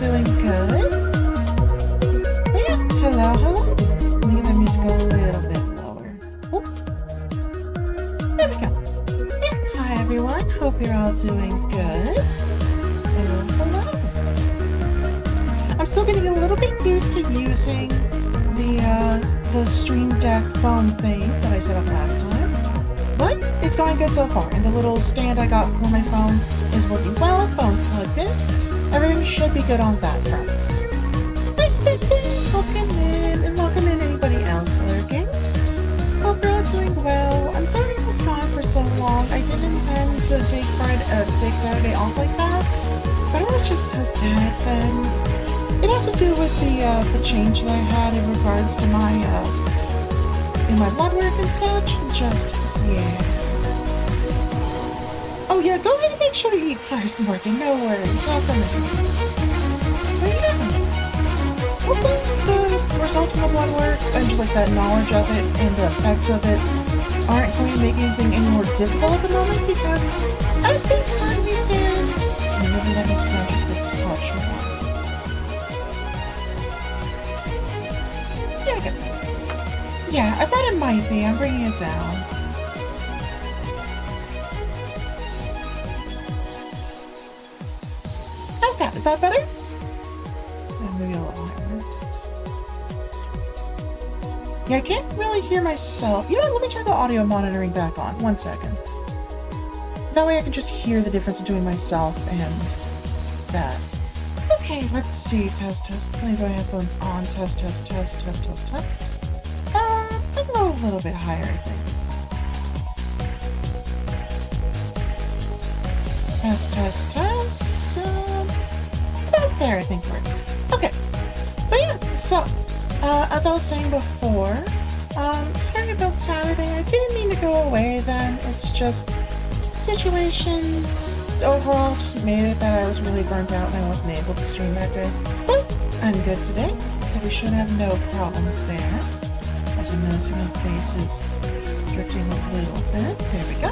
doing good? Oh, yeah, hello, hello. Let me get that music a little bit lower. Oh, there we go. Yeah, hi everyone. Hope you're all doing good. Hello, hello. I'm still getting a little bit used to using the Stream Deck phone thing that I set up last time. But it's going good so far, and the little stand I got for my phone is working well. Phone's plugged in. Everything should be good on that front. Hi, Spectin! Welcome in, and welcome in anybody else lurking. Hope you're all doing well. I'm sorry I was gone for so long. I didn't intend to take Saturday off like that, but I was just so dead then. It has to do with the change that I had in regards to my in my blood work and such. Just yeah. Oh yeah, go ahead and make sure you eat first, Morgan. No worries, it's all for me. But yeah, hopefully the results from the blood work and just like that knowledge of it and the effects of it aren't going to make anything any more difficult at the moment, because as things currently stand, maybe that is just a touch more. There we go. Yeah, I thought it might be. I'm bringing it down. How's that? Is that better? Maybe a little higher. Yeah, I can't really hear myself. You know what? Let me turn the audio monitoring back on. 1 second. That way I can just hear the difference between myself and that. Okay, let's see. Test, test. Let me put my headphones on. Test, test, test, test, test, test. I can go a little bit higher, I think. Test, test, test. About there, I think works. Okay. But yeah, so, as I was saying before, sorry about Saturday. I didn't mean to go away then. It's just situations overall just made it that I was really burnt out and I wasn't able to stream that day. But I'm good today, so we should have no problems there. As I'm noticing my face is drifting a little bit. There we go.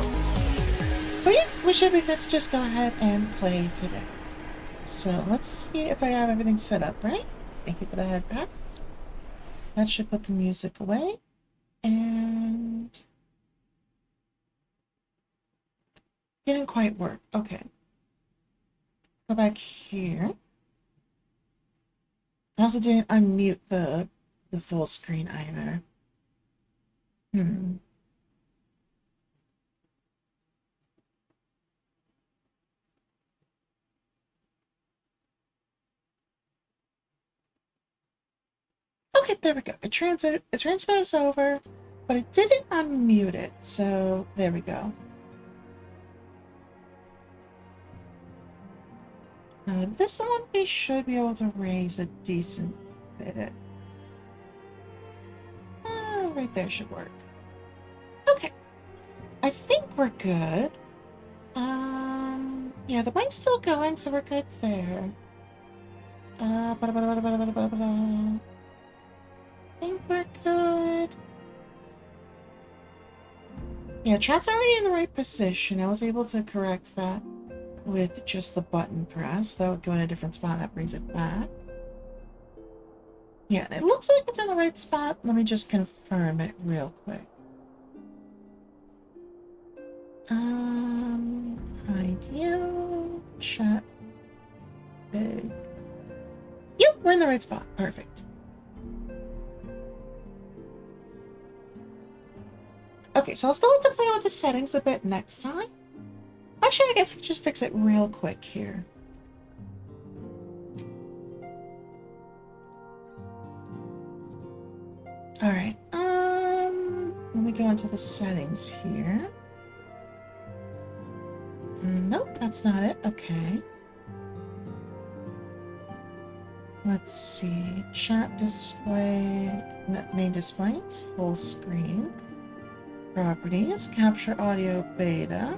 But yeah, we should be good to just go ahead and play today. So let's see if I have everything set up right. Thank you for the head packs. That should put the music away. And didn't quite work. Okay. Let's go back here. I also didn't unmute the full screen either. Okay, there we go. It transferred us over, but it didn't unmute it, so there we go. This one we should be able to raise a decent bit. Right there should work. Okay. I think we're good. Yeah, the mic's still going, so we're good there. I think we're good. Yeah, chat's already in the right position. I was able to correct that with just the button press. That would go in a different spot. That brings it back. Yeah, it looks like it's in the right spot. Let me just confirm it real quick. Hide you. Chat. Big. Yep, we're in the right spot. Perfect. Okay, so I'll still have to play with the settings a bit next time. Actually, I guess I can just fix it real quick here. Alright, let me go into the settings here. Nope, that's not it. Okay. Let's see. Chat display, main display, it's full screen. Properties, capture audio beta.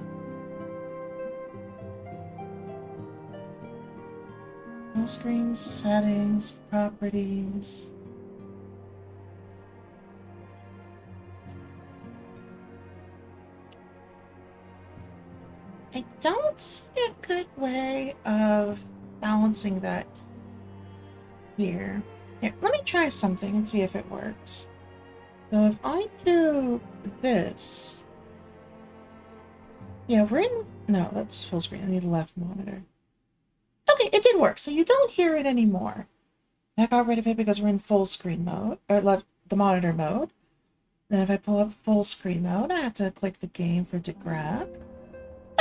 Full screen settings, properties. I don't see a good way of balancing that here. Here, let me try something and see if it works. So if I do this... Yeah, we're in... No, that's full screen. I need the left monitor. Okay, it did work. So you don't hear it anymore. I got rid of it because we're in full screen mode, or left the monitor mode. Then if I pull up full screen mode, I have to click the game for it to grab.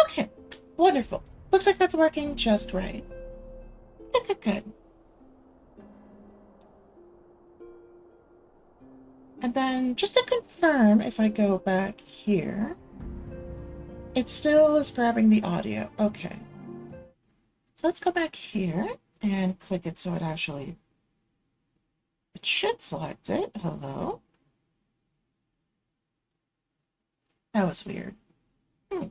Okay, wonderful. Looks like that's working just right. Good, good, good. And then just to confirm, if I go back here, it still is grabbing the audio. Okay. So let's go back here and click it so it actually... It should select it. Hello. That was weird. What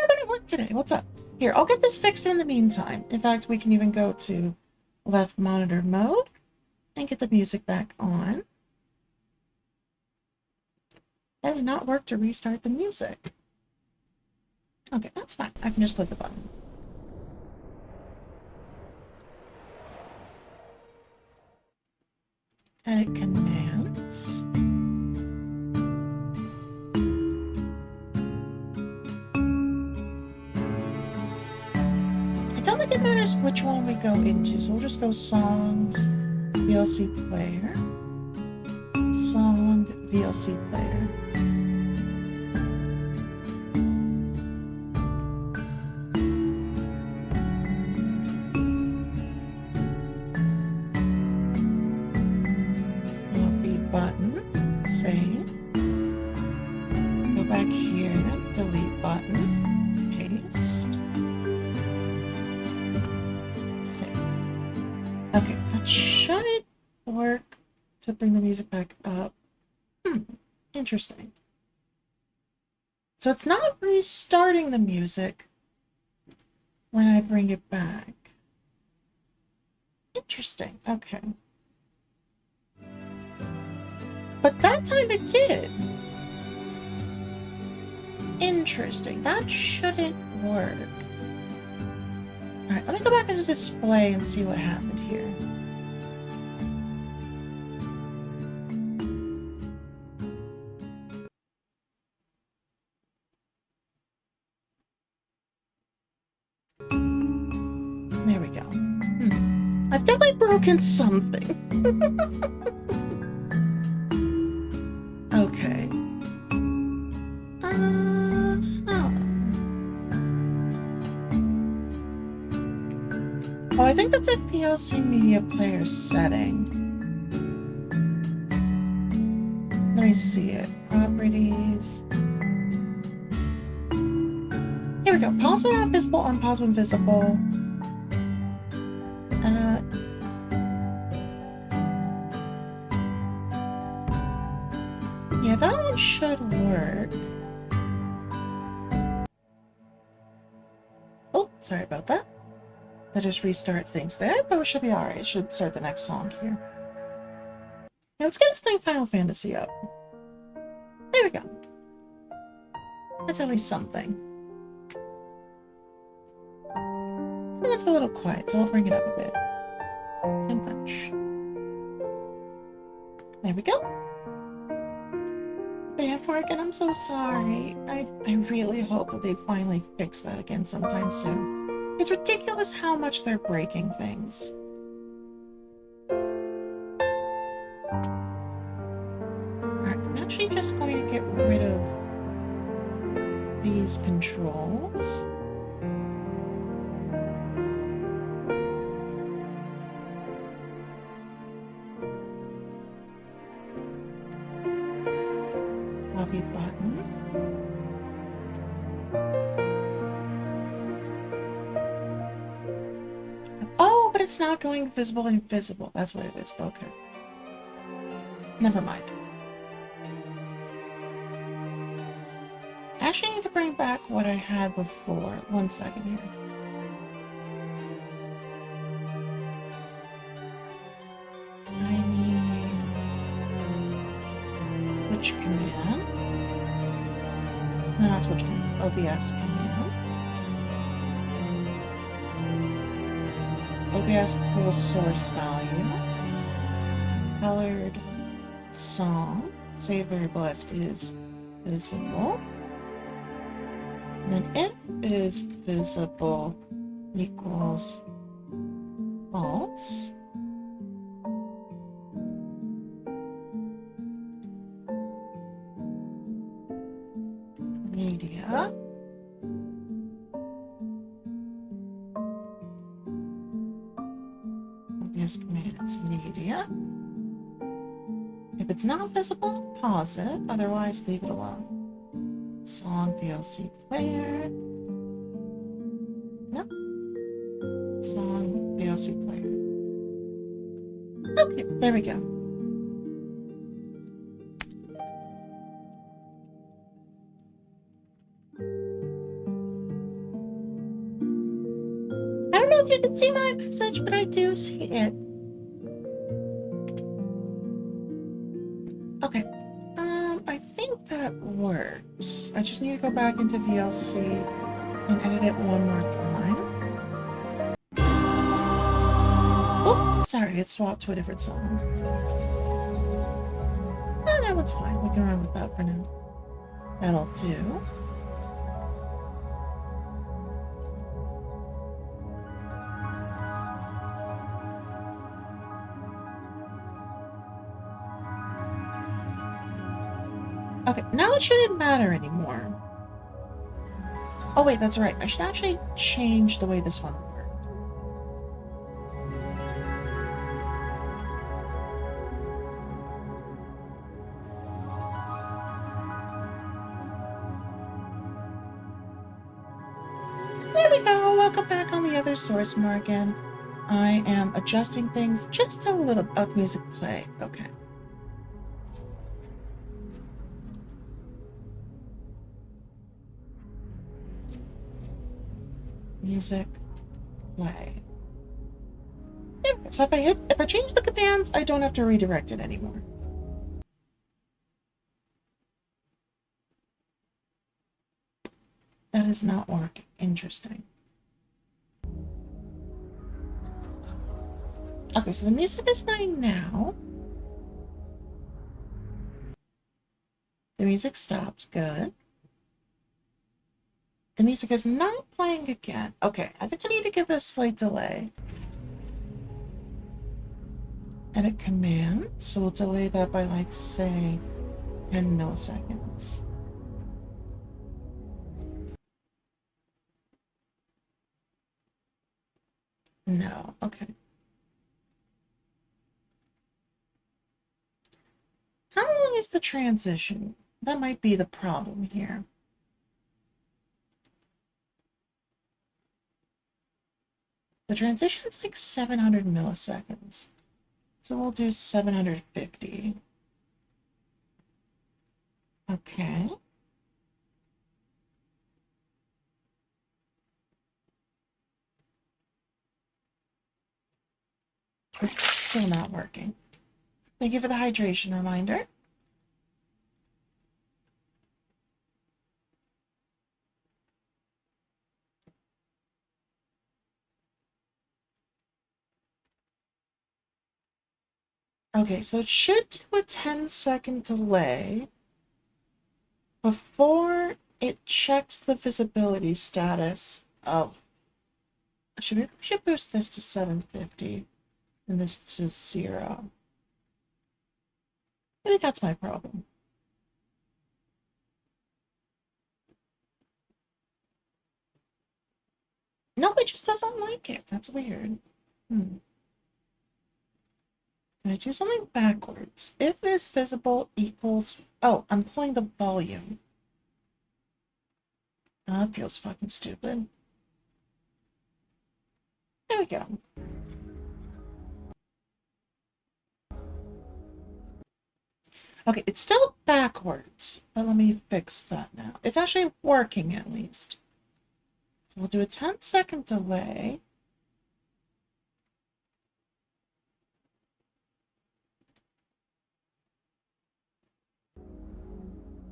happened at work today? What's up? Here, I'll get this fixed in the meantime. In fact, we can even go to left monitor mode and get the music back on. That did not work to restart the music. Okay, that's fine. I can just click the button. Edit commands. I don't think it matters which one we go into, so we'll just go songs, VLC player, song, VLC player. To bring the music back up. Interesting. So it's not restarting the music when I bring it back. Interesting. Okay. But that time it did. Interesting. That shouldn't work. Alright, let me go back into display and see what happened here. There we go. I've definitely broken something. Okay. Oh, I think that's a VOC media player setting. Let me see it. Properties. Here we go. Pause when not visible, unpause when visible. Yeah, that one should work. Oh, sorry about that. I'll just restart things there, but it should be alright. It should start the next song here. Now let's get us playing Final Fantasy up. There we go. That's at least something. It's a little quiet, so I'll bring it up a bit. So much. There we go. Bamwork, and I'm so sorry. I really hope that they finally fix that again sometime soon. It's ridiculous how much they're breaking things. Alright, I'm actually just going to get rid of these controls. Lobby button. Oh, but it's not going visible and invisible. That's what it is. Okay. Never mind. Actually, I need to bring back what I had before. 1 second here. I need... Switch command. No, not switch command. OBS command. OBS pull source value. Colored song. Save variable s is visible. And then if is visible equals false. Media. Obvious commands media. If it's not visible, pause it. Otherwise, leave it alone. Song VLC player. Nope. Song VLC player. Okay, there we go. I don't know if you can see my message, but I do see it. Okay. I think that works. I just need to go back into VLC and edit it one more time. Oh, sorry, it swapped to a different song. Oh, that one's fine. We can run with that for now. That'll do. Okay, now it shouldn't matter anymore. Oh wait, that's right. I should actually change the way this one works. There we go. Welcome back on the other source, Morgan. I am adjusting things just a little. Oh, the music play. Okay. Music play. There we go. So if I change the commands, I don't have to redirect it anymore. That is not working. Interesting. Okay, so the music is playing now. The music stopped. Good. The music is not playing again. Okay, I think I need to give it a slight delay. Edit command. So we'll delay that by, like, say, 10 milliseconds. No, okay. How long is the transition? That might be the problem here. The transition's like 700 milliseconds. So we'll do 750. Okay. It's still not working. Thank you for the hydration reminder. Okay, so it should do a 10-second delay before it checks the visibility status of... Maybe we should boost this to 750 and this to 0. Maybe that's my problem. No, it just doesn't like it. That's weird. Can I do something backwards? If is visible equals... Oh, I'm pulling the volume. Oh, that feels fucking stupid. There we go. Okay, it's still backwards, but let me fix that now. It's actually working at least. So we'll do a 10-second delay.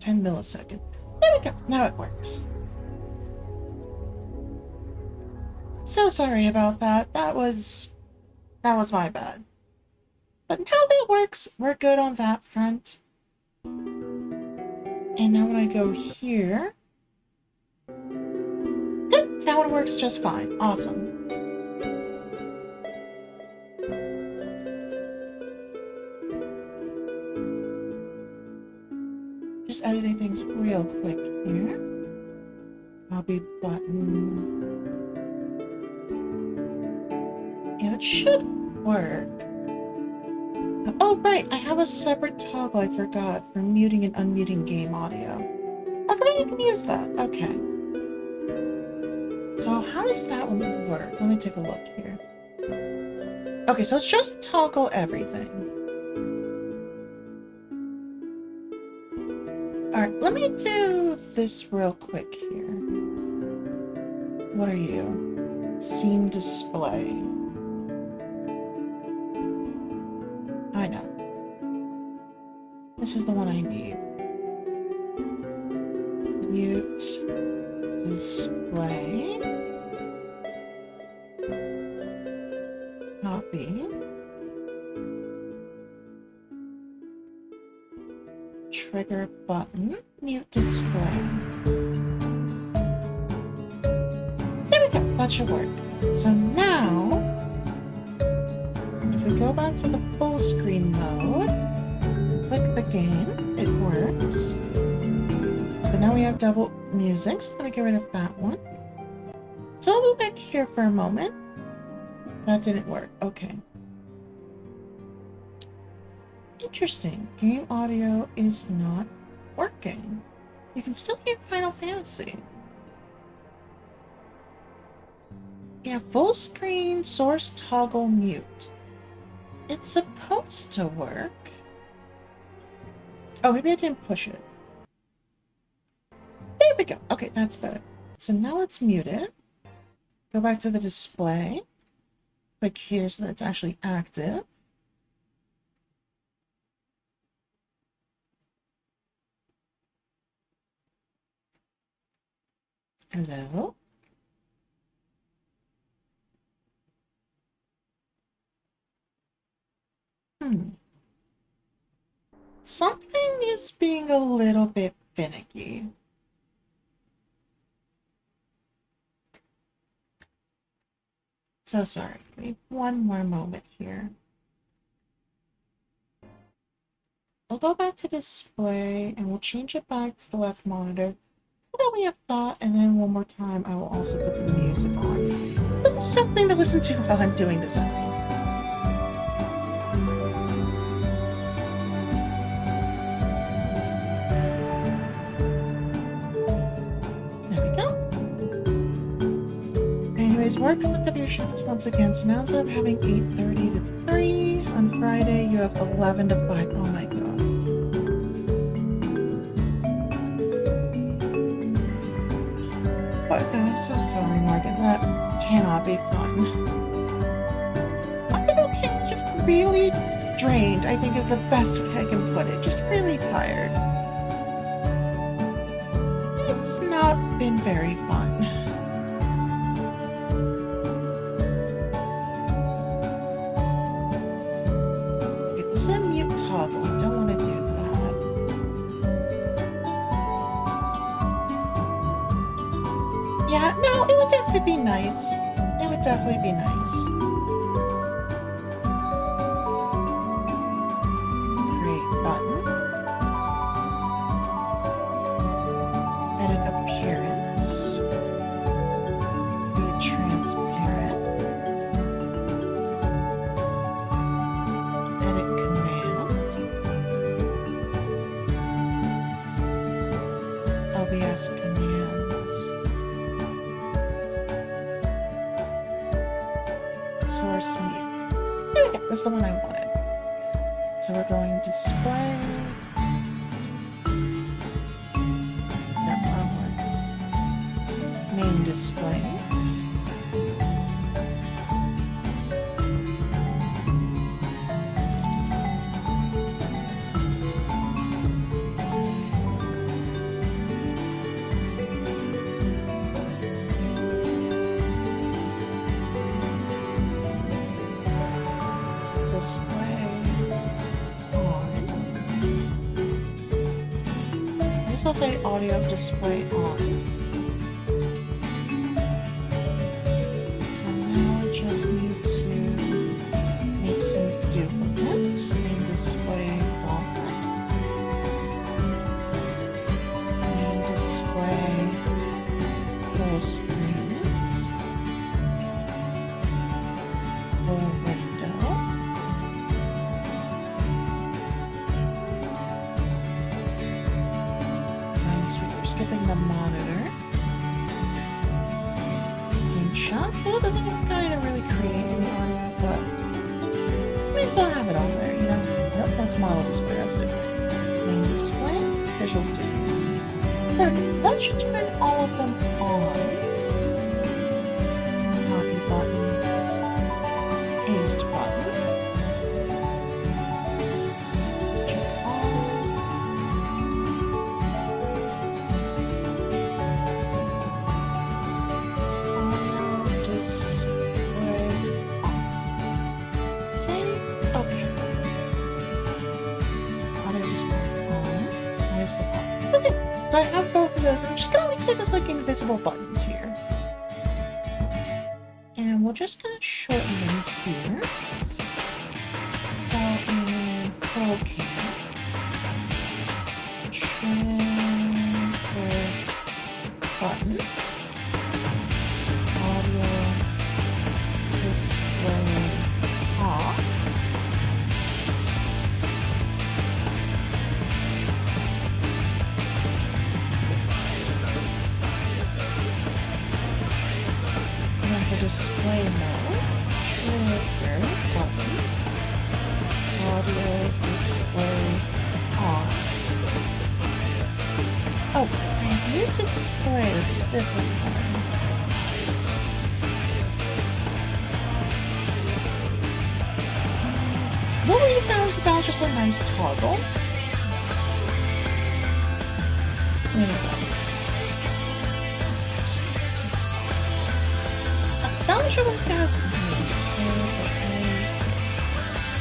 $10 milliseconds. There we go. Now it works. So sorry about that. That was my bad. But now that works, we're good on that front. And now when I go here, good, that one works just fine. Awesome. Just editing things real quick here. Copy button. Yeah, that should work. Oh, right, I have a separate toggle I forgot for muting and unmuting game audio. I forgot you can use that. Okay. So how does that one work? Let me take a look here. Okay, so it's just toggle everything. Alright, let me do this real quick here. What are you? Scene display. I know. This is the one I need. Mute display. Copy. Trigger button. Mute display. There we go. That should work. So now, if we go back to the full screen mode, click the game, it works. But now we have double music, so let me get rid of that one. So I'll move back here for a moment. That didn't work. Okay. Interesting. Game audio is not working. You can still hear Final Fantasy. Yeah, full screen source toggle mute. It's supposed to work. Oh, maybe I didn't push it. There we go. Okay, that's better. So now let's mute it. Go back to the display. Click here so that it's actually active. Hello? Something is being a little bit finicky. So sorry. Give me one more moment here. I'll go back to display and we'll change it back to the left monitor so that we have that, and then one more time I will also put the music on. So there's something to listen to while I'm doing this at least. Working with your shifts once again, so now instead of having 8:30 to 3 on Friday, you have 11 to 5. Oh my god. Oh god, I'm so sorry, Morgan. That cannot be fun. I've been okay, just really drained, I think is the best way I can put it. Just really tired. It's not been very fun. Yeah, no, it would definitely be nice. It would definitely be nice. Create button. Edit appearance. Be transparent. Edit command. OBS commands. Source mute. There we go. That's the one I wanted. So we're going display. That one. Main displays. Display. also say audio display on. So now we just need to make some duplicates. Main display dolphin. Main display full screen. Full window. Minesweeper, skipping the monitor. Paint shot. Well, it doesn't kind of really create any audio, but may as well have it on there, you know? Nope, that's model display, that's different. Main display, visual studio. There it is. That should turn all of them on. Copy button. Paste button. Check all. Audio display on. Save. Okay. Audio display on. Audio display on. Okay. So I have both of those. I'm just gonna leave it as like invisible buttons here. And we're just gonna shorten them here. So in full cam, trim for button, audio display off. Display mode, trigger button, audio display on. Oh, I have new display, it's a different one. We'll leave that because that was just a nice toggle. There we go. That should work as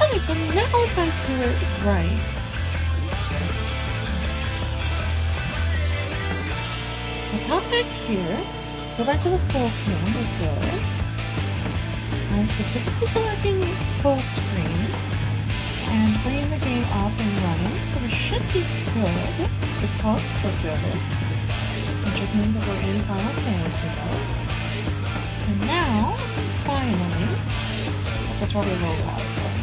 okay, so now if I do it right, let's hop back here, go back to the full cam, we're good. I'm specifically selecting full screen and bringing the game up and running, so we should be good. It's called for good. I'm checking that we're in Final Fantasy mode. And now, finally, that's probably a little loud, sorry.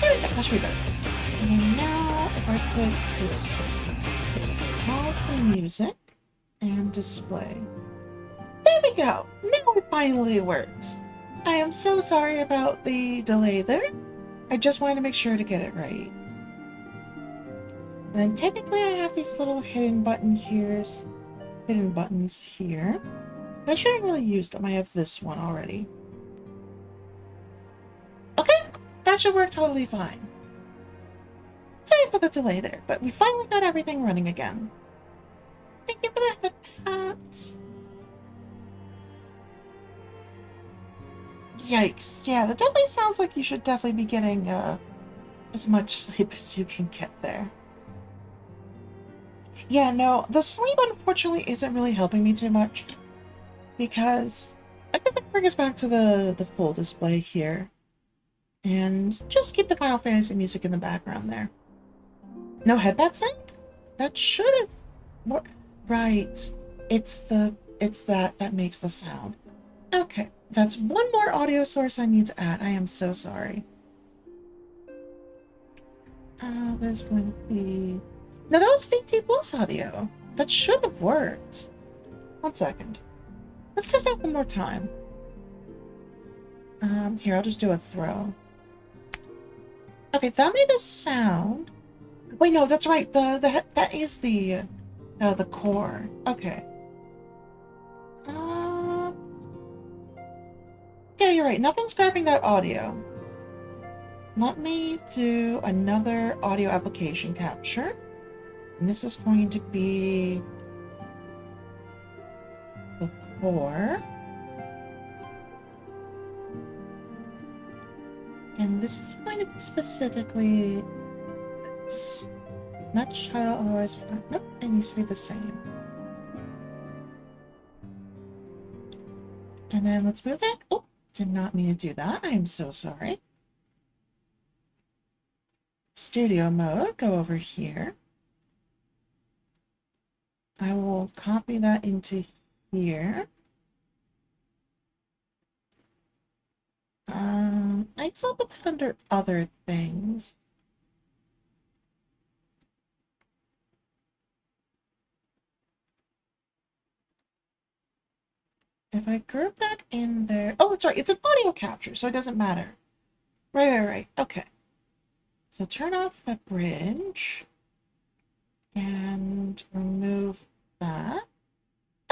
There we go, that should be better. And now, if I could just pause the music and display. There we go! Now it finally works! I am so sorry about the delay there. I just wanted to make sure to get it right. And then technically I have these little hidden buttons here. But I shouldn't really use them. I have this one already. Okay, that should work totally fine. Sorry about the delay there, but we finally got everything running again. Thank you for the head pat. Yikes. Yeah, that definitely sounds like you should definitely be getting as much sleep as you can get there. Yeah, no, the sleep unfortunately isn't really helping me too much because I think I'll bring us back to the full display here and just keep the Final Fantasy music in the background there. No headbat sync? That should have... What? Right. It's that makes the sound. Okay. That's one more audio source I need to add. I am so sorry. There's going to be... No, that was VT Plus audio. That should have worked. 1 second. Let's test that one more time. Here, I'll just do a throw. Okay, that made a sound. Wait, no, that's right. That is the core. Okay. Yeah, you're right. Nothing's grabbing that audio. Let me do another audio application capture. And this is going to be the core. And this is going to be specifically this. Match title, otherwise fine. Nope, it needs to be the same. And then let's move that. Oh, did not mean to do that. I am so sorry. Studio mode, go over here. I will copy that into here. I guess I'll put that under other things. If I group that in there... Oh, that's right. It's an audio capture, so it doesn't matter. Right. Okay. So turn off the bridge. And remove that.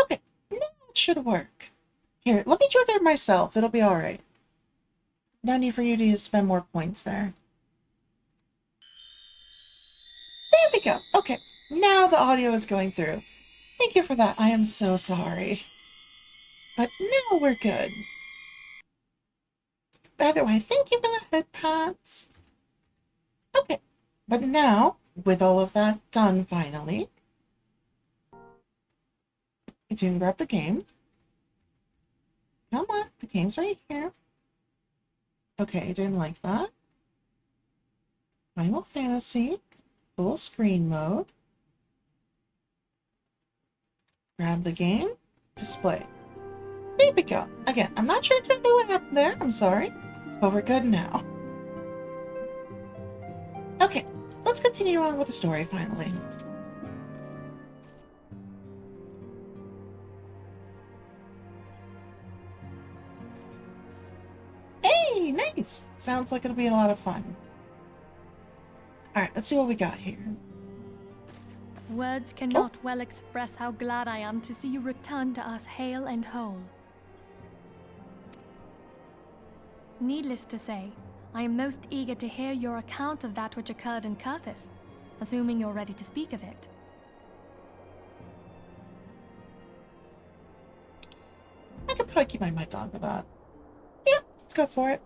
Okay. Now it should work. Here, let me trigger it myself. It'll be alright. No need for you to spend more points there. There we go. Okay. Now the audio is going through. Thank you for that. I am so sorry. But now we're good. By the way, thank you for the head pats. Okay, but now, with all of that done finally, you can grab the game. Come on, the game's right here. Okay, I didn't like that. Final Fantasy, full screen mode. Grab the game, display. There we go. Again, I'm not sure exactly what happened there. I'm sorry. But we're good now. Okay, let's continue on with the story finally. Hey, nice! Sounds like it'll be a lot of fun. Alright, let's see what we got here. Words cannot well express how glad I am to see you return to us hale and whole. Needless to say, I am most eager to hear your account of that which occurred in Curthis, assuming you're ready to speak of it. I could probably keep my mic on for that. Yeah, let's go for it.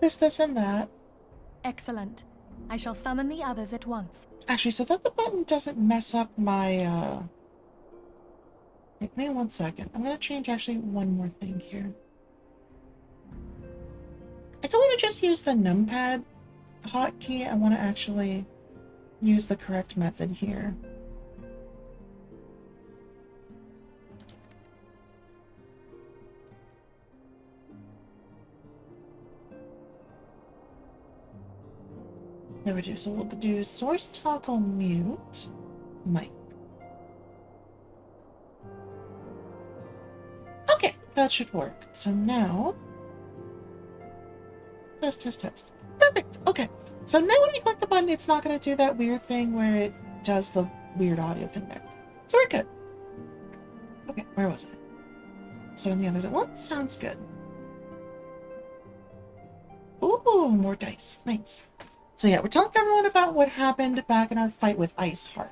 This, and that. Excellent. I shall summon the others at once. Actually, so that the button doesn't mess up my, Wait, give me 1 second. I'm gonna change actually one more thing here. I don't want to just use the numpad hotkey. I want to actually use the correct method here. There we go. So we'll do source toggle mute mic. Okay, that should work. So now... Test. Perfect. Okay. So now when I click the button, it's not going to do that weird thing where it does the weird audio thing there. So we're good. Okay, where was I? So in the others at once? Sounds good. Ooh, more dice. Nice. So yeah, we're telling everyone about what happened back in our fight with Iceheart.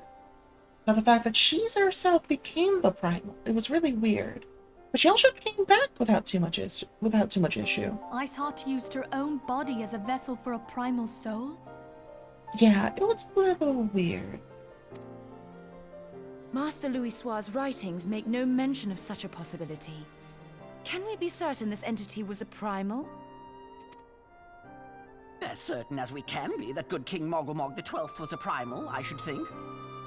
About the fact that she herself became the primal. It was really weird. But she also came back without too much issue. Iceheart used her own body as a vessel for a primal soul? Yeah, it was a little weird. Master Louisoix's writings make no mention of such a possibility. Can we be certain this entity was a primal? As certain as we can be that good King Mogglemog the 12th was a primal, I should think.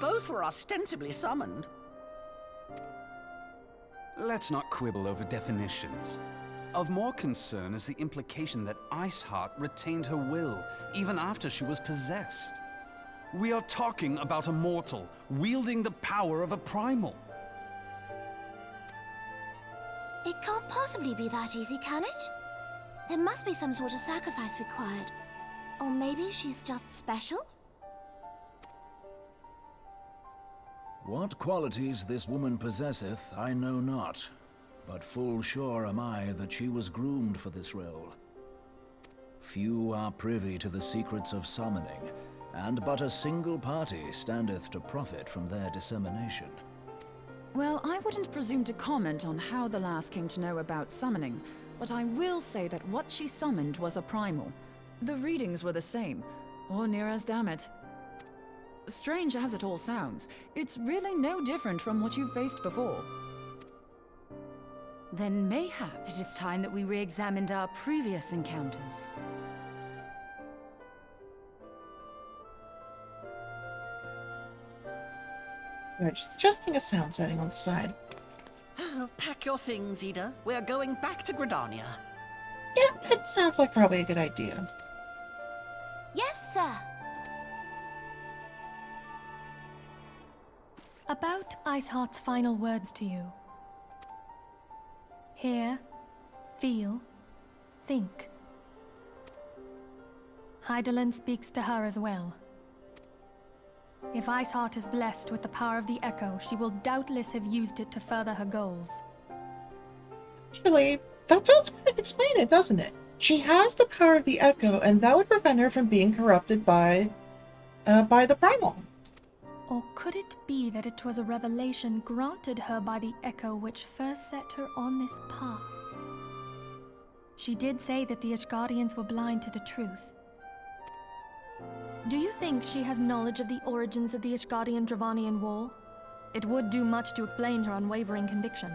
Both were ostensibly summoned. Let's not quibble over definitions. Of more concern is the implication that Iceheart retained her will, even after she was possessed. We are talking about a mortal, wielding the power of a primal. It can't possibly be that easy, can it? There must be some sort of sacrifice required. Or maybe she's just special? What qualities this woman possesseth, I know not, but full sure am I that she was groomed for this role. Few are privy to the secrets of summoning, and but a single party standeth to profit from their dissemination. Well, I wouldn't presume to comment on how the lass came to know about summoning, but I will say that what she summoned was a primal. The readings were the same, or near as damn it. Strange as it all sounds, it's really no different from what you've faced before. Then mayhap it is time that we re-examined our previous encounters. We're just adjusting a sound setting on the side. Pack your things, Ida. We're going back to Gridania. Yeah, that sounds like probably a good idea. Yes, sir. About Iceheart's final words to you. Hear, feel, think. Hydaelyn speaks to her as well. If Iceheart is blessed with the power of the Echo, she will doubtless have used it to further her goals. Actually, that does kind of explain it, doesn't it? She has the power of the Echo, and that would prevent her from being corrupted by the Primal. Or could it be that it was a revelation granted her by the Echo which first set her on this path? She did say that the Ishgardians were blind to the truth. Do you think she has knowledge of the origins of the Ishgardian-Dravanian War? It would do much to explain her unwavering conviction.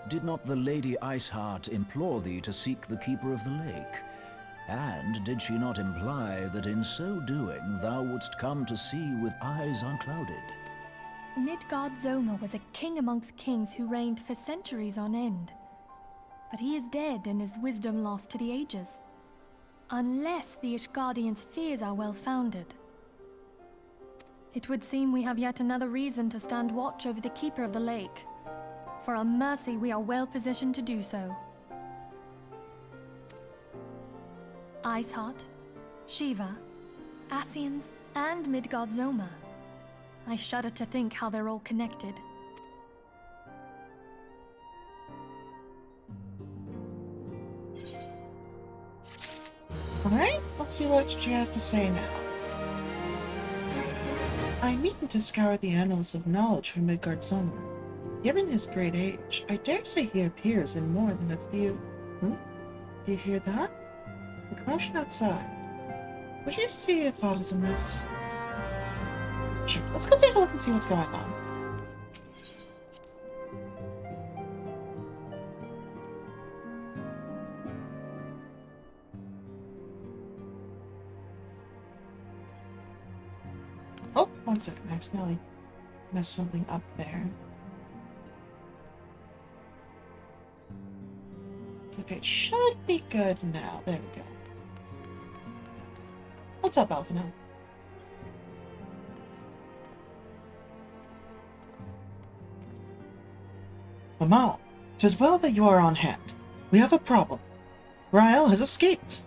Did not the Lady Iceheart implore thee to seek the Keeper of the Lake? And did she not imply that in so doing thou wouldst come to see with eyes unclouded? Midgard-Zoma was a king amongst kings who reigned for centuries on end. But he is dead and his wisdom lost to the ages. Unless the Ishgardians' fears are well-founded. It would seem we have yet another reason to stand watch over the Keeper of the Lake. For a mercy, we are well positioned to do so. Iceheart, Shiva, Ascians, and Midgard-Zoma. I shudder to think how they're all connected. Alright, let's see what she has to say now. I mean to scour the annals of knowledge for Midgard-Zoma. Given his great age, I dare say he appears in more than a few... Do you hear that? The commotion outside. Would you see if aught is amiss? Sure, let's go take a look and see what's going on. Oh, 1 second, I accidentally messed something up there. Okay, should be good now. There we go. What's up, Alphino? Mamma, 'tis well that you are on hand. We have a problem. Rael has escaped.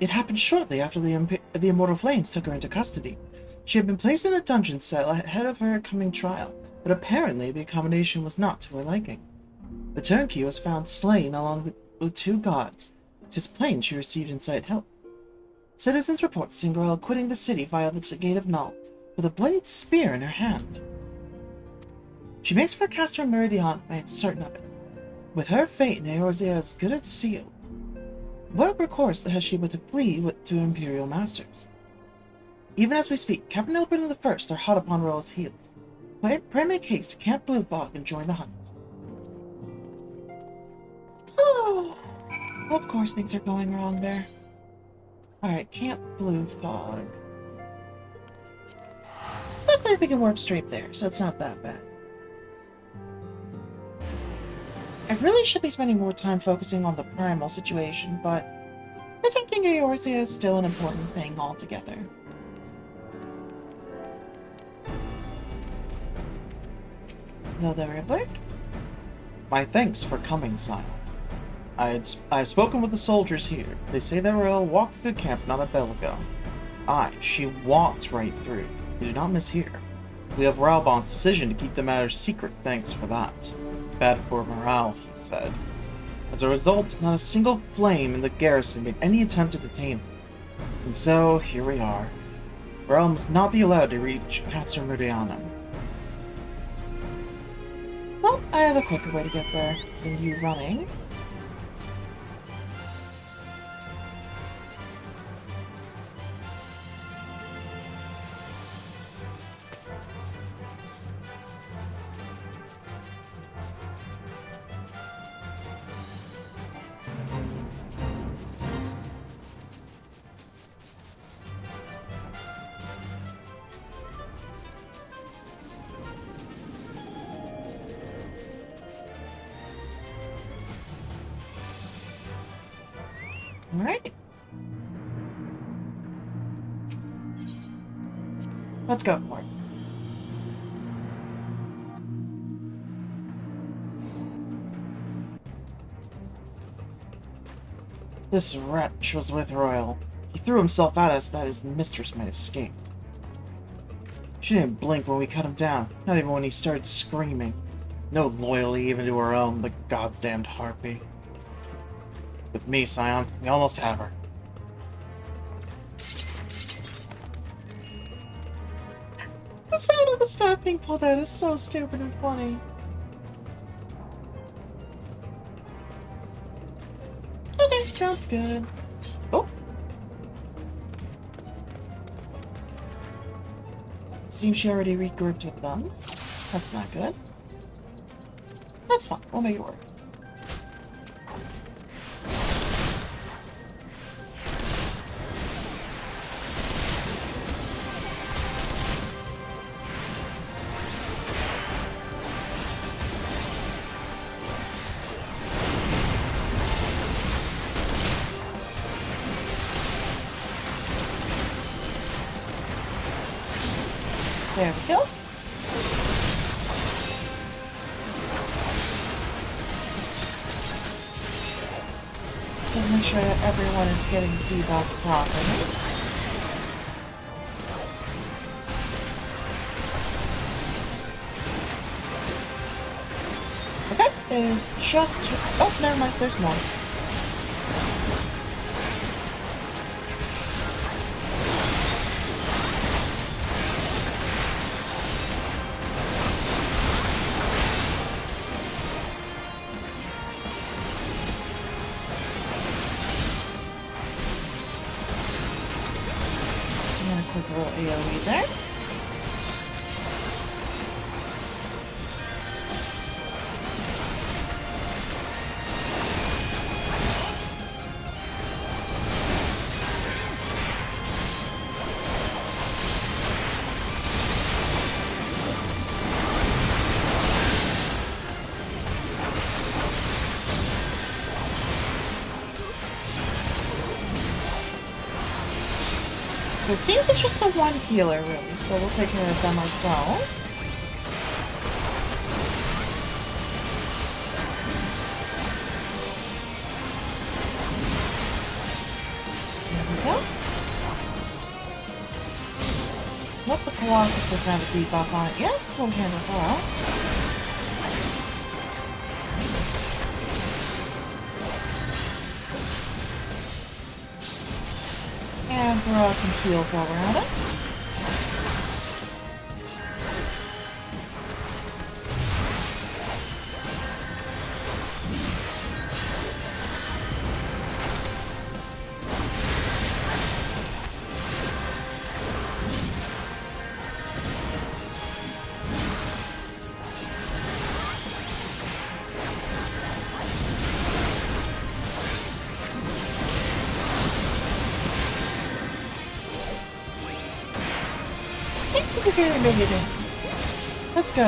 It happened shortly after the Immortal Flames took her into custody. She had been placed in a dungeon cell ahead of her coming trial, but apparently the accommodation was not to her liking. The turnkey was found slain along with 2 guards. 'Tis plain she received inside help. Citizens report seeing Rael quitting the city via the Gate of Nalt, with a bloodied spear in her hand. She makes for Castor Meridian, I am certain of it. With her fate, Eorzea is good as sealed. What recourse has she but to flee to Imperial Masters? Even as we speak, Captain Ilbrin and the First are hot upon Rael's heels. Pray make haste to Camp Blue Fog and join the hunt. Oh, of course things are going wrong there. Alright, Camp Blue Fog. Luckily we can warp straight there, so it's not that bad. I really should be spending more time focusing on the primal situation, but protecting Eorzea is still an important thing altogether. Hello there, Ribbler. My thanks for coming, sire. I've spoken with the soldiers here. They say that Rael walked through the camp not a bell ago. Aye, she walked right through. You did not mishear. We have Raelbon's decision to keep the matter secret, thanks for that. Bad for morale, he said. As a result, not a single flame in the garrison made any attempt to detain her. And so, here we are. Rael must not be allowed to reach Castor Meridianum. Well, I have a quicker way to get there than you running. Alright. Let's go for it. This wretch was with Royal. He threw himself at us that his mistress might escape. She didn't blink when we cut him down, not even when he started screaming. No loyalty even to her own, the goddamned harpy. With me, Scion, we almost have her. The sound of the staff being pulled out is so stupid and funny. Okay, sounds good. Oh! Seems she already regrouped with them. That's not good. That's fine, we'll make it work. There we go. Just make sure that everyone is getting debuffed properly. Okay, it is just... Oh, never mind, there's more. Quick little AoE there. It seems it's just the one healer, really, so we'll take care of them ourselves. There we go. Nope, the Colossus doesn't have a debuff on it yet, so we'll handle that. And throw out some heals while we're at it. Let's go.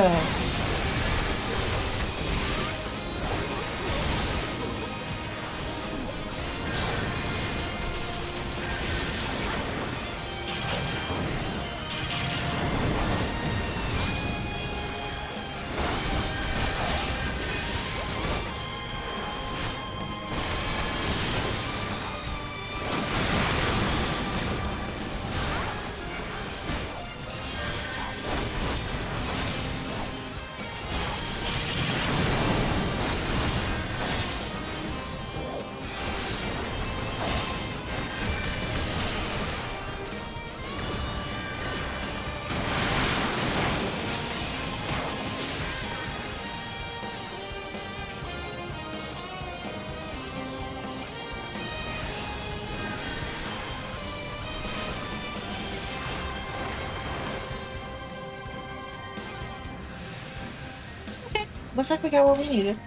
looks like we got what we needed.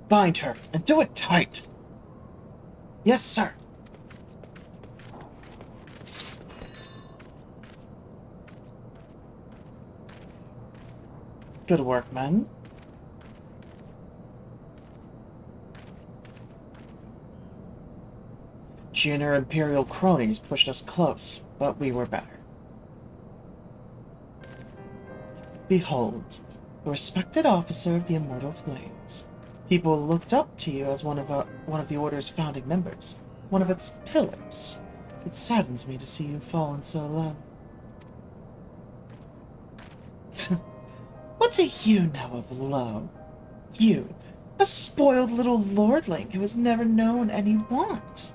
Bind her, and do it tight. Yes, sir. Good work, men. She and her Imperial cronies pushed us close, but we were better. Behold, a respected officer of the Immortal Flames. People looked up to you as one of the Order's founding members, one of its pillars. It saddens me to see you fallen so low. What do you know of low? You, a spoiled little lordling who has never known any want.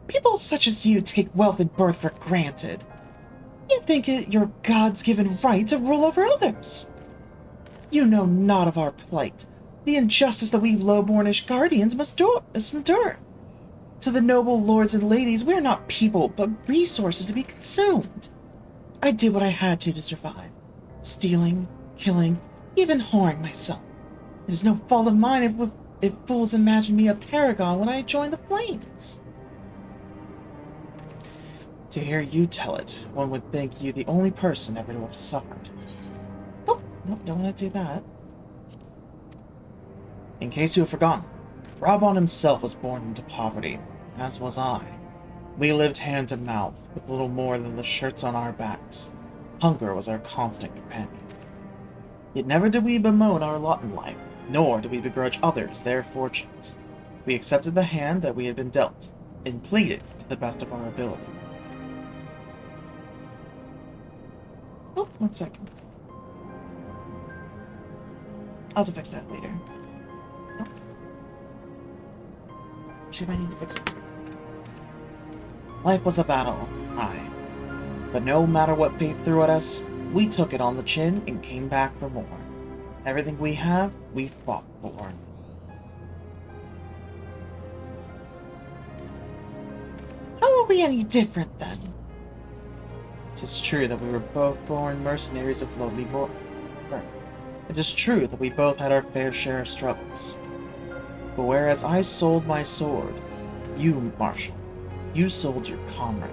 People such as you take wealth and birth for granted. You think it your God's given right to rule over others. You know not of our plight, the injustice that we lowbornish guardians must endure. To the noble lords and ladies, we are not people, but resources to be consumed. I did what I had to survive. Stealing, killing, even whoring myself. It is no fault of mine if fools imagine me a paragon when I joined the Flames. To hear you tell it, one would think you the only person ever to have suffered. Oh, nope, don't want to do that. In case you have forgotten, Raubon himself was born into poverty, as was I. We lived hand to mouth, with little more than the shirts on our backs. Hunger was our constant companion. Yet never did we bemoan our lot in life, nor did we begrudge others their fortunes. We accepted the hand that we had been dealt, and played it to the best of our ability. Oh, 1 second. I'll have to fix that later. Oh. Actually, I need to fix it. Life was a battle, aye. But no matter what fate threw at us, we took it on the chin and came back for more. Everything we have, we fought for. How are we any different, then? It is true that we were both born mercenaries of lowly birth. It is true that we both had our fair share of struggles. But whereas I sold my sword, you, Marshal, you sold your comrades.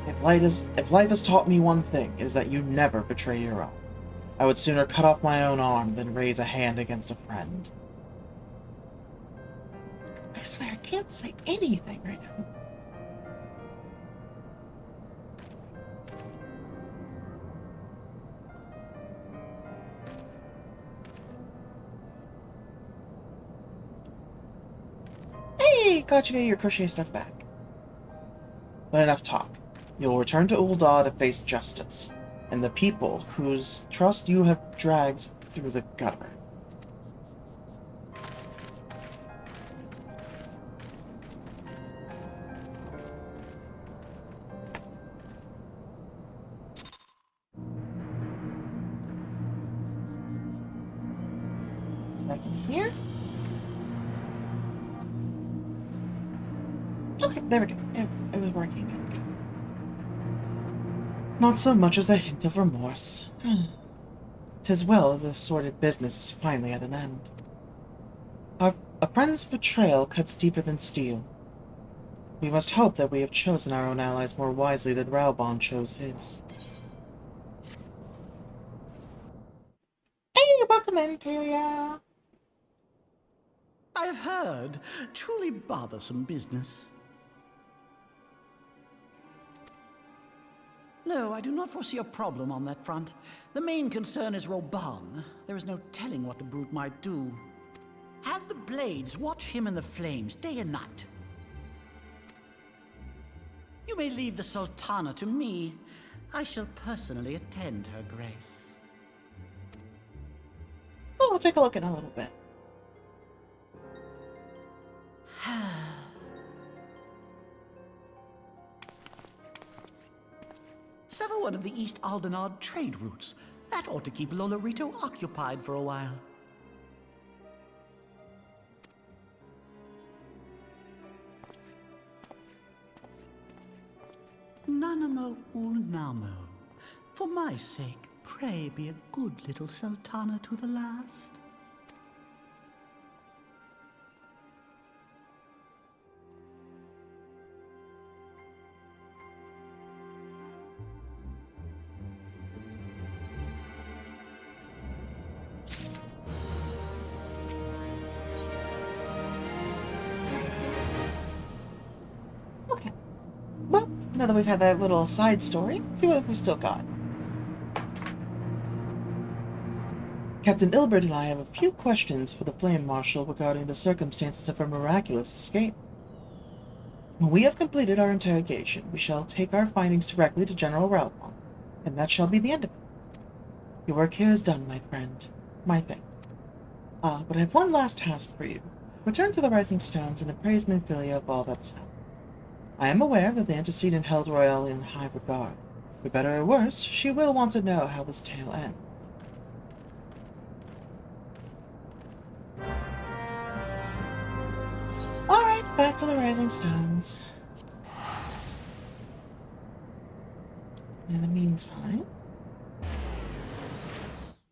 If life has taught me one thing, it is that you never betray your own. I would sooner cut off my own arm than raise a hand against a friend. I swear, I can't say anything right now. Hey, got you to get your crochet stuff back. But enough talk. You'll return to Ul'dah to face justice, and the people whose trust you have dragged through the gutter. Second here. Okay, there we go. It was working again. Not so much as a hint of remorse. 'Tis well the sordid business is finally at an end. A friend's betrayal cuts deeper than steel. We must hope that we have chosen our own allies more wisely than Raubon chose his. Hey, welcome in, Kalia. I have heard. Truly bothersome business. No, I do not foresee a problem on that front. The main concern is Raubon. There is no telling what the brute might do. Have the Blades watch him in the flames day and night. You may leave the Sultana to me. I shall personally attend her grace. Oh, we'll take a look in a little bit. Sever one of the East Aldenard trade routes. That ought to keep Lolorito occupied for a while. Nanamo ulnamo. For my sake, pray be a good little sultana to the last. Okay. Well, now that we've had that little side story, let's see what we still got. Captain Ilbert and I have a few questions for the Flame Marshal regarding the circumstances of her miraculous escape. When we have completed our interrogation, we shall take our findings directly to General Raubon, and that shall be the end of it. Your work here is done, my friend. My thanks. But I have one last task for you. Return to the Rising Stones and appraise Minfilia of all that has happened. I am aware that the antecedent held Royal in high regard. For better or worse, she will want to know how this tale ends. Alright, back to the Rising Stones. In the meantime,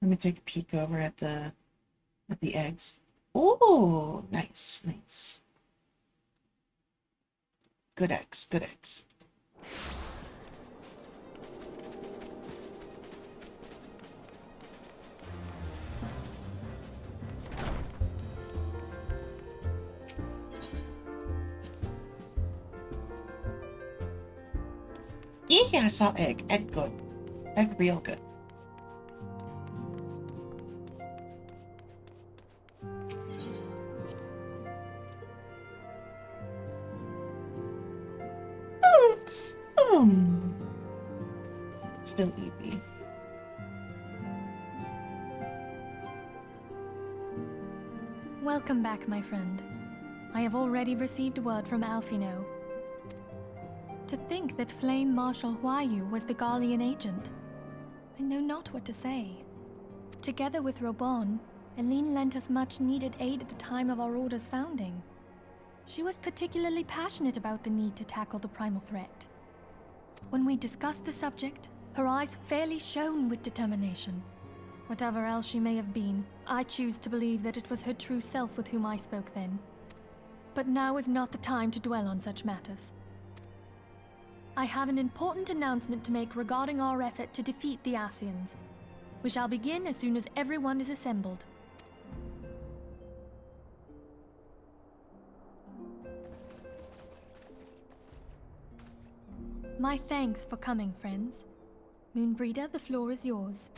let me take a peek over at the eggs. Oh, nice, nice. Good eggs, good eggs. Yeah, I saw egg. Egg good. Egg real good. Still easy. Welcome back, my friend. I have already received word from Alfino. To think that Flame Marshal Huayu was the Garlean agent. I know not what to say. Together with Robon, Eline lent us much-needed aid at the time of our Order's founding. She was particularly passionate about the need to tackle the primal threat. When we discussed the subject, her eyes fairly shone with determination. Whatever else she may have been, I choose to believe that it was her true self with whom I spoke then. But now is not the time to dwell on such matters. I have an important announcement to make regarding our effort to defeat the Ascians. We shall begin as soon as everyone is assembled. My thanks for coming, friends. Moonbreeder, the floor is yours.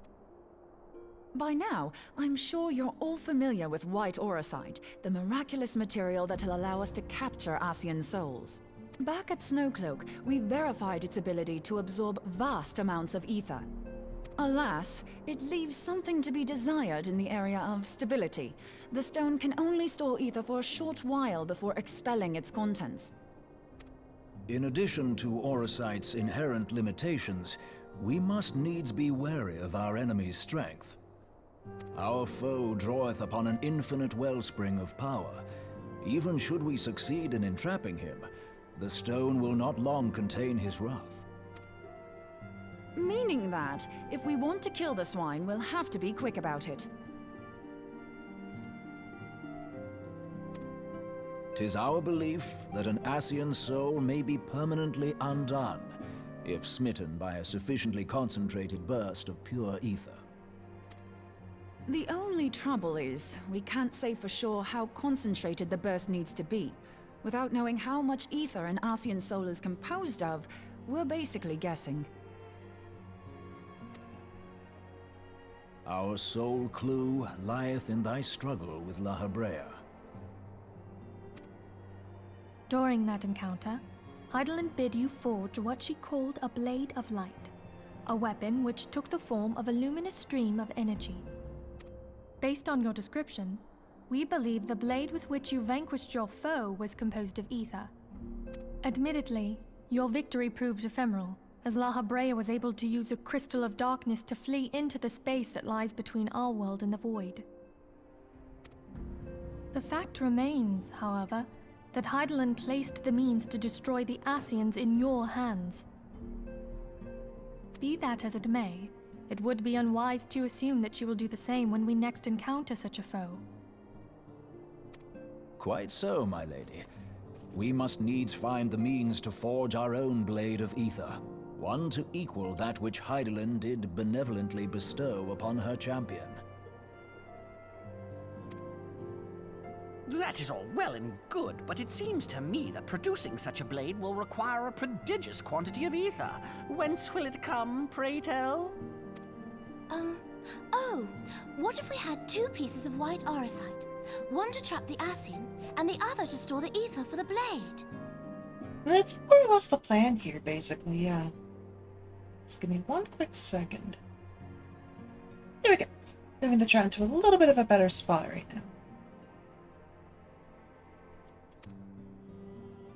By now, I'm sure you're all familiar with white auracite, the miraculous material that'll allow us to capture Ascian souls. Back at Snowcloak, we verified its ability to absorb vast amounts of ether. Alas, it leaves something to be desired in the area of stability. The stone can only store ether for a short while before expelling its contents. In addition to auracite's inherent limitations, we must needs be wary of our enemy's strength. Our foe draweth upon an infinite wellspring of power. Even should we succeed in entrapping him, the stone will not long contain his wrath. Meaning that, if we want to kill the swine, we'll have to be quick about it. 'Tis our belief that an Ascian soul may be permanently undone, if smitten by a sufficiently concentrated burst of pure ether. The only trouble is, we can't say for sure how concentrated the burst needs to be. Without knowing how much ether an Ascian soul is composed of, we're basically guessing. Our sole clue lieth in thy struggle with La Habrea. During that encounter, Heidelin bid you forge what she called a Blade of Light, a weapon which took the form of a luminous stream of energy. Based on your description, we believe the blade with which you vanquished your foe was composed of ether. Admittedly, your victory proved ephemeral, as La Habrea was able to use a crystal of darkness to flee into the space that lies between our world and the void. The fact remains, however, that Heidelin placed the means to destroy the Ascians in your hands. Be that as it may, it would be unwise to assume that she will do the same when we next encounter such a foe. Quite so, my lady. We must needs find the means to forge our own blade of ether, one to equal that which Hydaelyn did benevolently bestow upon her champion. That is all well and good, but it seems to me that producing such a blade will require a prodigious quantity of ether. Whence will it come, pray tell? Oh, what if we had 2 pieces of white auricite? One to trap the Ascian, and the other to store the ether for the blade. That's more or less the plan here, basically, yeah. Just give me one quick second. There we go. Moving the chart into a little bit of a better spot right now.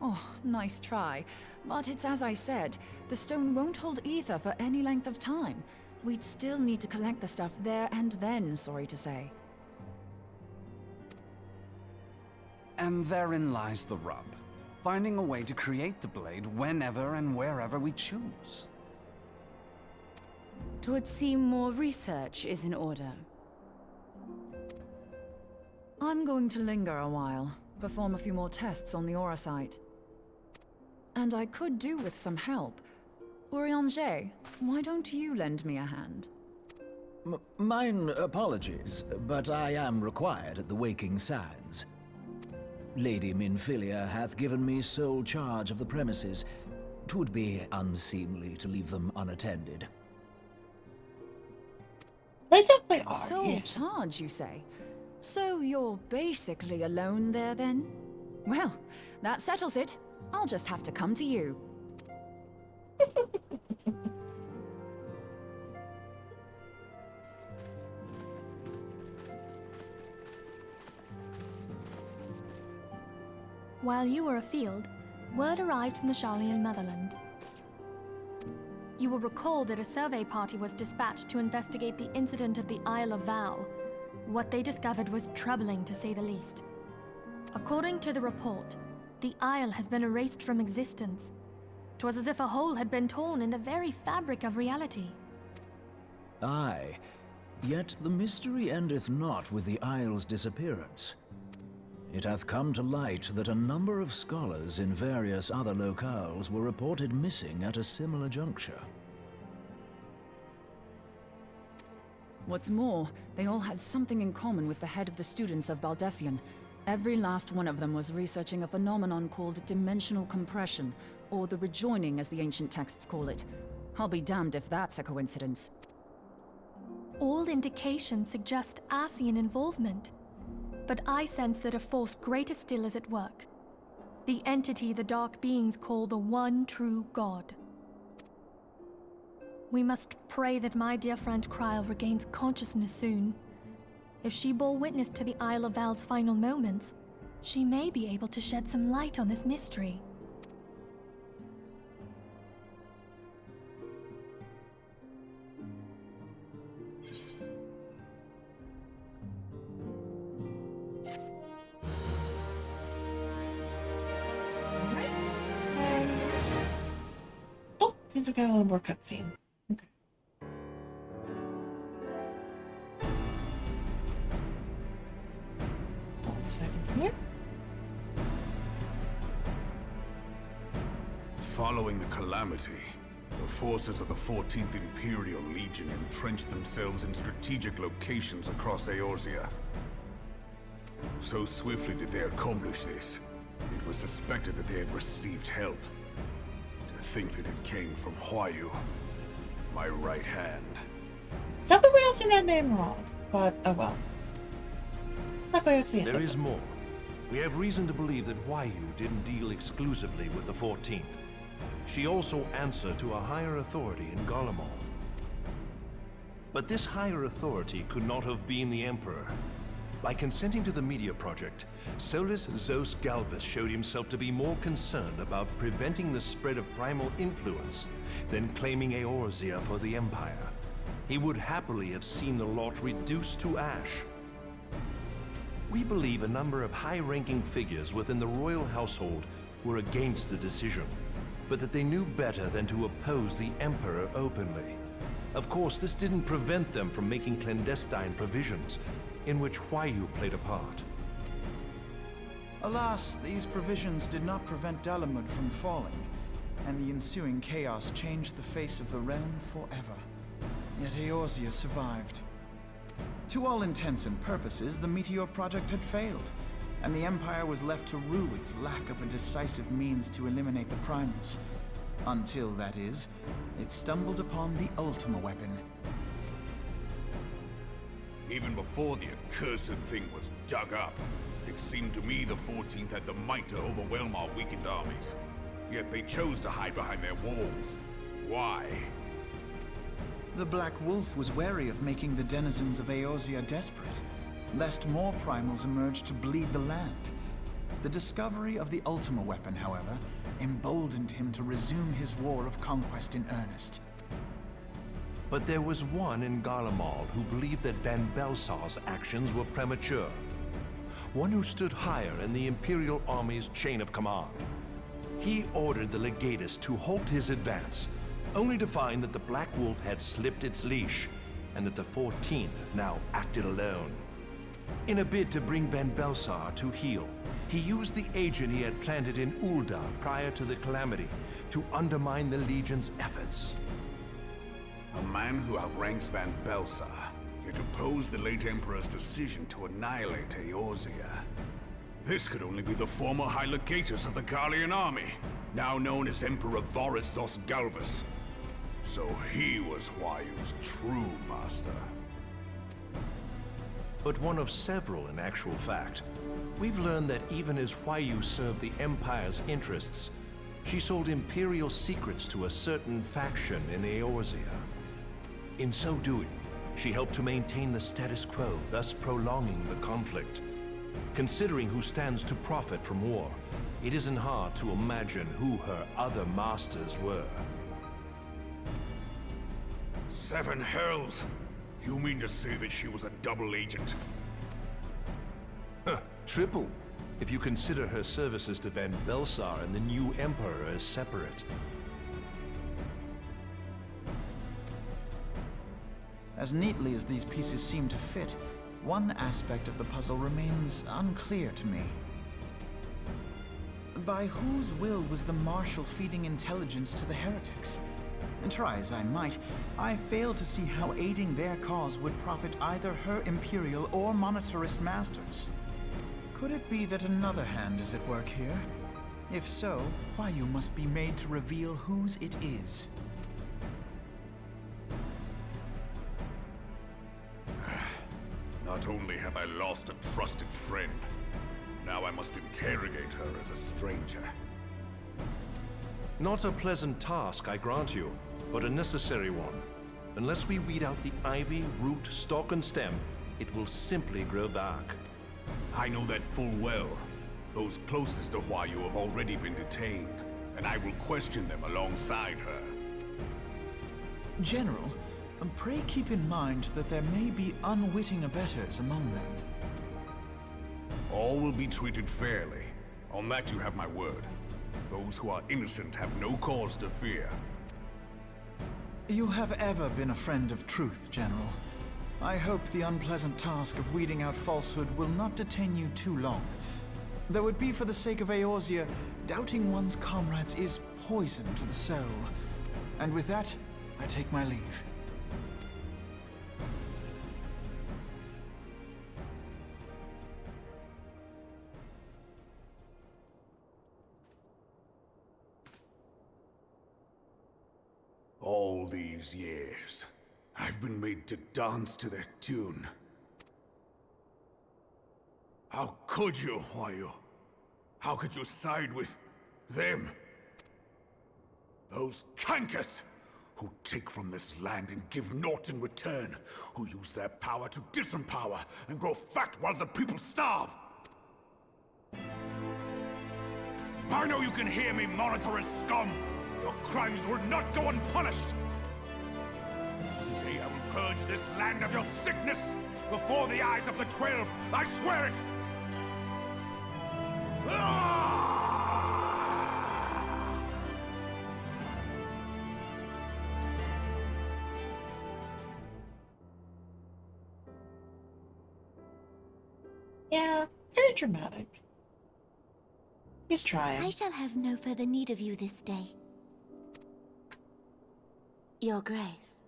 Oh, nice try. But it's as I said, the stone won't hold ether for any length of time. We'd still need to collect the stuff there and then, sorry to say. And therein lies the rub. Finding a way to create the blade whenever and wherever we choose. 'Twould seem more research is in order. I'm going to linger a while, perform a few more tests on the auricite. And I could do with some help. Urianger, why don't you lend me a hand? Mine apologies, but I am required at the Waking Sands. Lady Minfilia hath given me sole charge of the premises. 'Twould be unseemly to leave them unattended. They definitely are, Sole yeah. charge, you say? So you're basically alone there, then? Well, that settles it. I'll just have to come to you. While you were afield, word arrived from the Sharlayan motherland. You will recall that a survey party was dispatched to investigate the incident at the Isle of Val. What they discovered was troubling, to say the least. According to the report, the Isle has been erased from existence. 'Twas as if a hole had been torn in the very fabric of reality. Aye, yet the mystery endeth not with the Isle's disappearance. It hath come to light that a number of scholars in various other locales were reported missing at a similar juncture. What's more, they all had something in common with the head of the students of Baldessian. Every last one of them was researching a phenomenon called dimensional compression, or the rejoining as the ancient texts call it. I'll be damned if that's a coincidence. All indications suggest Ascian involvement. But I sense that a force greater still is at work. The entity the Dark Beings call the One True God. We must pray that my dear friend Kryl regains consciousness soon. If she bore witness to the Isle of Val's final moments, she may be able to shed some light on this mystery. Oh, seems we've got a little more cutscene. Okay. One second here. Following the calamity, the forces of the 14th Imperial Legion entrenched themselves in strategic locations across Eorzea. So swiftly did they accomplish this, it was suspected that they had received help. To think that it came from Huayu, my right hand. Stop pronouncing that name wrong, but oh well. Luckily, that's the end There of is it. more. We have reason to believe that Huayu didn't deal exclusively with the 14th. She also answered to a higher authority in Garlemald. But this higher authority could not have been the Emperor. By consenting to the media project, Solus Zos Galvus showed himself to be more concerned about preventing the spread of primal influence than claiming Eorzea for the Empire. He would happily have seen the lot reduced to ash. We believe a number of high-ranking figures within the royal household were against the decision. but that they knew better than to oppose the Emperor openly. Of course, this didn't prevent them from making clandestine provisions, in which Huayu played a part. Alas, these provisions did not prevent Dalamud from falling, and the ensuing chaos changed the face of the realm forever. Yet Eorzea survived. To all intents and purposes, the Meteor Project had failed, and the Empire was left to rue its lack of a decisive means to eliminate the Primals. Until, that is, it stumbled upon the Ultima weapon. Even before the accursed thing was dug up, it seemed to me the 14th had the might to overwhelm our weakened armies. Yet they chose to hide behind their walls. Why? The Black Wolf was wary of making the denizens of Eorzea desperate, lest more primals emerge to bleed the land. The discovery of the Ultima weapon, however, emboldened him to resume his war of conquest in earnest. But there was one in Garlemald who believed that Van Belsar's actions were premature. One who stood higher in the Imperial Army's chain of command. He ordered the Legatus to halt his advance, only to find that the Black Wolf had slipped its leash, and that the 14th now acted alone. In a bid to bring Van Belsar to heel, he used the agent he had planted in Ul'dah prior to the Calamity to undermine the Legion's efforts. A man who outranks Van Belsar, yet opposed the late Emperor's decision to annihilate Eorzea. This could only be the former High Legatus of the Garlean army, now known as Emperor Voris Zos Galvus. So he was Huayu's true master. But one of several in actual fact. We've learned that even as Huayu served the Empire's interests, she sold Imperial secrets to a certain faction in Eorzea. In so doing, she helped to maintain the status quo, thus prolonging the conflict. Considering who stands to profit from war, it isn't hard to imagine who her other masters were. Seven hells! You mean to say that she was a double agent? Triple, if you consider her services to Van Belsar and the new Emperor as separate. As neatly as these pieces seem to fit, one aspect of the puzzle remains unclear to me. By whose will was the Marshal feeding intelligence to the heretics? And try as I might, I fail to see how aiding their cause would profit either her Imperial or Monetarist masters. Could it be that another hand is at work here? If so, Huayu must be made to reveal whose it is. Not only have I lost a trusted friend, now I must interrogate her as a stranger. Not a pleasant task, I grant you, but a necessary one. Unless we weed out the ivy, root, stalk, and stem, it will simply grow back. I know that full well. Those closest to Huayu have already been detained, and I will question them alongside her. General, pray keep in mind that there may be unwitting abettors among them. All will be treated fairly. On that you have my word. Those who are innocent have no cause to fear. You have ever been a friend of truth, General. I hope the unpleasant task of weeding out falsehood will not detain you too long. Though it be for the sake of Eorzea, doubting one's comrades is poison to the soul. And with that, I take my leave. All these years, I've been made to dance to their tune. How could you, Huayu? How could you side with them? Those cankers who take from this land and give naught in return, who use their power to disempower and grow fat while the people starve. I know you can hear me, monitorous scum! Your crimes will not go unpunished! Today I will purge this land of your sickness before the eyes of the 12, I swear it! Yeah, kind of dramatic. He's trying. I shall have no further need of you this day. Your Grace.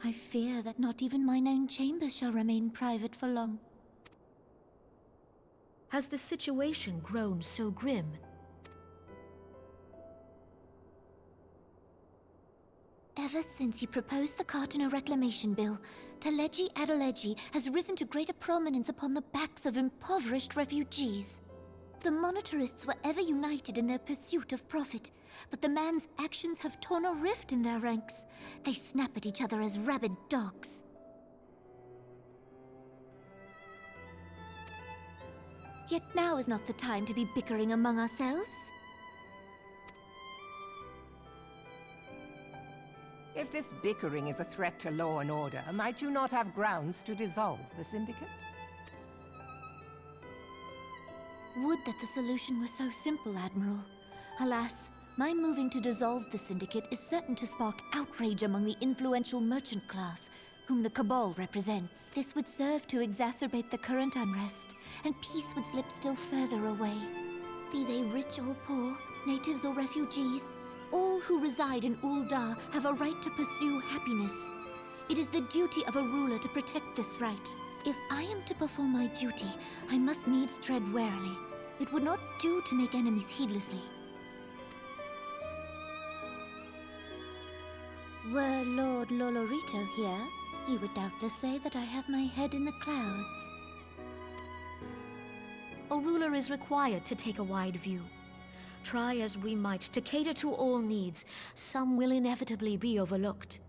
I fear that not even mine own chambers shall remain private for long. Has the situation grown so grim? Ever since he proposed the Cartiner Reclamation Bill, Teleji Adeleji has risen to greater prominence upon the backs of impoverished refugees. The monetarists were ever united in their pursuit of profit, but the man's actions have torn a rift in their ranks. They snap at each other as rabid dogs. Yet now is not the time to be bickering among ourselves. If this bickering is a threat to law and order, might you not have grounds to dissolve the Syndicate? Would that the solution were so simple, Admiral. Alas, my moving to dissolve the Syndicate is certain to spark outrage among the influential merchant class, whom the Cabal represents. This would serve to exacerbate the current unrest, and peace would slip still further away. Be they rich or poor, natives or refugees, all who reside in Ul'dah have a right to pursue happiness. It is the duty of a ruler to protect this right. If I am to perform my duty, I must needs tread warily. It would not do to make enemies heedlessly. Were Lord Lolorito here, he would doubtless say that I have my head in the clouds. A ruler is required to take a wide view. Try as we might to cater to all needs, some will inevitably be overlooked.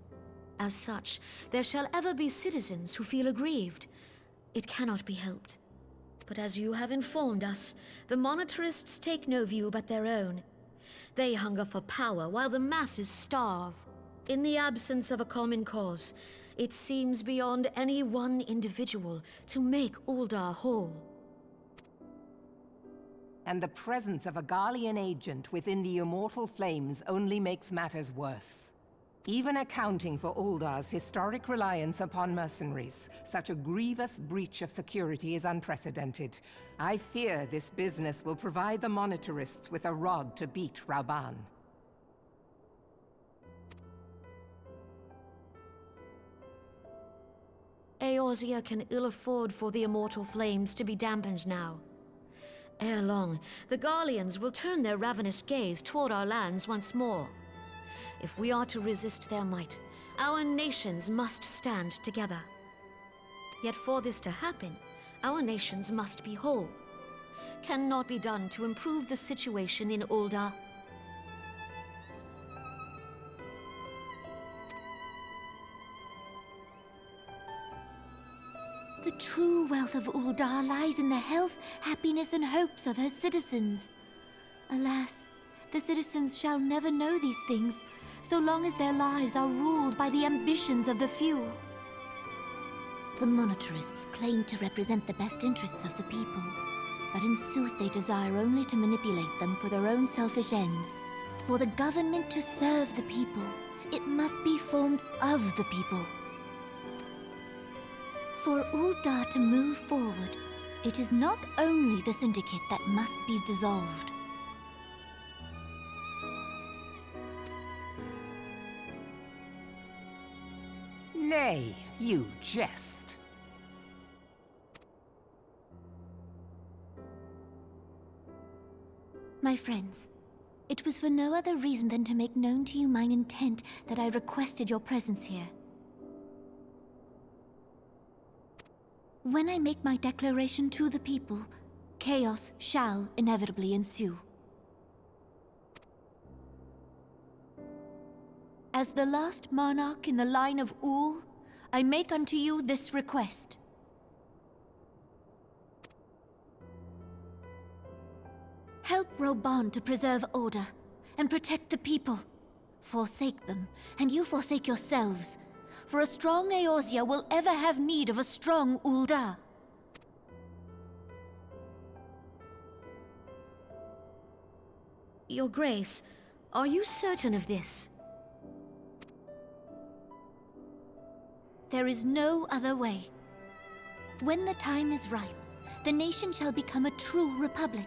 As such, there shall ever be citizens who feel aggrieved. It cannot be helped. But as you have informed us, the monetarists take no view but their own. They hunger for power while the masses starve. In the absence of a common cause, it seems beyond any one individual to make Ul'dah whole. And the presence of a Garlean agent within the Immortal Flames only makes matters worse. Even accounting for Ul'dah's historic reliance upon mercenaries, such a grievous breach of security is unprecedented. I fear this business will provide the monetarists with a rod to beat Rauban. Eorzea can ill afford for the Immortal Flames to be dampened now. Ere long, the Garleans will turn their ravenous gaze toward our lands once more. If we are to resist their might, our nations must stand together. Yet for this to happen, our nations must be whole. Cannot be done to improve the situation in Ul'dah. The true wealth of Ul'dah lies in the health, happiness, and hopes of her citizens. Alas, the citizens shall never know these things, so long as their lives are ruled by the ambitions of the few. The monetarists claim to represent the best interests of the people, but in sooth they desire only to manipulate them for their own selfish ends. For the government to serve the people, it must be formed of the people. For Ul'dah to move forward, it is not only the Syndicate that must be dissolved. Nay, you jest. My friends, it was for no other reason than to make known to you mine intent that I requested your presence here. When I make my declaration to the people, chaos shall inevitably ensue. As the last monarch in the line of Ul, I make unto you this request. Help Rauban to preserve order and protect the people. Forsake them, and you forsake yourselves. For a strong Eorzea will ever have need of a strong Ul'dah. Your Grace, are you certain of this? There is no other way. When the time is ripe, the nation shall become a true republic.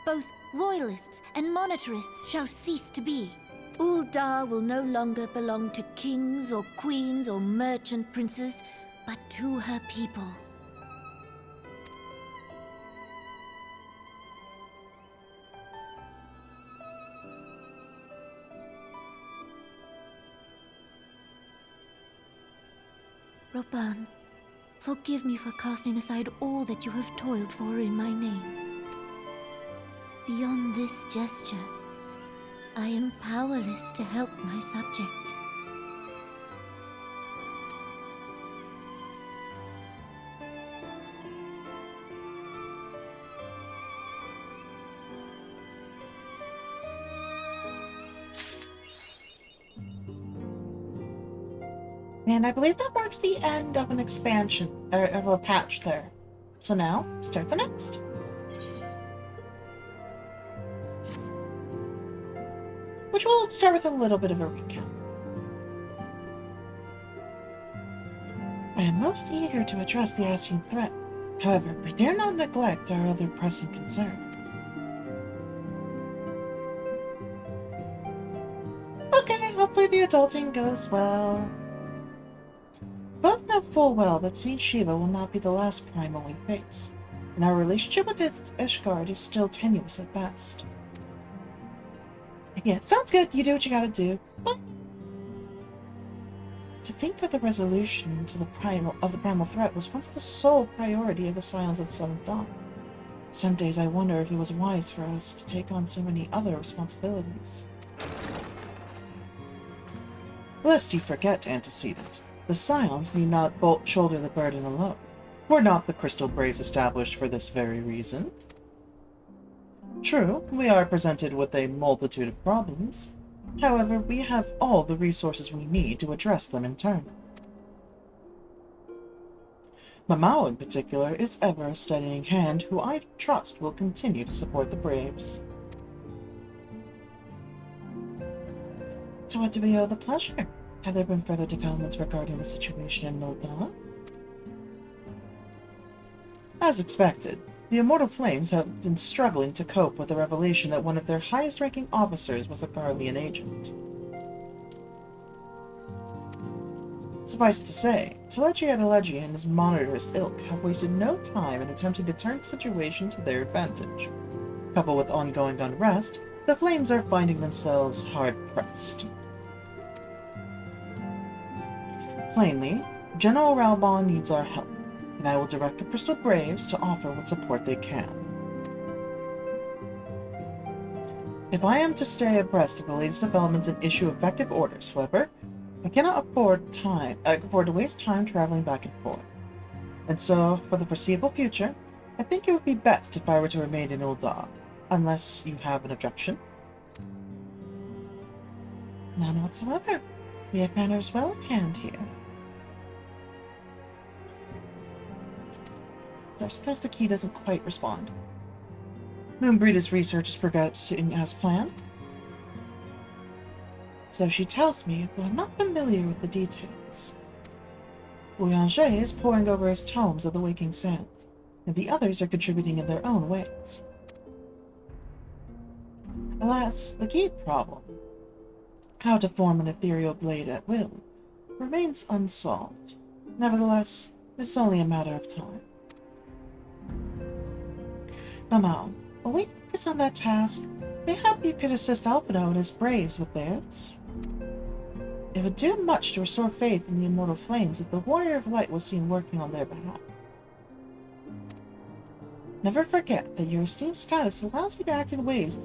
Both royalists and monetarists shall cease to be. Uldar will no longer belong to kings or queens or merchant princes, but to her people. Roban, forgive me for casting aside all that you have toiled for in my name. Beyond this gesture, I am powerless to help my subjects. And I believe that marks the end of an expansion, or of a patch there. So now, start the next. Which will start with a little bit of a recap. I am most eager to address the Ascian threat. However, we dare not neglect our other pressing concerns. Okay, hopefully the adulting goes well. Both know full well that St. Shiva will not be the last primal we face, and our relationship with Ishgard is still tenuous at best. Yeah, sounds good. You do what you gotta do. But to think that the resolution to the primal threat was once the sole priority of the Scions of the Seventh Dawn. Some days I wonder if it was wise for us to take on so many other responsibilities. Lest you forget, Antecedent, the Scions need not shoulder the burden alone. Were not the Crystal Braves established for this very reason? True, we are presented with a multitude of problems. However, we have all the resources we need to address them in turn. Mamao, in particular, is ever a steadying hand who I trust will continue to support the Braves. To what do we owe the pleasure? Have there been further developments regarding the situation in Nuldan? As expected, the Immortal Flames have been struggling to cope with the revelation that one of their highest-ranking officers was a Garlean agent. Suffice it to say, Telegia and his monetarist ilk have wasted no time in attempting to turn the situation to their advantage. Coupled with ongoing unrest, the Flames are finding themselves hard-pressed. Plainly, General Ralbon needs our help, and I will direct the Crystal Braves to offer what support they can. If I am to stay abreast of the latest developments and issue effective orders, however, I cannot afford to waste time traveling back and forth. And so, for the foreseeable future, I think it would be best if I were to remain in Uldar, unless you have an objection. None whatsoever. We have matters well in hand here. So I suppose the key doesn't quite respond. Moonbreeder's research is progressing as planned. So she tells me, but I'm not familiar with the details. Boulanger is poring over his tomes of the Waking Sands, and the others are contributing in their own ways. Alas, the key problem, how to form an ethereal blade at will, remains unsolved. Nevertheless, it's only a matter of time. Mamao, while we focus on that task, mayhap you could assist Alphino and his Braves with theirs. It would do much to restore faith in the Immortal Flames if the Warrior of Light was seen working on their behalf. Never forget that your esteemed status allows you to act in ways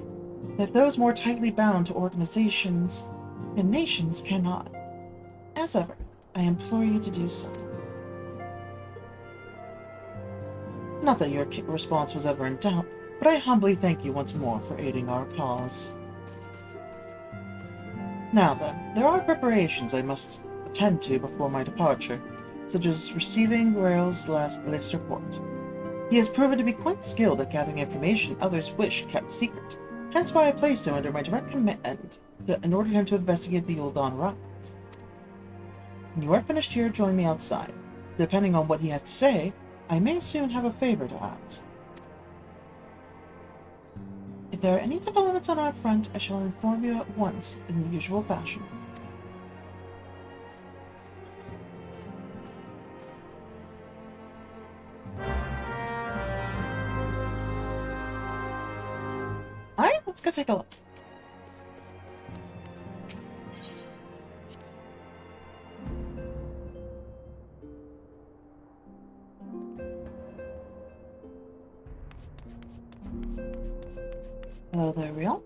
that those more tightly bound to organizations and nations cannot. As ever, I implore you to do so. Not that your response was ever in doubt, but I humbly thank you once more for aiding our cause. Now then, there are preparations I must attend to before my departure, such as receiving Rael's latest report. He has proven to be quite skilled at gathering information others wish kept secret. Hence why I placed him under my direct command and ordered him to investigate the Uldan riots. When you are finished here, join me outside. Depending on what he has to say, I may soon have a favor to ask. If there are any temple limits on our front, I shall inform you at once in the usual fashion. Alright, let's go take a look. Hello there, Real.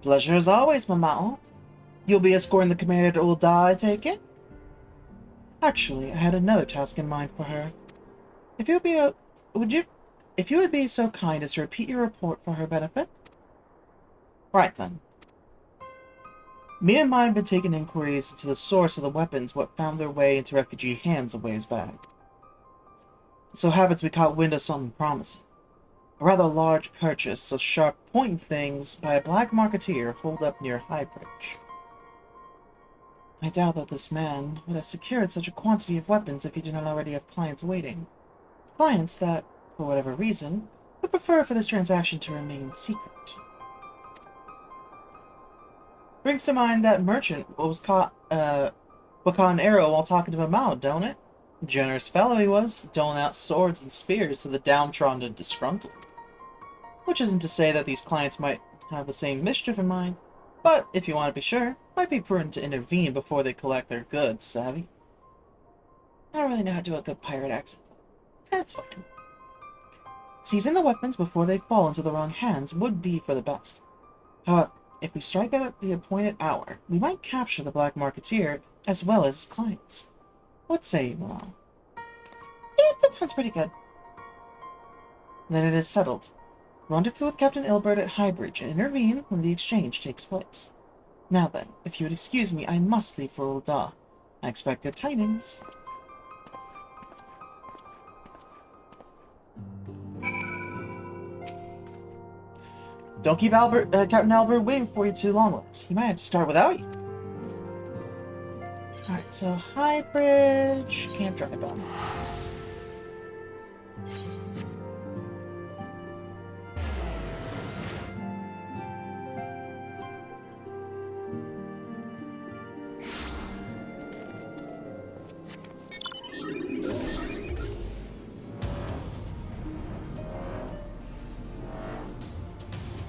Pleasure as always, Mamao. You'll be escorting the commander to Ulda, I take it? Actually, I had another task in mind for her. If you would be so kind as to repeat your report for her benefit? Right then. Me and mine have been taking inquiries into the source of the weapons what found their way into refugee hands a ways back. So happens we caught wind of something promising. A rather large purchase of sharp pointing things by a black marketeer holed up near Highbridge. I doubt that this man would have secured such a quantity of weapons if he did not already have clients waiting. Clients that, for whatever reason, would prefer for this transaction to remain secret. Brings to mind that merchant was caught an arrow while talking to Mamao, don't it? Generous fellow he was, doling out swords and spears to the downtrodden and disgruntled. Which isn't to say that these clients might have the same mischief in mind, but if you want to be sure, might be prudent to intervene before they collect their goods, savvy? I don't really know how to do a good pirate accent. That's fine. Seizing the weapons before they fall into the wrong hands would be for the best. However, if we strike at the appointed hour, we might capture the black marketeer as well as his clients. What say you, Mamao? Yeah, that sounds pretty good. Then it is settled. Rendezvous with Captain Ilbert at Highbridge and intervene when the exchange takes place. Now then, if you would excuse me, I must leave for Ulda. I expect good tidings. Don't keep Captain Albert waiting for you too long, Lex. He might have to start without you. Alright, so Highbridge, Camp Dry Bum.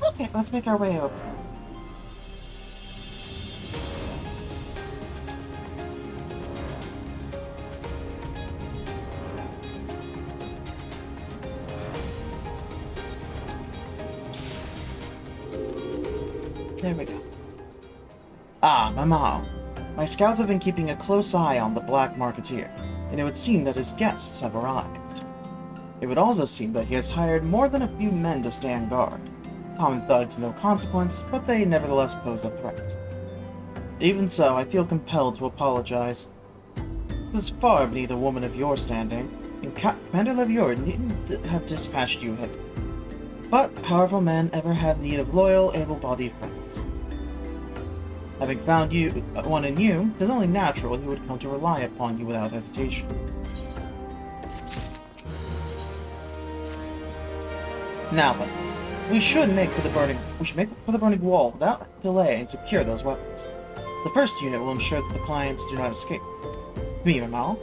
Okay, let's make our way over. There we go. Ah, Mamao. My scouts have been keeping a close eye on the black marketeer, and it would seem that his guests have arrived. It would also seem that he has hired more than a few men to stand guard. Common thugs, no consequence, but they nevertheless pose a threat. Even so, I feel compelled to apologize. This is far beneath a woman of your standing, and Commander Levior needn't have dispatched you here. But powerful men ever have need of loyal, able-bodied friends. Having found one in you, it is only natural he would come to rely upon you without hesitation. Now then, we should make for the burning wall without delay and secure those weapons. The first unit will ensure that the clients do not escape. Me, Mamao.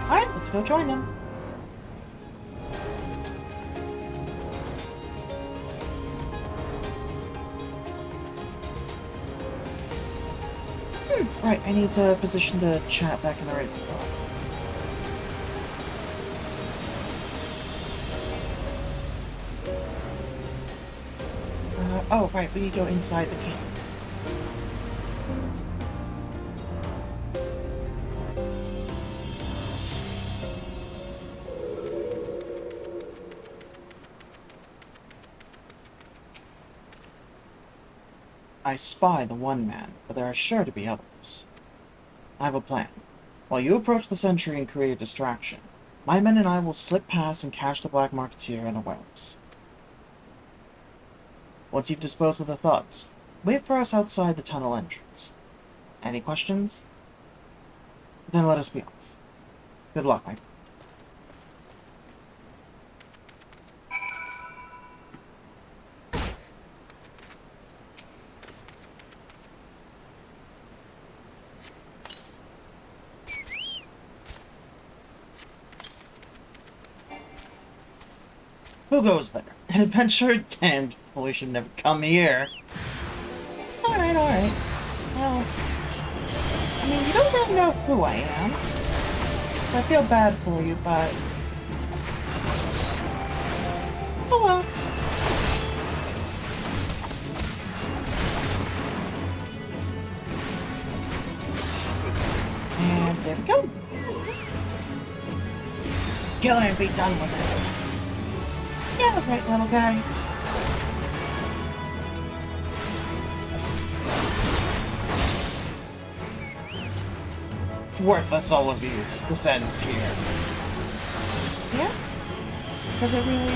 Alright, let's go join them. Right, I need to position the chat back in the right spot. Oh, right, we need to go inside the camp. I spy the one man, but there are sure to be others. I have a plan. While you approach the sentry and create a distraction, my men and I will slip past and catch the Black Marketeer unawares. Once you've disposed of the thugs, wait for us outside the tunnel entrance. Any questions? Then let us be off. Good luck, my friend. Who goes there? An adventurer? Damned fool, should never come here. Alright, alright. Well, I mean, you don't really know who I am. So I feel bad for you, but... oh well. And there we go. Kill her and be done with it. Yeah, right, little guy. Worthless, all of you. This ends here. Yeah? Does it really?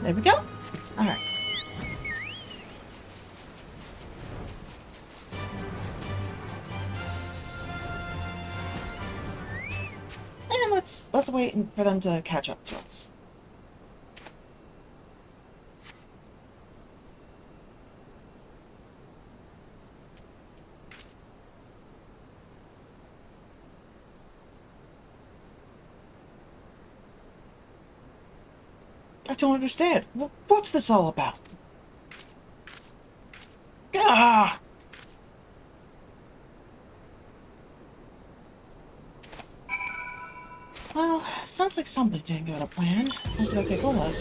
There we go. Alright. And let's wait for them to catch up to us. I don't understand. What's this all about? Ah! Well, sounds like something didn't go to plan. Let's go take a look.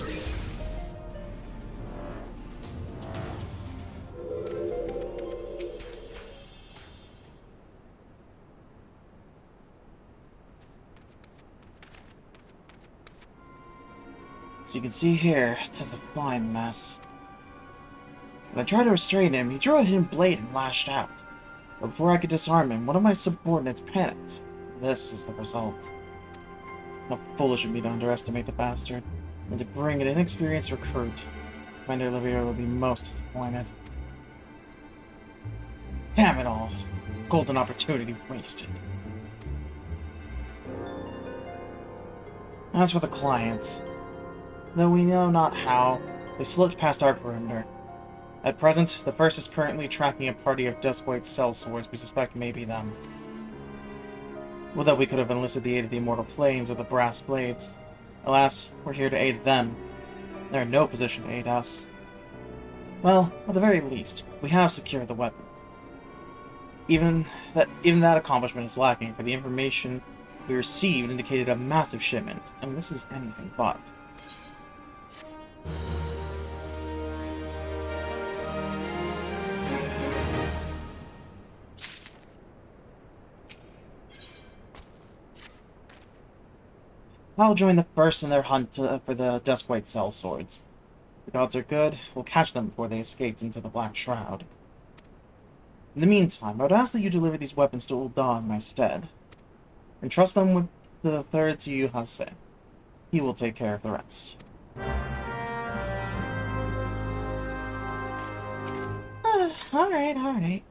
As you can see here, it's a fine mess. When I tried to restrain him, he drew a hidden blade and lashed out. But before I could disarm him, one of my subordinates panicked. This is the result. How foolish of me to underestimate the bastard, and to bring an inexperienced recruit. Commander Olivier will be most disappointed. Damn it all. Golden opportunity wasted. As for the clients, though we know not how, they slipped past our perimeter. At present, the first is currently tracking a party of Duskwight sellswords we suspect may be them. Although we could have enlisted the aid of the Immortal Flames or the Brass Blades, alas, we're here to aid them. They're in no position to aid us. Well, at the very least, we have secured the weapons. Even that accomplishment is lacking, for the information we received indicated a massive shipment, and this is anything but. I'll join the first in their hunt for the Duskwight sellswords. The gods are good, we'll catch them before they escaped into the Black Shroud. In the meantime, I would ask that you deliver these weapons to Ul'dah in my stead. Entrust them to the third Tsuyuhase. He will take care of the rest. Alright, alright.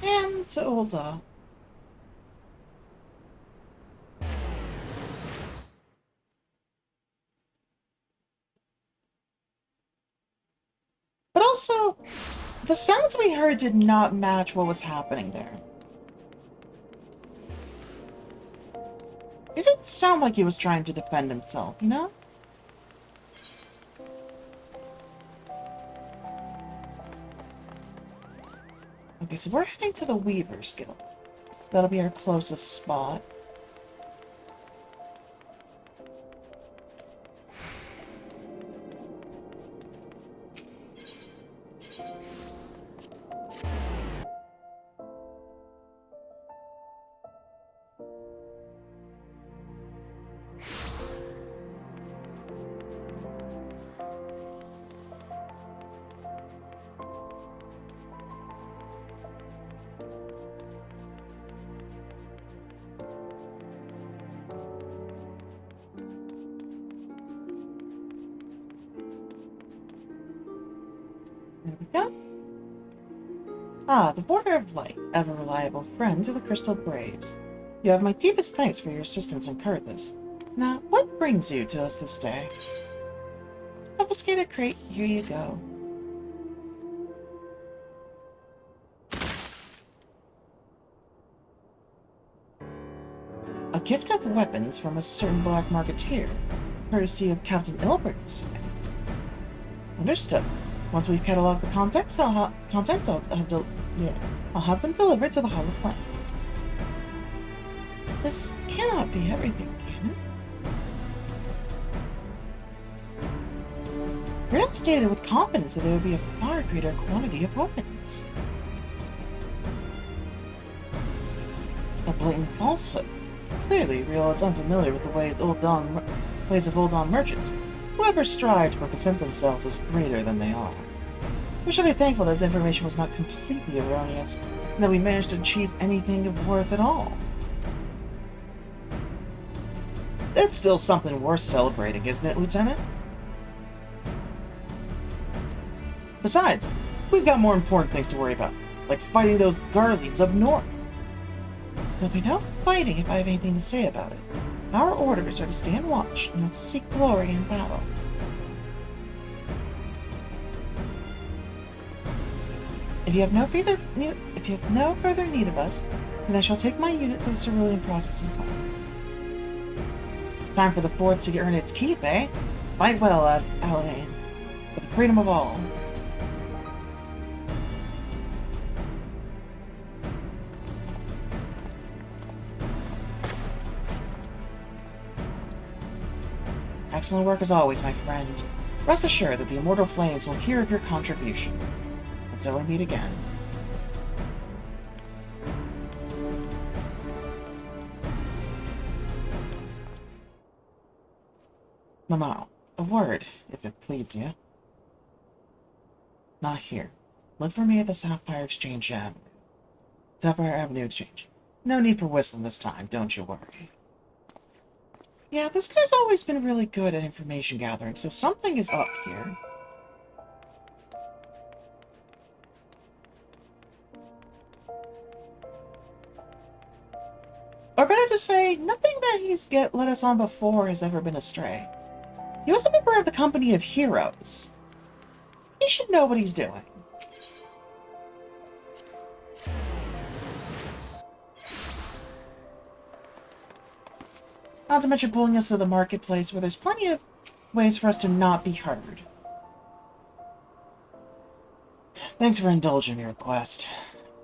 And to Ul'dah. But also, the sounds we heard did not match what was happening there. It didn't sound like he was trying to defend himself, you know? Okay, so we're heading to the Weaver's Guild. That'll be our closest spot. There we go. Ah, the Warrior of Light, ever reliable friend to the Crystal Braves. You have my deepest thanks for your assistance in Kurthus. Now, what brings you to us this day? Confiscated crate, here you go. A gift of weapons from a certain black marketeer, courtesy of Captain Ilbert, you say. Understood. Once we've cataloged the contents, I'll have them delivered to the Hall of Flames. This cannot be everything, can it? Rail stated with confidence that there would be a far greater quantity of weapons. A blatant falsehood. Clearly, Real is unfamiliar with the ways of Old Dawn merchants, who ever strive to present themselves as greater than they are. We should be thankful that this information was not completely erroneous, and that we managed to achieve anything of worth at all. It's still something worth celebrating, isn't it, Lieutenant? Besides, we've got more important things to worry about, like fighting those Garleans up north. There'll be no fighting if I have anything to say about it. Our orders are to stand watch, not to seek glory in battle. If you have no further need of us, then I shall take my unit to the cerulean processing plant. Time for the Fourth to earn its keep, eh? Fight well, Alain, for the freedom of all. Excellent work as always, my friend. Rest assured that the Immortal Flames will hear of your contribution. Until we meet again. Mama, a word, if it please you. Not here. Look for me at the Sapphire Exchange Avenue. Sapphire Avenue Exchange. No need for whistling this time, don't you worry. Yeah, this guy's always been really good at information gathering, so something is up here. Or better to say, nothing that he's led us on before has ever been astray. He was a member of the Company of Heroes. He should know what he's doing. Not to mention pulling us to the marketplace, where there's plenty of ways for us to not be heard. Thanks for indulging your request.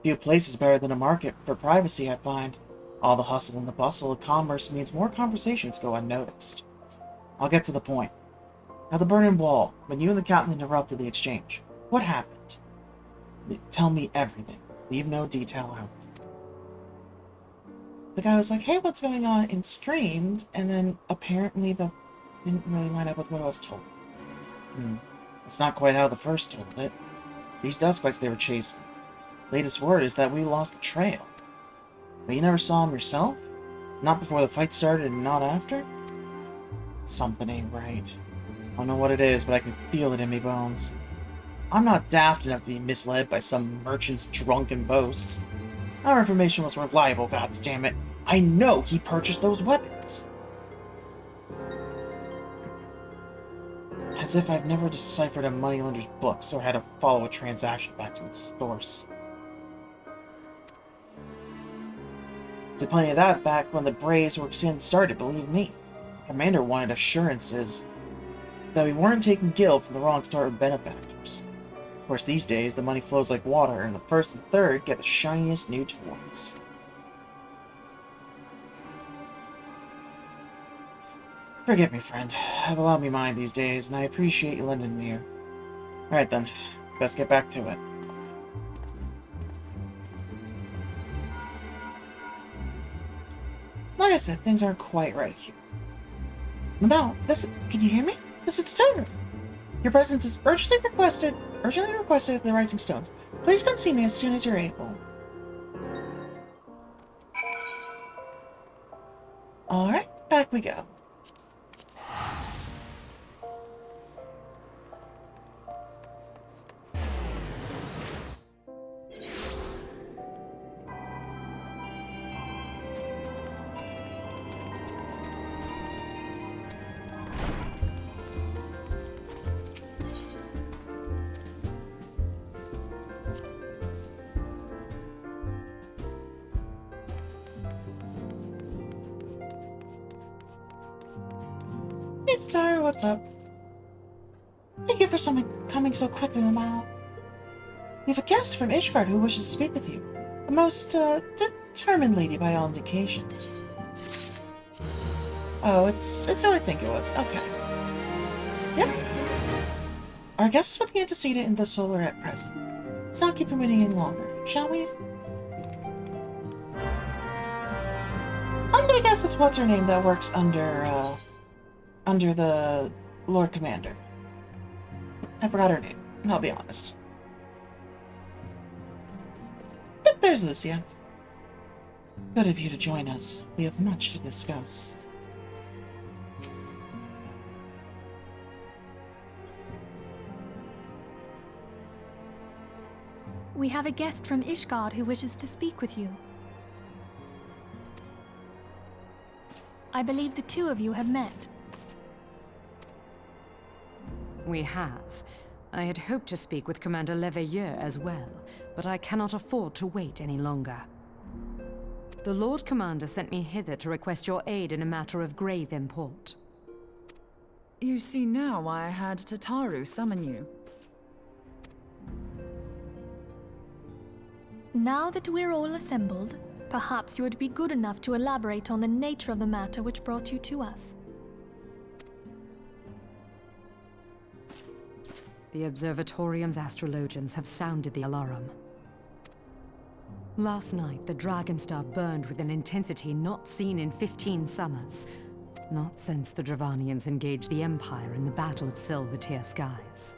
Few places better than a market for privacy, I find. All the hustle and the bustle of commerce means more conversations go unnoticed. I'll get to the point. At the Burning Wall, when you and the captain interrupted the exchange, what happened? Tell me everything. Leave no detail out. The guy was like, hey, what's going on? And screamed, and then apparently that didn't really line up with what I was told. It's not quite how the first told it. These Duskites they were chasing. Latest word is that we lost the trail. But you never saw him yourself? Not before the fight started and not after? Something ain't right. I don't know what it is, but I can feel it in me bones. I'm not daft enough to be misled by some merchant's drunken boasts. Our information was reliable, goddammit. I know he purchased those weapons. As if I've never deciphered a moneylender's books or had to follow a transaction back to its source. Did plenty of that back when the Braves were getting started, believe me. The commander wanted assurances that we weren't taking Gil from the wrong start of benefactors. Of course, these days, the money flows like water, and the first and third get the shiniest new toys. Forgive me, friend. I've a lot on my mind these days, and I appreciate you lending me here. Alright then, best get back to it. Like I said, things aren't quite right here. Now, can you hear me? This is the tower. Your presence is urgently requested at the Rising Stones. Please come see me as soon as you're able. Alright, back we go. Tataru, what's up? Thank you for coming so quickly, Mama. We have a guest from Ishgard who wishes to speak with you. A most, determined lady by all indications. Oh, it's who I think it was. Okay. Yep. Our guest is with the antecedent in the solar at present. Let's not keep them waiting any longer, shall we? I'm gonna guess it's what's her name that works under the Lord Commander. I forgot her name, I'll be honest. Yep, there's Lucia. Good of you to join us. We have much to discuss. We have a guest from Ishgard who wishes to speak with you. I believe the two of you have met. We have. I had hoped to speak with Commander Leveilleur as well, but I cannot afford to wait any longer. The Lord Commander sent me hither to request your aid in a matter of grave import. You see now why I had Tataru summon you. Now that we're all assembled, perhaps you would be good enough to elaborate on the nature of the matter which brought you to us. The Observatorium's astrologians have sounded the alarm. Last night, the Dragonstar burned with an intensity not seen in 15 summers. Not since the Dravanians engaged the Empire in the Battle of Silvertear Skies.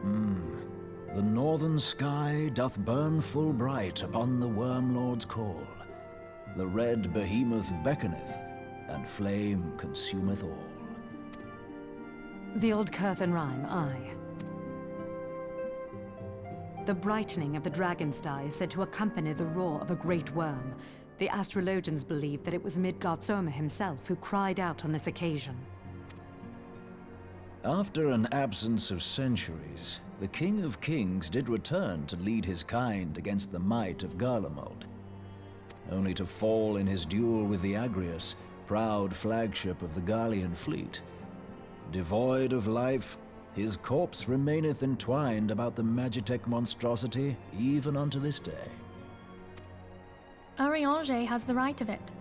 The northern sky doth burn full bright upon the Wormlord's call. The red behemoth beckoneth, and flame consumeth all. The old Curthan rhyme, aye. The brightening of the Dragonstar is said to accompany the roar of a great worm. The astrologians believe that it was Midgard-Soma himself who cried out on this occasion. After an absence of centuries, the King of Kings did return to lead his kind against the might of Garlemald, only to fall in his duel with the Agrius, proud flagship of the Gallian fleet. Devoid of life, his corpse remaineth entwined about the Magitech monstrosity even unto this day. Urianger has the right of it.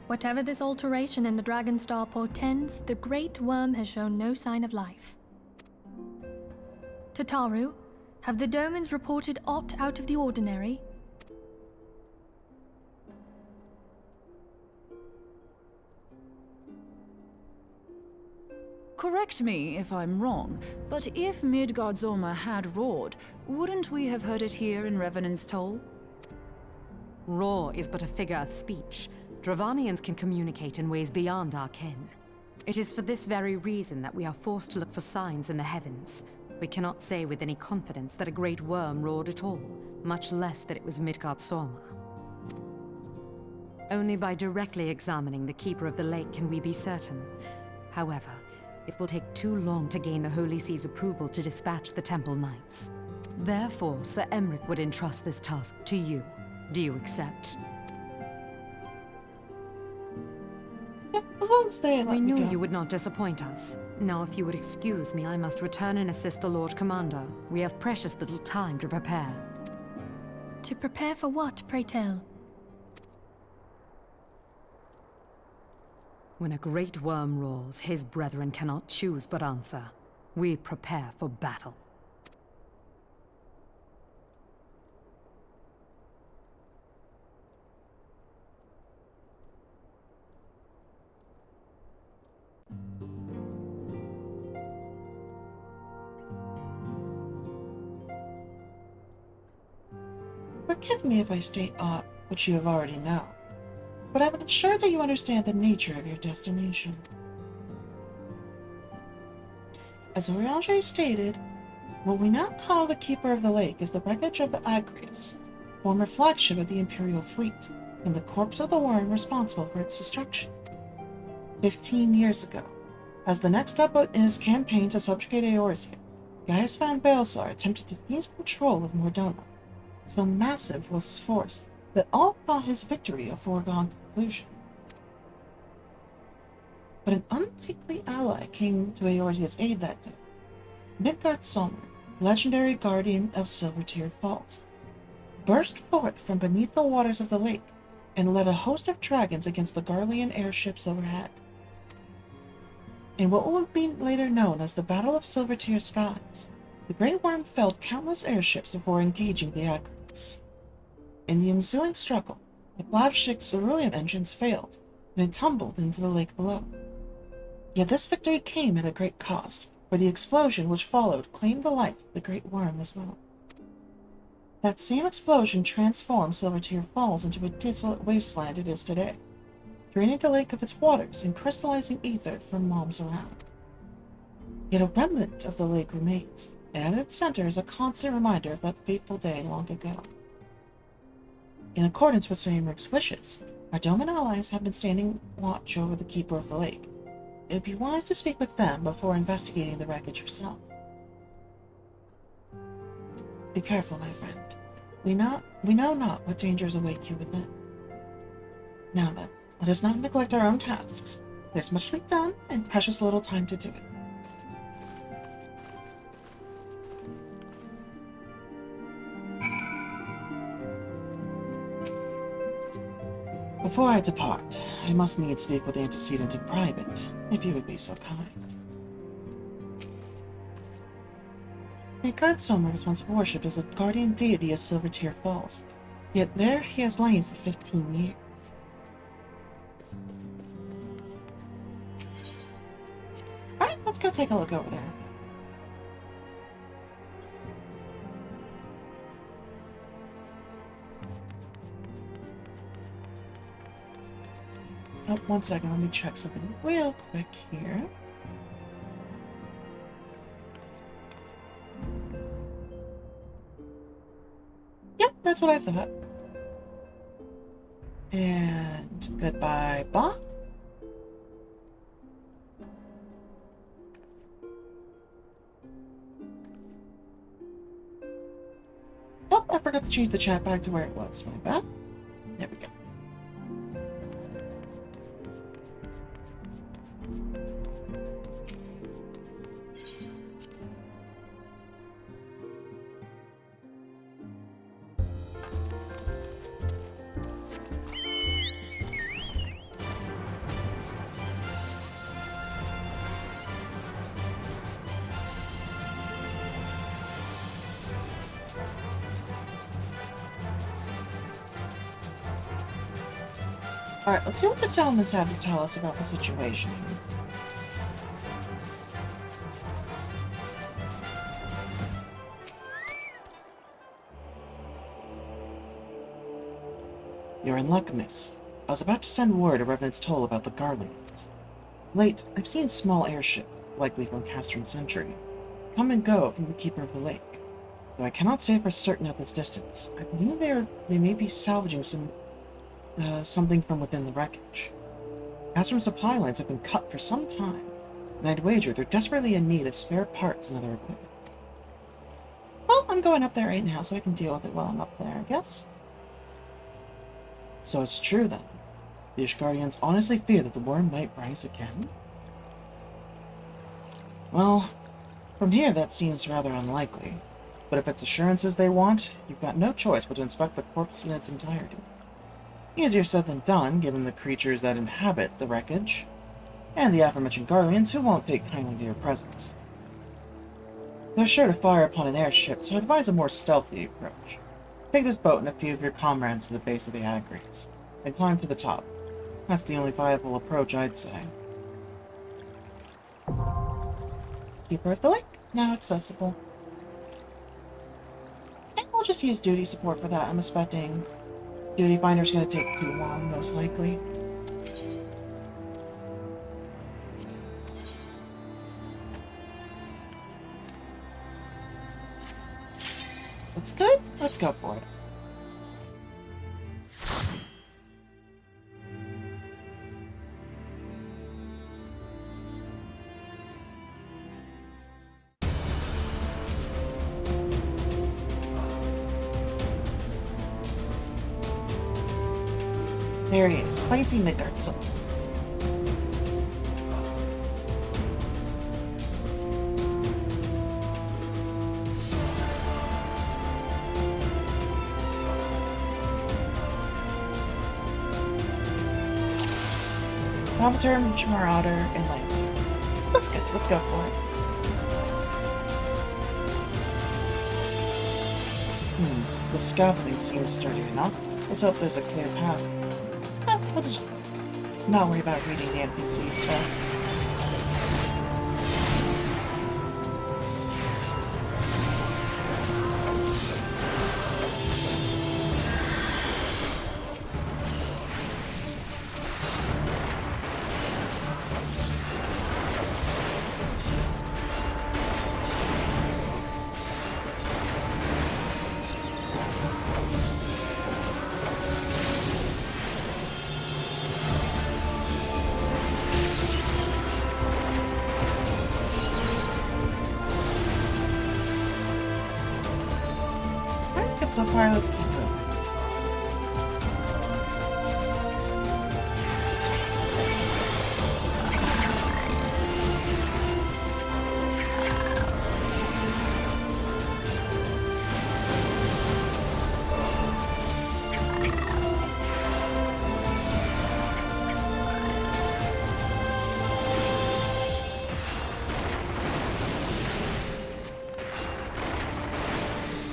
Whatever this alteration in the Dragonstar portends, the Great Worm has shown no sign of life. Tataru, have the Domans reported aught out of the ordinary? Correct me if I'm wrong, but if Midgard-Soma had roared, wouldn't we have heard it here in Revenant's Toll? Roar is but a figure of speech. Dravanians can communicate in ways beyond our ken. It is for this very reason that we are forced to look for signs in the heavens. We cannot say with any confidence that a great worm roared at all, much less that it was Midgard-Soma. Only by directly examining the Keeper of the Lake can we be certain. However, it will take too long to gain the Holy See's approval to dispatch the Temple Knights. Therefore, Sir Emric would entrust this task to you. Do you accept? Yeah, as long as they let We me knew go. you would not disappoint us. Now, if you would excuse me, I must return and assist the Lord Commander. We have precious little time to prepare. To prepare for what, pray tell? When a great worm roars, his brethren cannot choose but answer. We prepare for battle. Forgive me if I state aught which you have already known, but I would ensure that you understand the nature of your destination. As Urianger stated, what we now call the Keeper of the Lake is the wreckage of the Agrius, former flagship of the Imperial fleet, and the corpse of the worm responsible for its destruction. 15 years ago, as the next step in his campaign to subjugate Eorzea, Gaius van Baelsar attempted to seize control of Mordona. So massive was his force that all thought his victory a foregone conclusion. But an unlikely ally came to Eorzea's aid that day. Midgard Sommer, legendary guardian of Silver-Tiered Falls, burst forth from beneath the waters of the lake and led a host of dragons against the Garlean airships overhead. In what would be later known as the Battle of Silver-Tier Skies, the Great Worm felled countless airships before engaging the Aggregates. In the ensuing struggle, the flagship's cerulean engines failed, and it tumbled into the lake below. Yet this victory came at a great cost, for the explosion which followed claimed the life of the Great Worm as well. That same explosion transformed Silver-Tier Falls into a desolate wasteland it is today, draining the lake of its waters and crystallizing ether from moms around. Yet a remnant of the lake remains, and at its center is a constant reminder of that fateful day long ago. In accordance with Sir Americ's wishes, our Doman allies have been standing watch over the Keeper of the Lake. It would be wise to speak with them before investigating the wreckage yourself. Be careful, my friend. We know not what dangers await you within. Now then, let us not neglect our own tasks. There's much to be done, and precious little time to do it. Before I depart, I must needs speak with the antecedent in private, if you would be so kind. Midgard Sommer was once worshipped as a guardian deity of Silver-Tier Falls, yet there he has lain for 15 years. Alright, let's go take a look over there. Oh, one second, let me check something real quick here. Yep, that's what I thought. And goodbye, Ba. Oh, I forgot to change the chat back to where it was. My bad. There we go. Alright, let's see what the Dolmens have to tell us about the situation. You're in luck, miss. I was about to send word to Revenant's Toll about the Garleans. Late, I've seen small airships, likely from Castrum Century, come and go from the Keeper of the Lake. Though I cannot say for certain at this distance, I believe they may be salvaging something from within the wreckage. Castrum supply lines have been cut for some time, and I'd wager they're desperately in need of spare parts and other equipment. Well, I'm going up there right now, so I can deal with it while I'm up there, I guess. So it's true then. The Ishgardians honestly fear that the worm might rise again? Well, from here that seems rather unlikely. But if it's assurances they want, you've got no choice but to inspect the corpse in its entirety. Easier said than done, given the creatures that inhabit the wreckage, and the aforementioned Garleans who won't take kindly to your presence. They're sure to fire upon an airship, so I advise a more stealthy approach. Take this boat and a few of your comrades to the base of the Aggregates, then climb to the top. That's the only viable approach, I'd say. Keeper of the Lake, now accessible. And we'll just use duty support for that. I'm expecting Duty Finder's gonna take too long, most likely. Looks good? Let's go for it. There he is, Spicy Midgard Sommer. Commodore, Marauder, and Lancer. Looks good. Let's go for it. The scaffolding seems sturdy enough. Let's hope there's a clear path. I'll just not worry about reading the NPC stuff. So far, let's keep moving.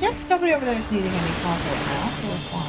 Yep, nobody over there is needing any coffee right now, so we're fine.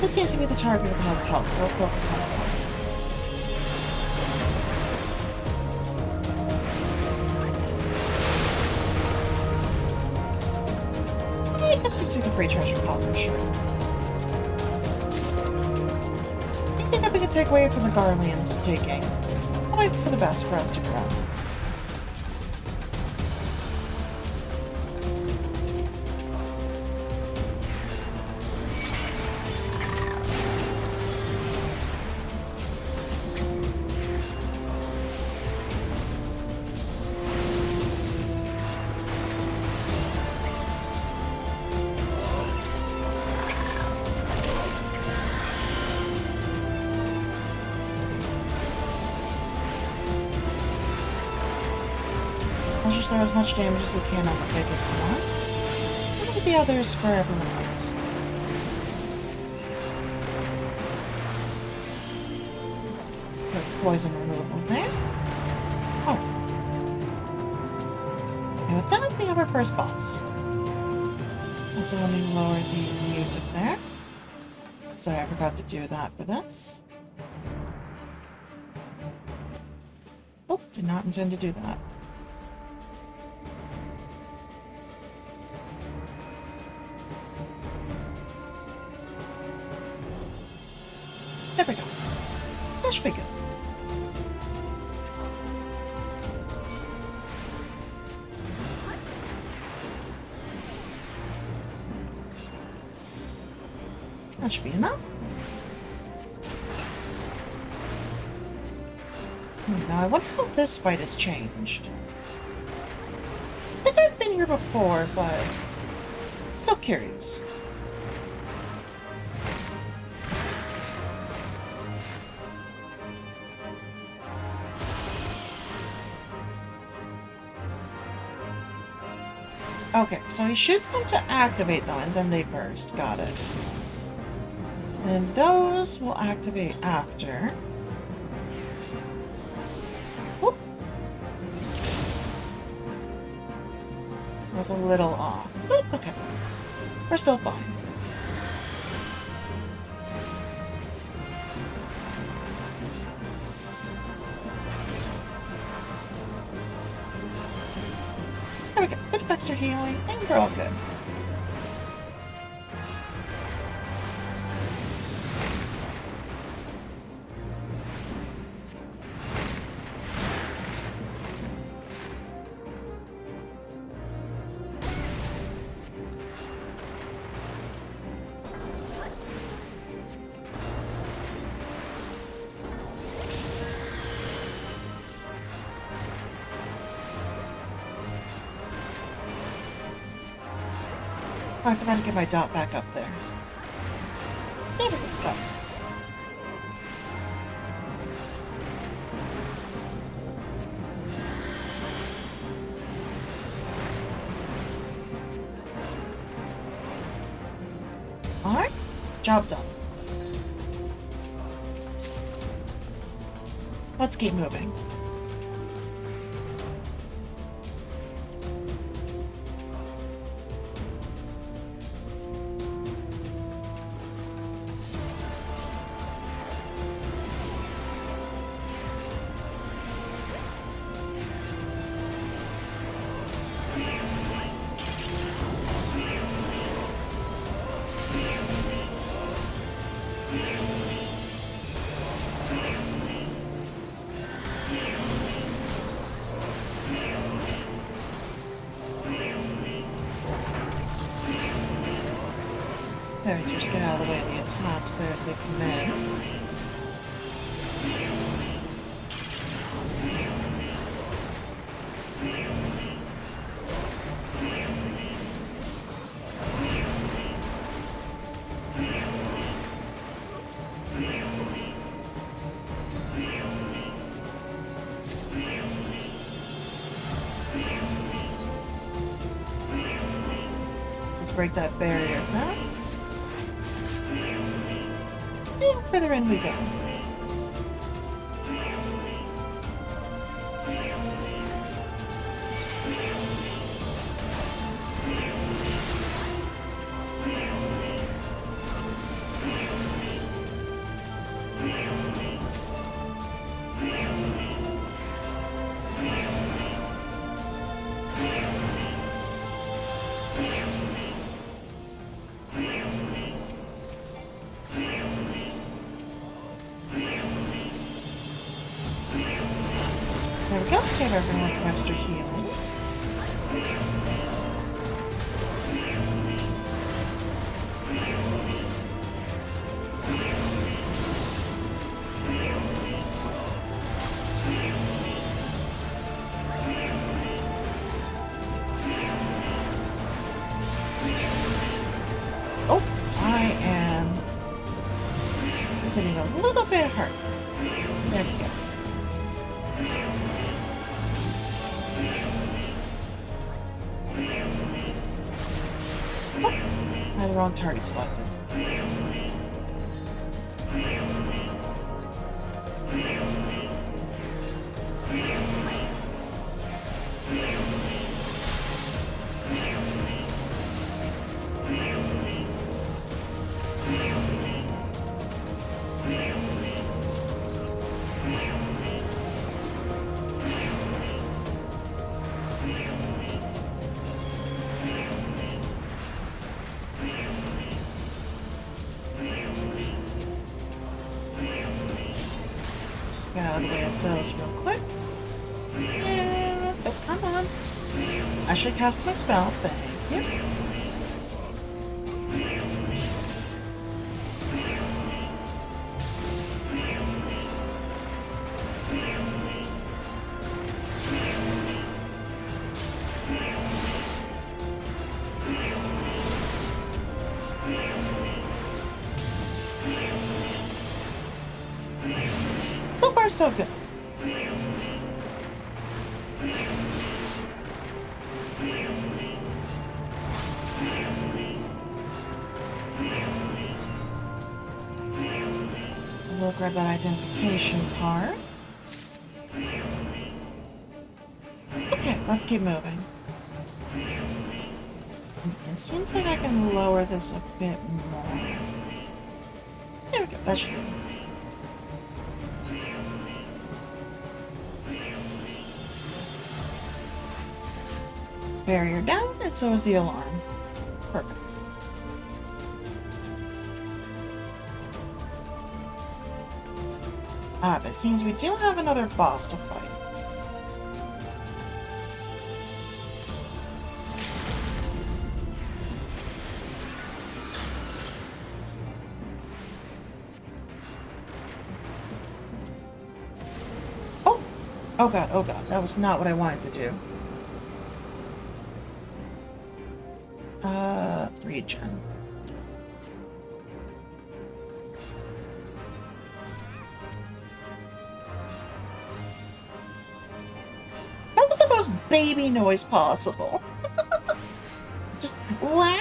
This seems to be the target with the most health, so we'll focus on it. I guess we can take a free treasure pop for sure. Anything that we can take away from the Garleans taking, I might be for the best for us to grow. Let's just throw as much damage as we can on the biggest one. Look at the others for everyone else. Good poison removal there. Oh. And with that, we have our first boss. Also, let me lower the music there. Sorry, I forgot to do that for this. Oh, did not intend to do that. There we go. That should be good. That should be enough. Now I wonder how this fight has changed. I think I've been here before, but still curious. Okay, so he shoots them to activate though, and then they burst. Got it. And those will activate after. Whoop. Was a little off, but it's okay. We're still fine. There we go. Good effects are healing, and we're all good. Oh, I forgot to get my dot back up there. There we go. Alright, job done. Let's keep moving. There, just get out of the way of the attacks there as they come in. Let's break that barrier down. Further in we go. There we go. Give everyone some extra healing. Oh, I am sitting a little bit hurt. There we go. The wrong target selected. Get out of the way of those real quick. And, oh, come on. I should cast my spell. Thank you. So far, so good. We'll grab that identification card. Okay, let's keep moving. It seems like I can lower this a bit more. There we go, that should do it. Barrier down, and so is the alarm. Perfect. Ah, but it seems we do have another boss to fight. Oh! Oh god, that was not what I wanted to do. region. That was the most baby noise possible. Just wah.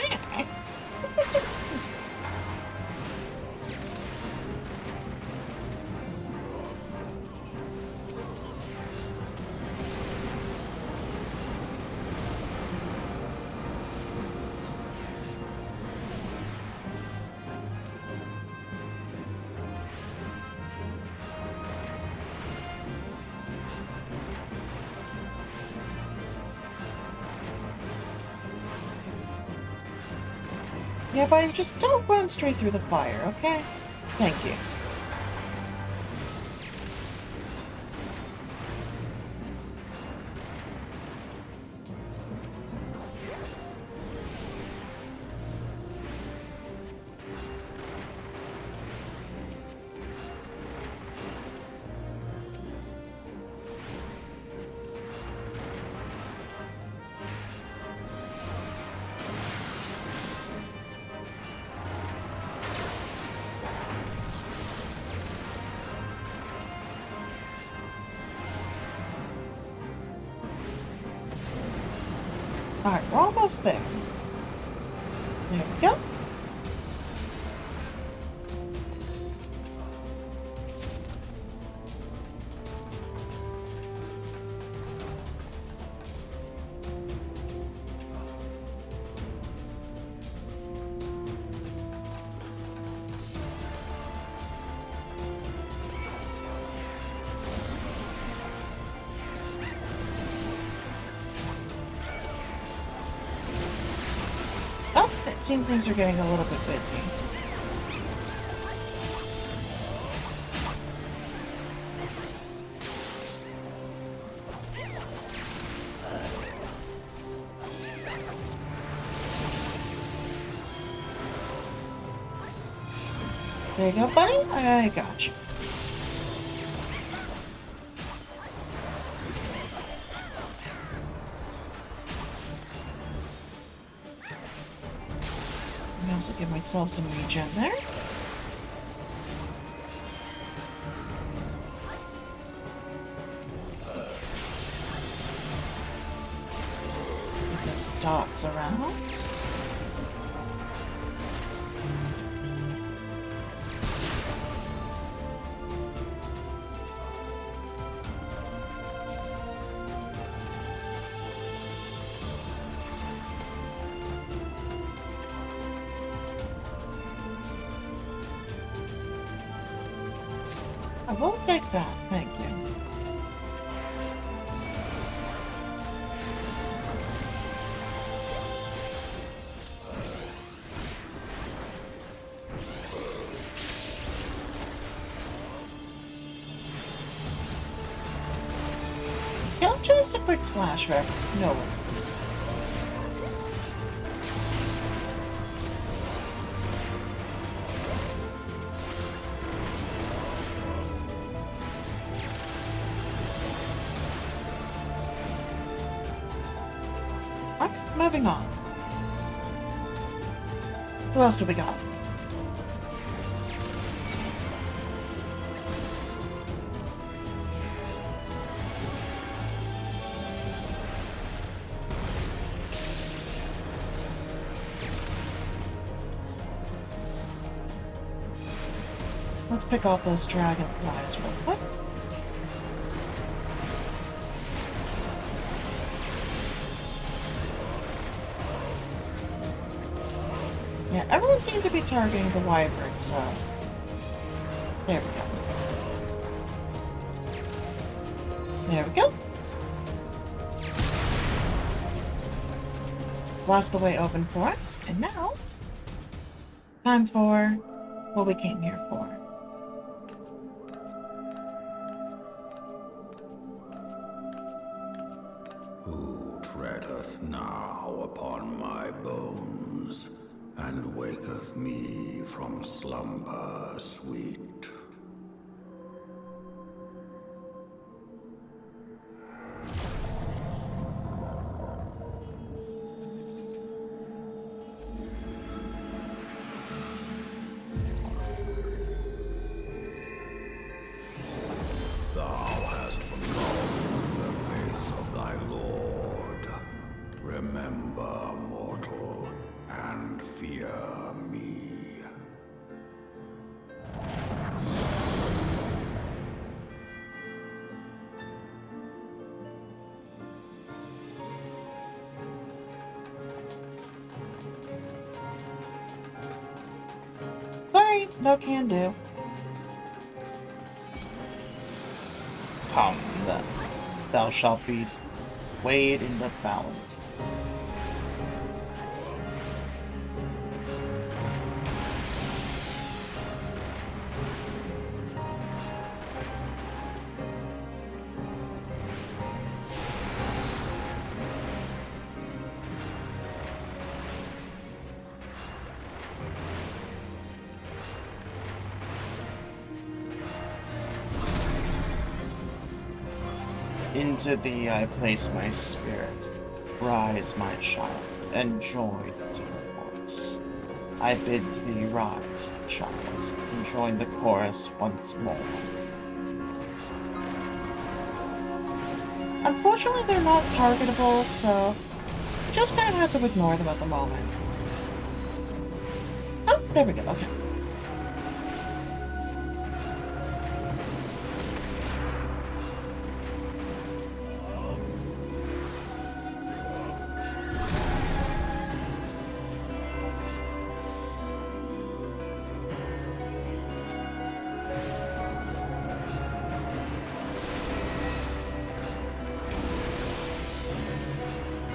Yeah, buddy, just don't run straight through the fire, okay? Thank you. Alright, we're almost there. There we go. Seems things are getting a little bit busy. There you go, buddy. I got you. Also give myself some regen there. Get those dots around. I will take that, thank you. Yeah, just a quick splash rep. No worries. Moving on. Who else do we got? Let's pick off those dragonflies real quick. Yeah, everyone seemed to be targeting the wyvern, so there we go. There we go. Blast the way open for us, and now time for what we came here for. Who treadeth now upon my bones, and waketh me from slumber sweet? No can do. Come then. Thou shalt be weighed in the balance. Into thee I place my spirit. Rise, my child, and join the chorus. I bid thee rise, my child, and join the chorus once more. Unfortunately, they're not targetable, so just kind of have to ignore them at the moment. Oh, there we go, okay.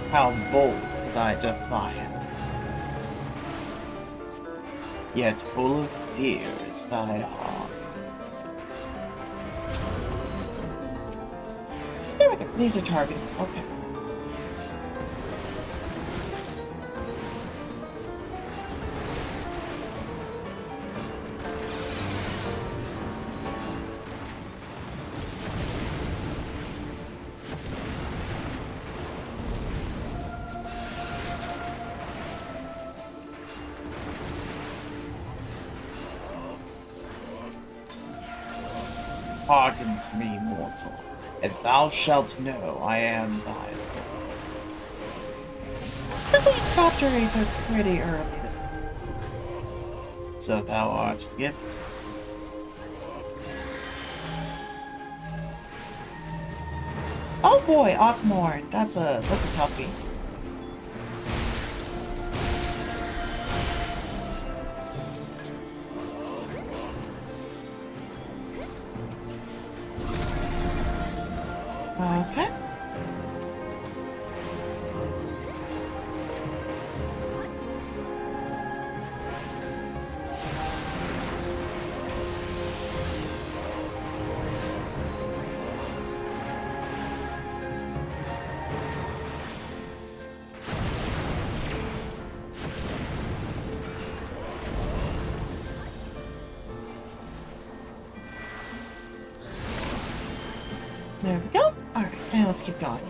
How bold thy defiance! Yet full of fear is thy heart. There we go. These are targeted. Okay. Hearken to me, mortal, and thou shalt know I am thy Lord. The queen stopped her ether pretty early. So thou art gifted. Oh boy, Ockmorn. That's a toughie. Okay. There we go. Alright, and let's keep going.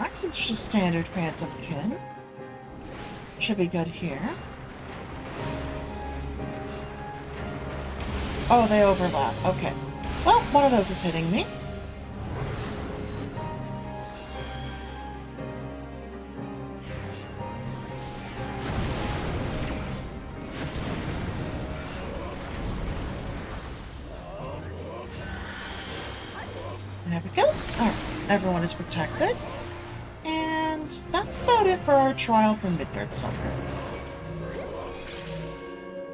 Alright, it's just standard Phantom Kin. Should be good here. Oh, they overlap. Okay. Well, one of those is hitting me. There we go. Alright, everyone is protected. And that's about it for our trial for Midgard Summer.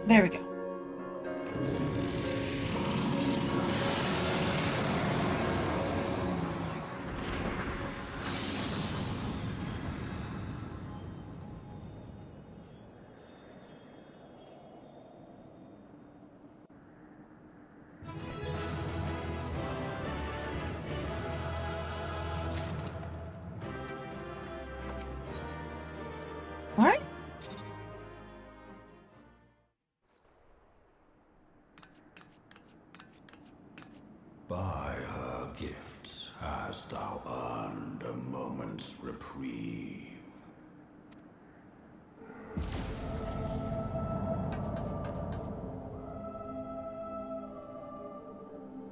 There we go. Alright. By her gifts hast thou earned a moment's reprieve.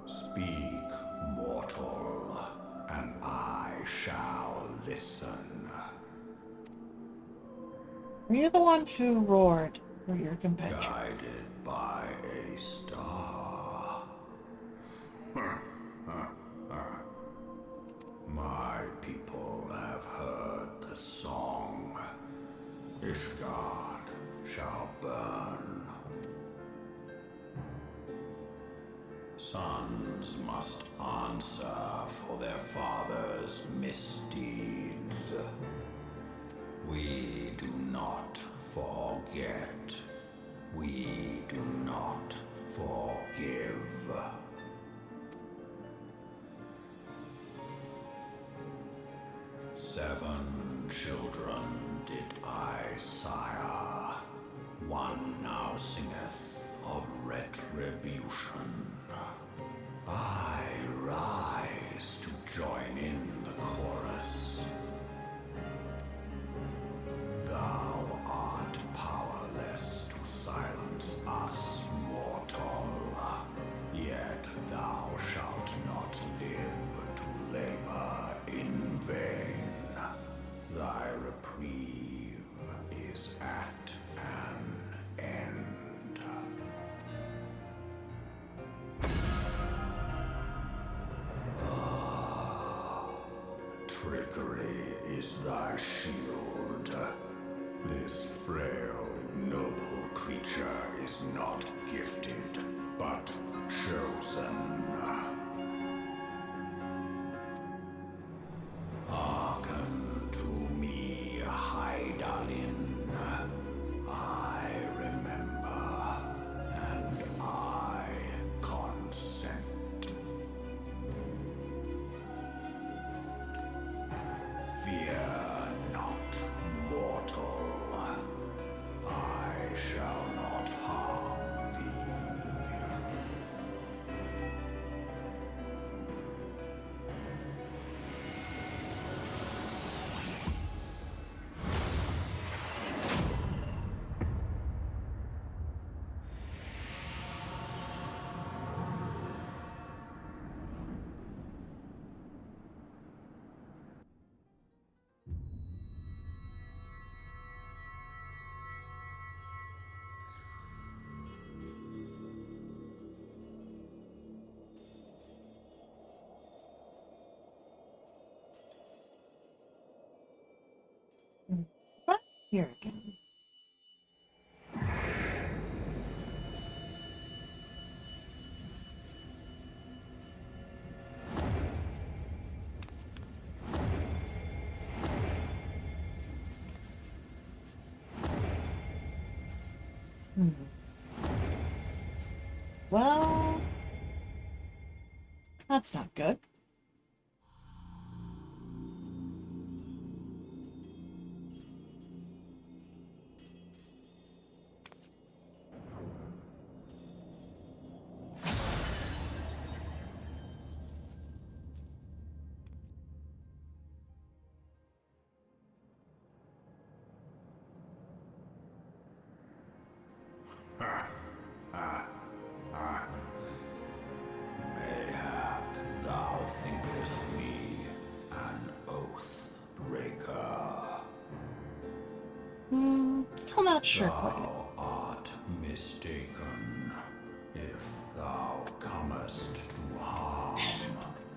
Speak, mortal, and I shall listen. Were you the one who roared for your compatriots? Guided by a star. My people have heard the song. Ishgard shall burn. Sons must answer for their father's misdeeds. We do not forget. We do not forgive. Seven children did I sire. One now singeth of retribution. I rise to join in the chorus. Thou art powerless to silence us, mortal. Yet thou shalt not live to labor in vain. Thy reprieve is at an end. Trickery is thy shield. This frail, ignoble creature is not gifted, but chosen. Hearken to me, Hydaelyn. I remember, and I consent. Fear not, mortal. I shall not harm thee. But here again. Well, that's not good. Mayhap thou thinkest me an oath breaker. Still not sure quite. Thou art mistaken. If thou comest to harm,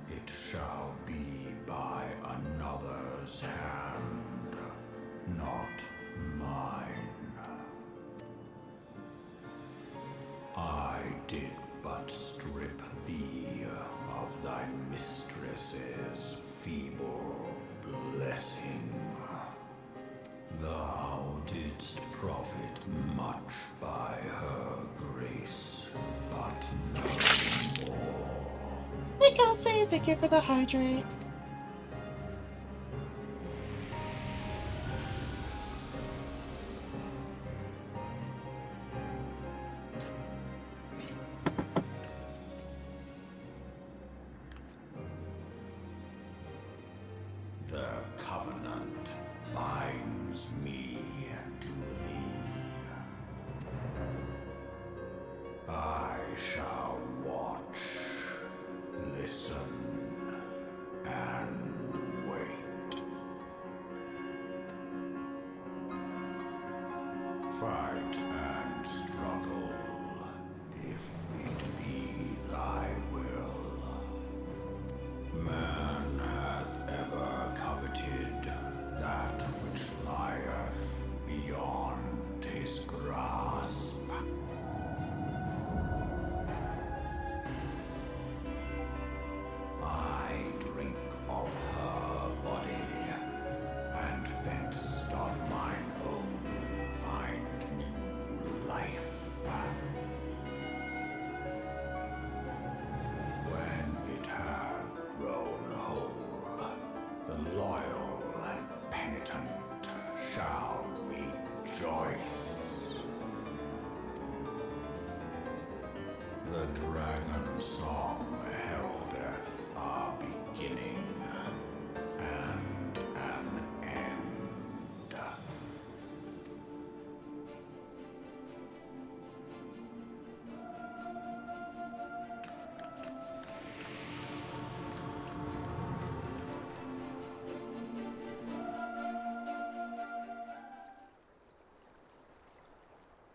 it shall be by another's hand, not mine. I did but strip thee of thy mistress's feeble blessing. Thou didst profit much by her grace, but no more. Hey, Kelsey, thank you for the hydrate. The covenant binds me to thee. I shall watch, listen, and wait. Fight and struggle, if it be thy will. Man hath ever coveted that which lieth beyond his grasp. I drink of her body, and thence doth mine own find new life. When it hath grown whole, the loyal and penitent shall rejoice. The dragon song heraldeth a beginning and an end.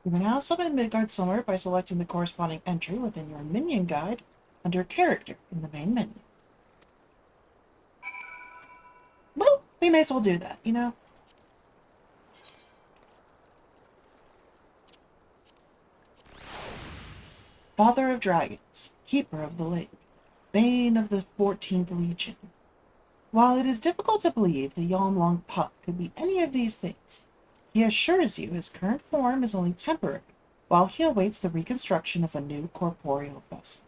You may now summon Midgard Summer by selecting the corresponding entry within your minion guide under Character in the main menu. Well, we may as well do that, you know? Father of Dragons, Keeper of the Lake, Bane of the 14th Legion. While it is difficult to believe the Yalmlong Puck could be any of these things, he assures you his current form is only temporary, while he awaits the reconstruction of a new corporeal vessel.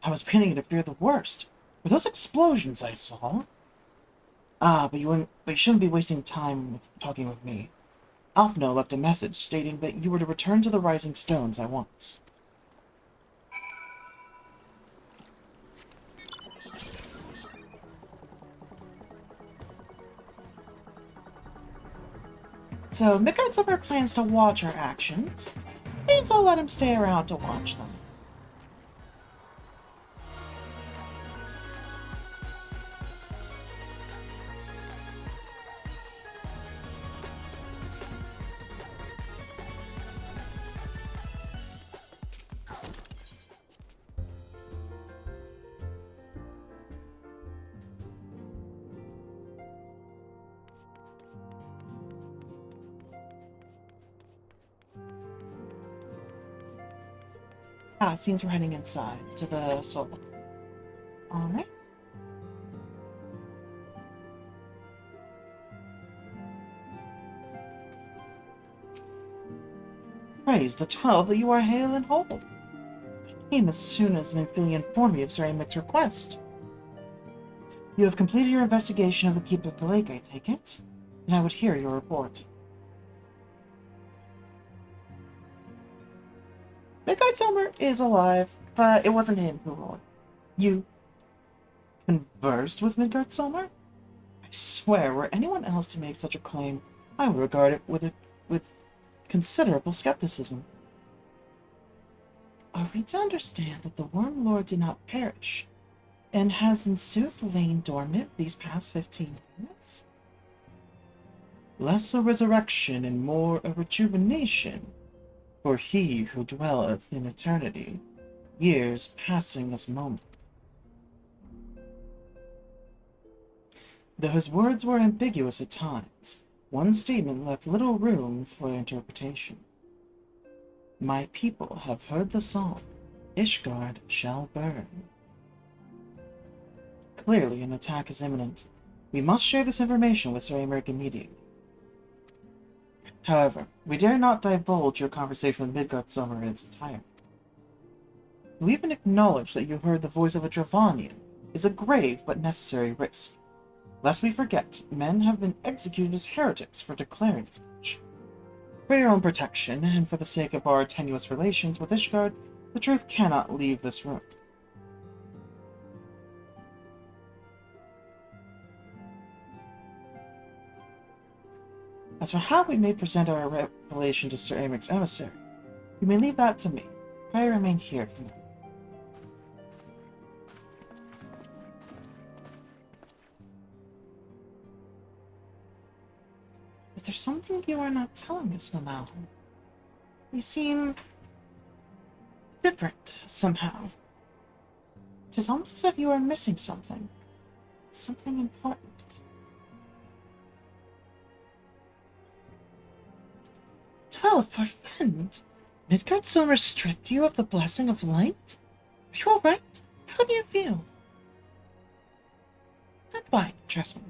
I was beginning to fear the worst. Were those explosions I saw? But you shouldn't be wasting time talking with me. Alfno left a message stating that you were to return to the Rising Stones at once. So, Midgard Summer plans to watch our actions, means I'll let him stay around to watch them. It seems we're heading inside to the soul. Alright. Praise the 12 that you are hale and whole. I came as soon as Nymphilia informed me of Sir Amic's request. You have completed your investigation of the Keeper of the Lake, I take it? Then I would hear your report. Midgard Summer is alive, but it wasn't him who roared. You conversed with Midgard Summer? I swear, were anyone else to make such a claim, I would regard it with considerable skepticism. Are we to understand that the Worm Lord did not perish, and has in sooth lain dormant these past 15 years? Less a resurrection and more a rejuvenation, for he who dwelleth in eternity, years passing as moments. Though his words were ambiguous at times, one statement left little room for interpretation. My people have heard the song, Ishgard shall burn. Clearly an attack is imminent. We must share this information with Sir Amric immediately. However, we dare not divulge your conversation with Midgard Summer in its entirety. To even acknowledge that you heard the voice of a Dravanian is a grave but necessary risk. Lest we forget, men have been executed as heretics for declaring as much. For your own protection, and for the sake of our tenuous relations with Ishgard, the truth cannot leave this room. As for how we may present our revelation to Sir Amric's emissary, you may leave that to me. I remain here for now. there's something you are not telling us, Mamau. You seem different, somehow. It is almost as if you are missing something. Something important. 12 for Fend. Midgard Sommer stripped you of the blessing of light? Are you alright? How do you feel? Not fine, trust me.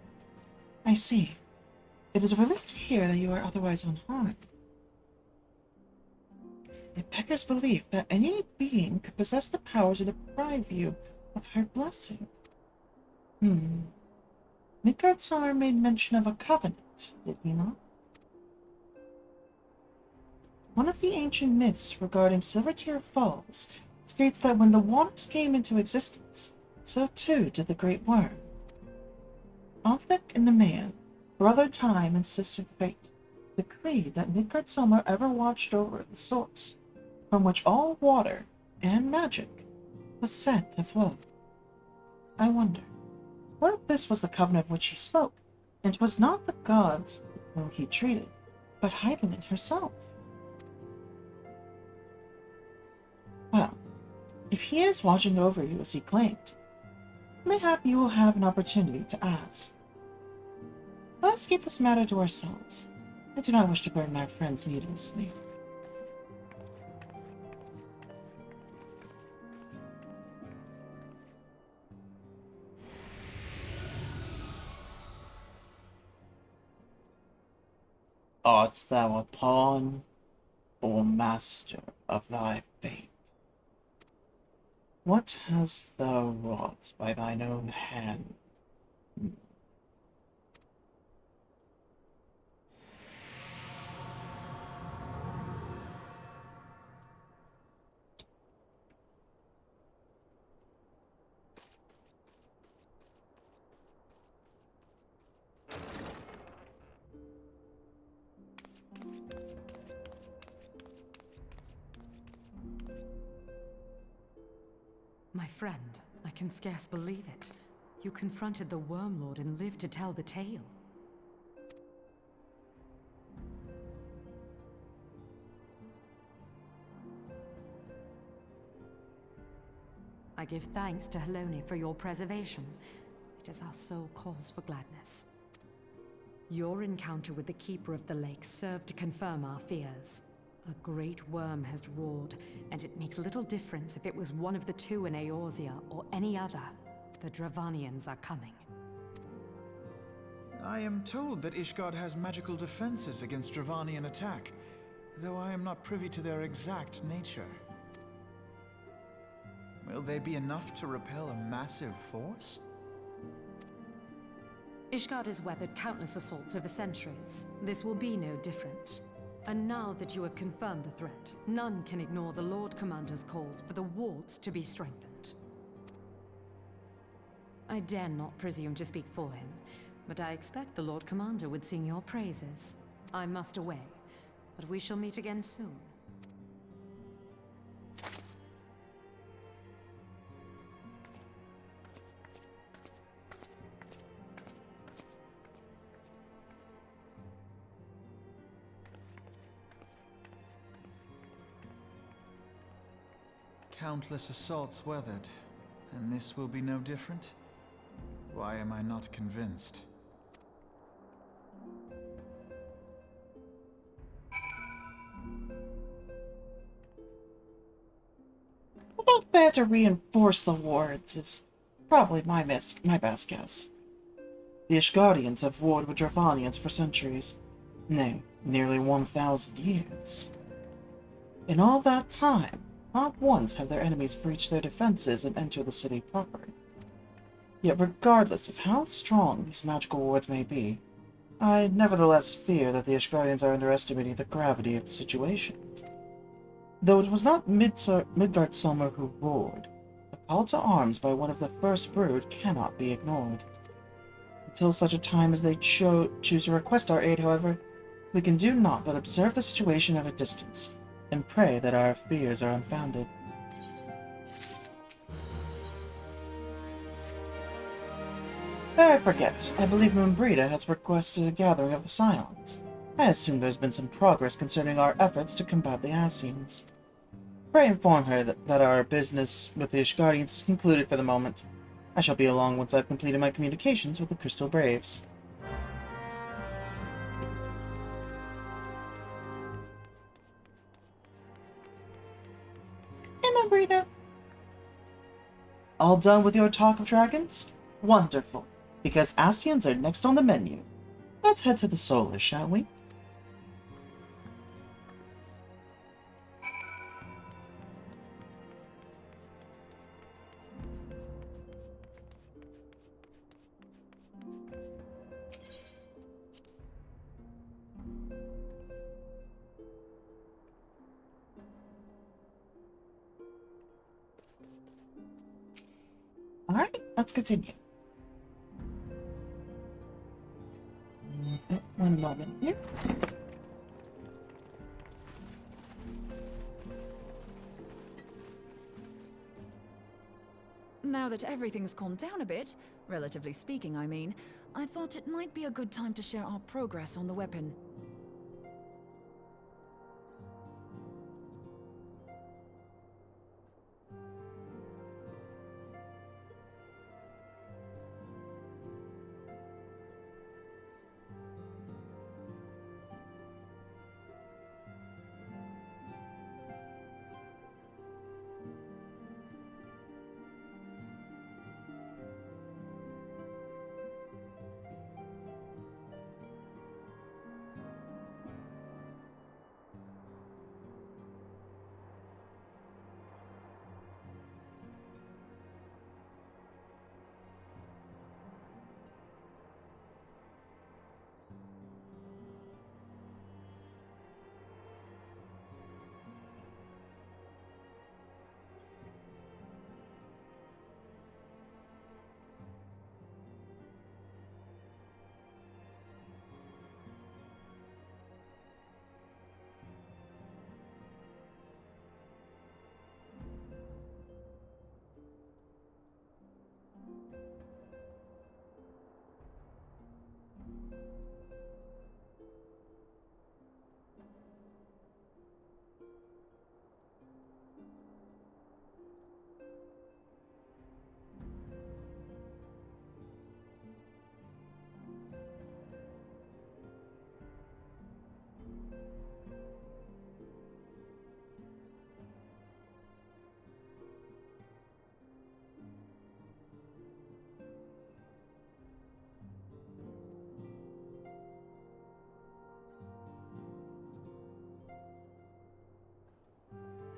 I see. It is a relief to hear that you are otherwise unharmed. The Peckers believe that any being could possess the power to deprive you of her blessing. Midgard Sommer made mention of a covenant, did he not? One of the ancient myths regarding Silvertear Falls states that when the waters came into existence, so too did the Great Worm. Althek and Nemean, brother Time and sister Fate, decreed that Midgard Sommer ever watched over the source, from which all water and magic was said to flow. I wonder, what if this was the covenant of which he spoke, and it was not the gods whom he treated, but Heidelin herself? Well, if he is watching over you as he claimed, mayhap you will have an opportunity to ask. Let us keep this matter to ourselves. I do not wish to burden our friends needlessly. Art thou a pawn or master of thy fate? What hast thou wrought by thine own hand? My friend, I can scarce believe it. You confronted the Wormlord and lived to tell the tale. I give thanks to Helone for your preservation. It is our sole cause for gladness. Your encounter with the Keeper of the Lake served to confirm our fears. A great worm has roared, and it makes little difference if it was one of the two in Eorzea or any other. The Dravanians are coming. I am told that Ishgard has magical defenses against Dravanian attack, though I am not privy to their exact nature. Will they be enough to repel a massive force? Ishgard has weathered countless assaults over centuries. This will be no different. And now that you have confirmed the threat, none can ignore the Lord Commander's calls for the wards to be strengthened. I dare not presume to speak for him, but I expect the Lord Commander would sing your praises. I must away, but we shall meet again soon. Countless assaults weathered, and this will be no different? Why am I not convinced? About there to reinforce the wards is probably my best guess. The Ishgardians have warred with Dravanians for centuries. Nay, nearly 1,000 years. In all that time, not once have their enemies breached their defenses and entered the city proper. Yet regardless of how strong these magical wards may be, I nevertheless fear that the Ishgardians are underestimating the gravity of the situation. Though it was not Midgard Sommer who roared, the call to arms by one of the first brood cannot be ignored. Until such a time as they choose to request our aid, however, we can do naught but observe the situation at a distance, and pray that our fears are unfounded. Ere I forget, I believe Moonbrita has requested a gathering of the Scions. I assume there's been some progress concerning our efforts to combat the Ascians. Pray inform her that our business with the Ishgardians is concluded for the moment. I shall be along once I've completed my communications with the Crystal Braves. Emma breather. All done with your talk of dragons? Wonderful, because Ascians are next on the menu. Let's head to the Solar, shall we? Alright, let's continue. One moment here. Now that everything's calmed down a bit, relatively speaking I mean, I thought it might be a good time to share our progress on the weapon.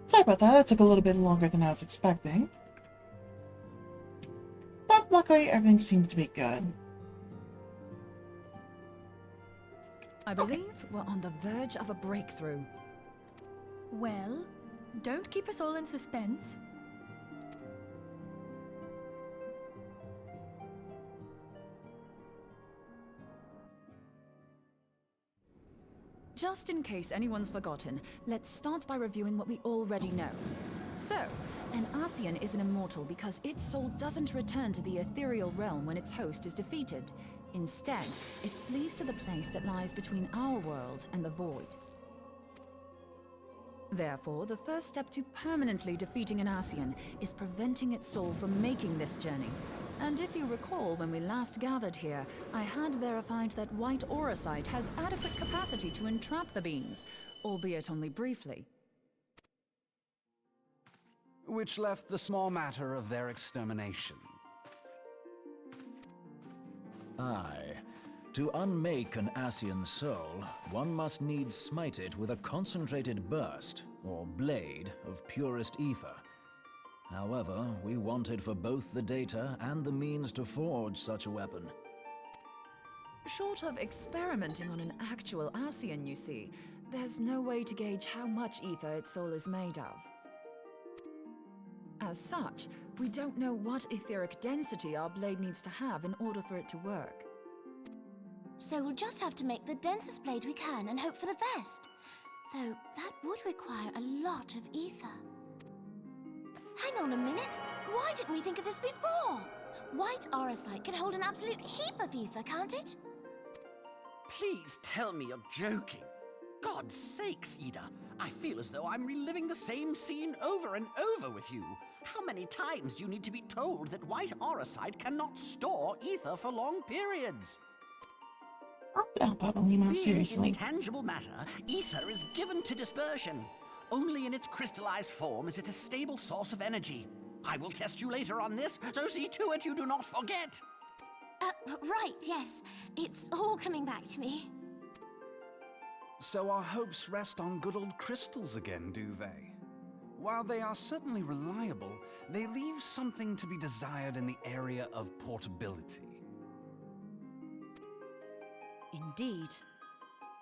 Sorry about that, it took a little bit longer than I was expecting. But luckily, everything seems to be good. I believe we're on the verge of a breakthrough. Well, don't keep us all in suspense. Just in case anyone's forgotten, let's start by reviewing what we already know. So, an Ascian is an immortal because its soul doesn't return to the ethereal realm when its host is defeated. Instead, it flees to the place that lies between our world and the Void. Therefore, the first step to permanently defeating an Ascian is preventing its soul from making this journey. And if you recall, when we last gathered here, I had verified that white auracite has adequate capacity to entrap the beings, albeit only briefly. Which left the small matter of their extermination. Aye. To unmake an Ascian soul, one must needs smite it with a concentrated burst, or blade, of purest ether. However, we wanted for both the data and the means to forge such a weapon. Short of experimenting on an actual Ascian, you see, there's no way to gauge how much ether its soul is made of. As such, we don't know what etheric density our blade needs to have in order for it to work. So we'll just have to make the densest blade we can and hope for the best. Though that would require a lot of ether. Hang on a minute! Why didn't we think of this before? White auracite can hold an absolute heap of ether, can't it? Please tell me you're joking. God's sakes, Ida. I feel as though I'm reliving the same scene over and over with you. How many times do you need to be told that white auricite cannot store ether for long periods? Yeah, probably not seriously. Intangible matter, ether is given to dispersion. Only in its crystallized form is it a stable source of energy. I will test you later on this, so see to it you do not forget. Right, yes. It's all coming back to me. So our hopes rest on good old crystals again, do they? While they are certainly reliable, they leave something to be desired in the area of portability. Indeed.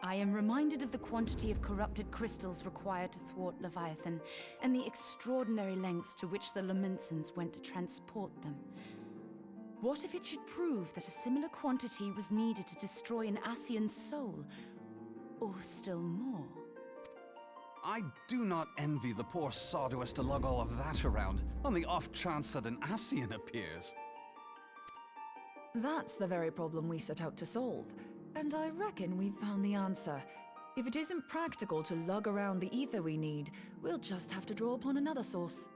I am reminded of the quantity of corrupted crystals required to thwart Leviathan, and the extraordinary lengths to which the Lamentsons went to transport them. What if it should prove that a similar quantity was needed to destroy an Ascian's soul? Or still more? I do not envy the poor sod who has to lug all of that around, on the off chance that an Ascian appears. That's the very problem we set out to solve, and I reckon we've found the answer. If it isn't practical to lug around the ether we need, we'll just have to draw upon another source.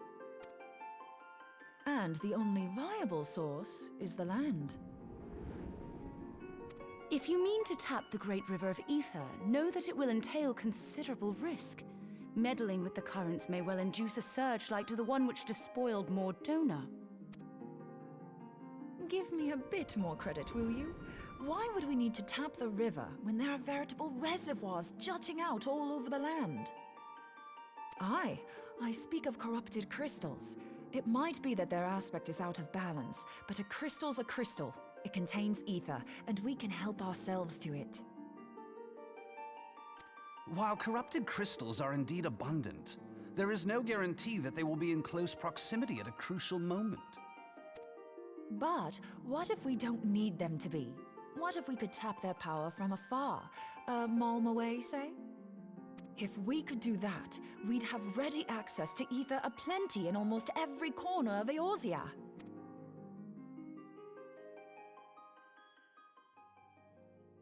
And the only viable source is the land. If you mean to tap the Great River of Ether, know that it will entail considerable risk. Meddling with the currents may well induce a surge like to the one which despoiled Mordona. Give me a bit more credit, will you? Why would we need to tap the river when there are veritable reservoirs jutting out all over the land? I speak of corrupted crystals. It might be that their aspect is out of balance, but a crystal's a crystal. It contains ether, and we can help ourselves to it. While corrupted crystals are indeed abundant, there is no guarantee that they will be in close proximity at a crucial moment. But what if we don't need them to be? What if we could tap their power from afar? A malm away, say? If we could do that, we'd have ready access to ether aplenty in almost every corner of Eorzea.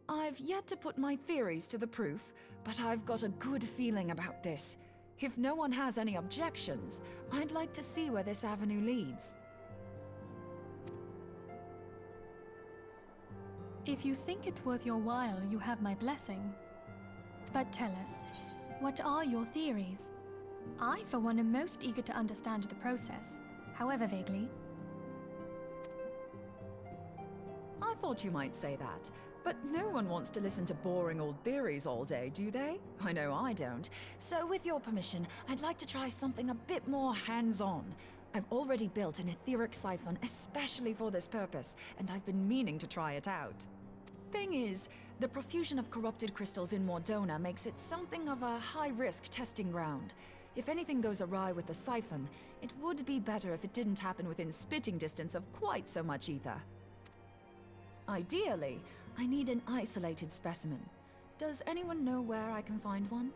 I've yet to put my theories to the proof, but I've got a good feeling about this. If no one has any objections, I'd like to see where this avenue leads. If you think it worth your while, you have my blessing. But tell us, what are your theories? I, for one, am most eager to understand the process, however vaguely. I thought you might say that, but no one wants to listen to boring old theories all day, do they? I know I don't. So with your permission, I'd like to try something a bit more hands-on. I've already built an etheric siphon especially for this purpose, and I've been meaning to try it out. Thing is, the profusion of corrupted crystals in Mordona makes it something of a high-risk testing ground. If anything goes awry with the siphon, it would be better if it didn't happen within spitting distance of quite so much ether. Ideally, I need an isolated specimen. Does anyone know where I can find one?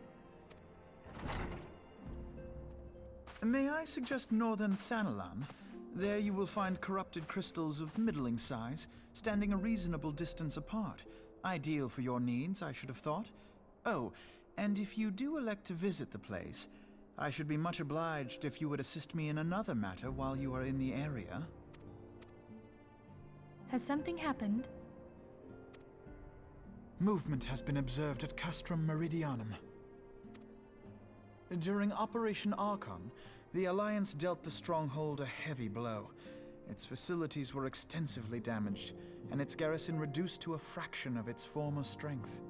May I suggest northern Thanalan? There you will find corrupted crystals of middling size, standing a reasonable distance apart. Ideal for your needs, I should have thought. Oh, and if you do elect to visit the place, I should be much obliged if you would assist me in another matter while you are in the area. Has something happened? Movement has been observed at Castrum Meridianum. During Operation Archon, the Alliance dealt the stronghold a heavy blow. Its facilities were extensively damaged, and its garrison reduced to a fraction of its former strength.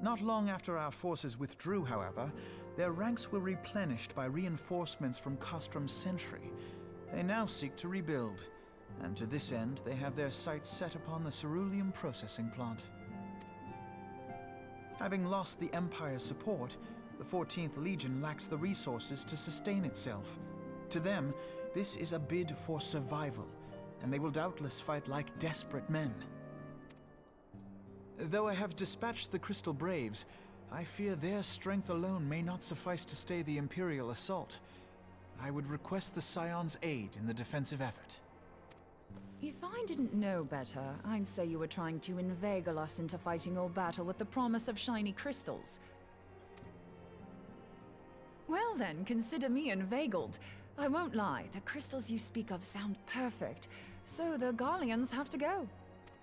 Not long after our forces withdrew, however, their ranks were replenished by reinforcements from Castrum's sentry. They now seek to rebuild, and to this end they have their sights set upon the ceruleum processing plant. Having lost the Empire's support, the 14th Legion lacks the resources to sustain itself. To them, this is a bid for survival, and they will doubtless fight like desperate men. Though I have dispatched the Crystal Braves, I fear their strength alone may not suffice to stay the Imperial assault. I would request the Scion's aid in the defensive effort. If I didn't know better, I'd say you were trying to inveigle us into fighting your battle with the promise of shiny crystals. Well then, consider me inveigled. I won't lie, the crystals you speak of sound perfect, so the Garleans have to go.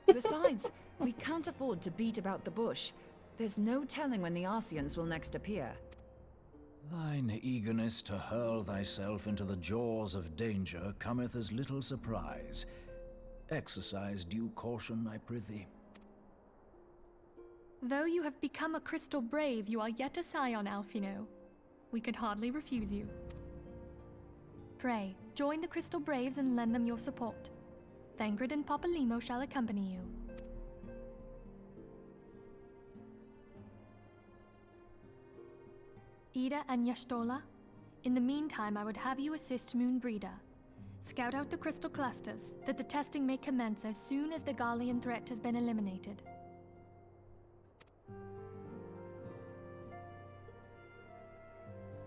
Besides, we can't afford to beat about the bush. There's no telling when the Arceans will next appear. Thine eagerness to hurl thyself into the jaws of danger cometh as little surprise. Exercise due caution, I prithee. Though you have become a crystal brave, you are yet a scion, Alphino. We could hardly refuse you. Pray, join the Crystal Braves and lend them your support. Thangred and Papalymo shall accompany you. Ida and Y'shtola, in the meantime I would have you assist Moonbreeder. Scout out the crystal clusters, that the testing may commence as soon as the Garlean threat has been eliminated.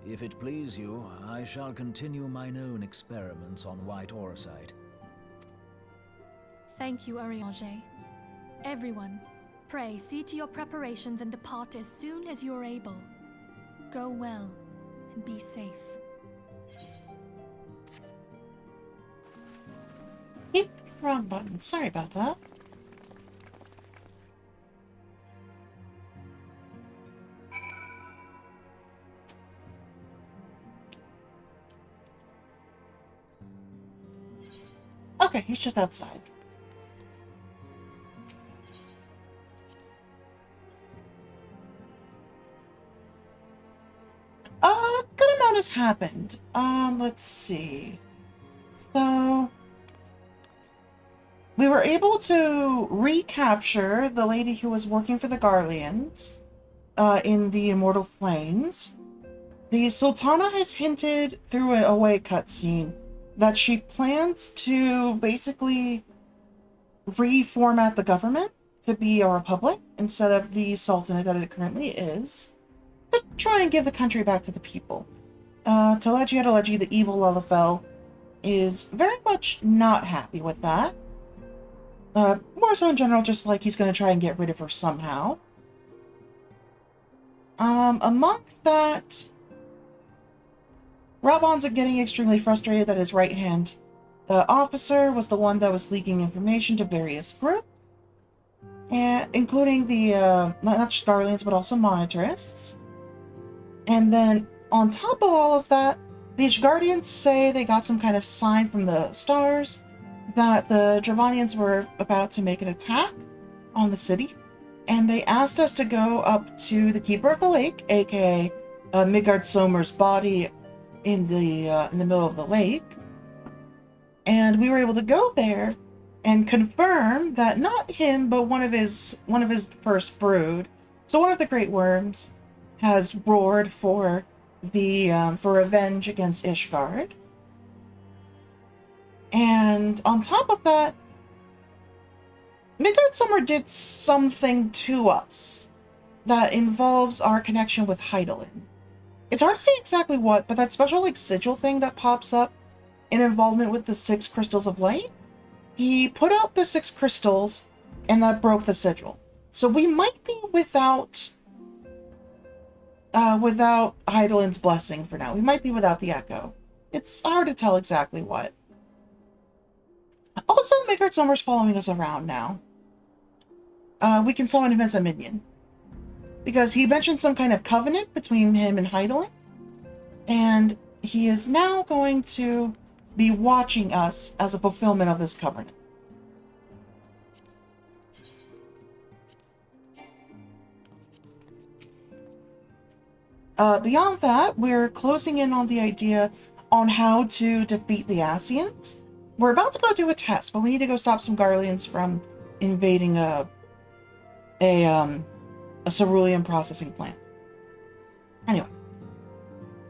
If it please you, I shall continue mine own experiments on white auricite. Thank you, Urianger. Everyone, pray see to your preparations and depart as soon as you are able. Go well, and be safe. Hit the wrong button. Sorry about that. Okay, he's just outside. Good amount has happened. Let's see. So, we were able to recapture the lady who was working for the Garleans, in the Immortal Flames. The Sultana has hinted through an away cutscene that she plans to basically reformat the government to be a republic instead of the sultanate that it currently is, to try and give the country back to the people. Telegia, the evil Lullafell, is very much not happy with that. More so in general, just like he's going to try and get rid of her somehow. Among that, Rabon's getting extremely frustrated that his right-hand officer was the one that was leaking information to various groups, and including the, not just Garleans, but also Monetarists. And then, on top of all of that, the Ishgardians say they got some kind of sign from the stars that the Dravanians were about to make an attack on the city, and they asked us to go up to the Keeper of the Lake, aka Midgard Somer's body in the middle of the lake, and we were able to go there and confirm that not him, but one of his first brood, so one of the Great Worms, has roared for revenge against Ishgard. And on top of that, Midgard Summer did something to us that involves our connection with Hydaelyn. It's hard to say exactly what, but that special sigil thing that pops up in involvement with the 6 crystals of light, he put out the 6 crystals and that broke the sigil. So we might be without Hydaelyn's blessing for now. We might be without the Echo. It's hard to tell exactly what. Also, Midgard Summer's following us around now. We can summon him as a minion, because he mentioned some kind of covenant between him and Hydaelyn, and he is now going to be watching us as a fulfillment of this covenant. Beyond that, we're closing in on the idea on how to defeat the Ascians. We're about to go do a test, but we need to go stop some Garleans from invading a cerulean processing plant. Anyway,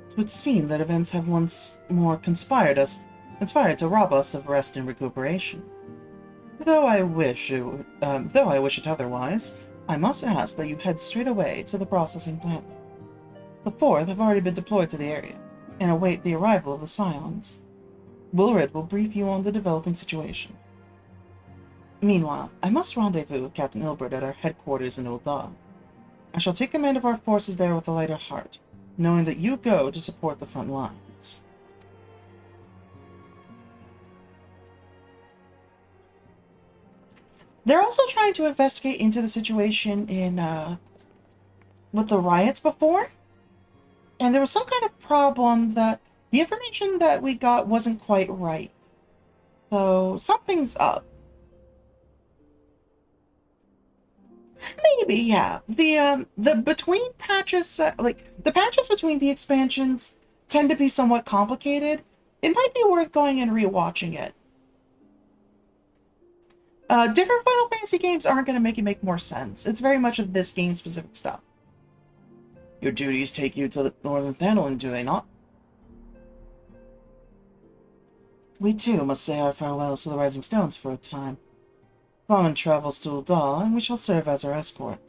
it would seem that events have once more conspired to rob us of rest and recuperation. Though I wish it otherwise, I must ask that you head straight away to the processing plant. The 4th have already been deployed to the area, and await the arrival of the Scions. Wilred will brief you on the developing situation. Meanwhile, I must rendezvous with Captain Ilbert at our headquarters in Ul'dah. I shall take command of our forces there with a lighter heart, knowing that you go to support the front lines. They're also trying to investigate into the situation in, with the riots before. And there was some kind of problem that the information that we got wasn't quite right. So, something's up. Maybe, yeah. The between patches, like, the patches between the expansions tend to be somewhat complicated. It might be worth going and rewatching it. Different Final Fantasy games aren't going to make it make more sense. It's very much of this game-specific stuff. Your duties take you to the Northern Thanalan, do they not? We too must say our farewells to the Rising Stones for a time. Flamen travels to Ul'dah, and we shall serve as her escort.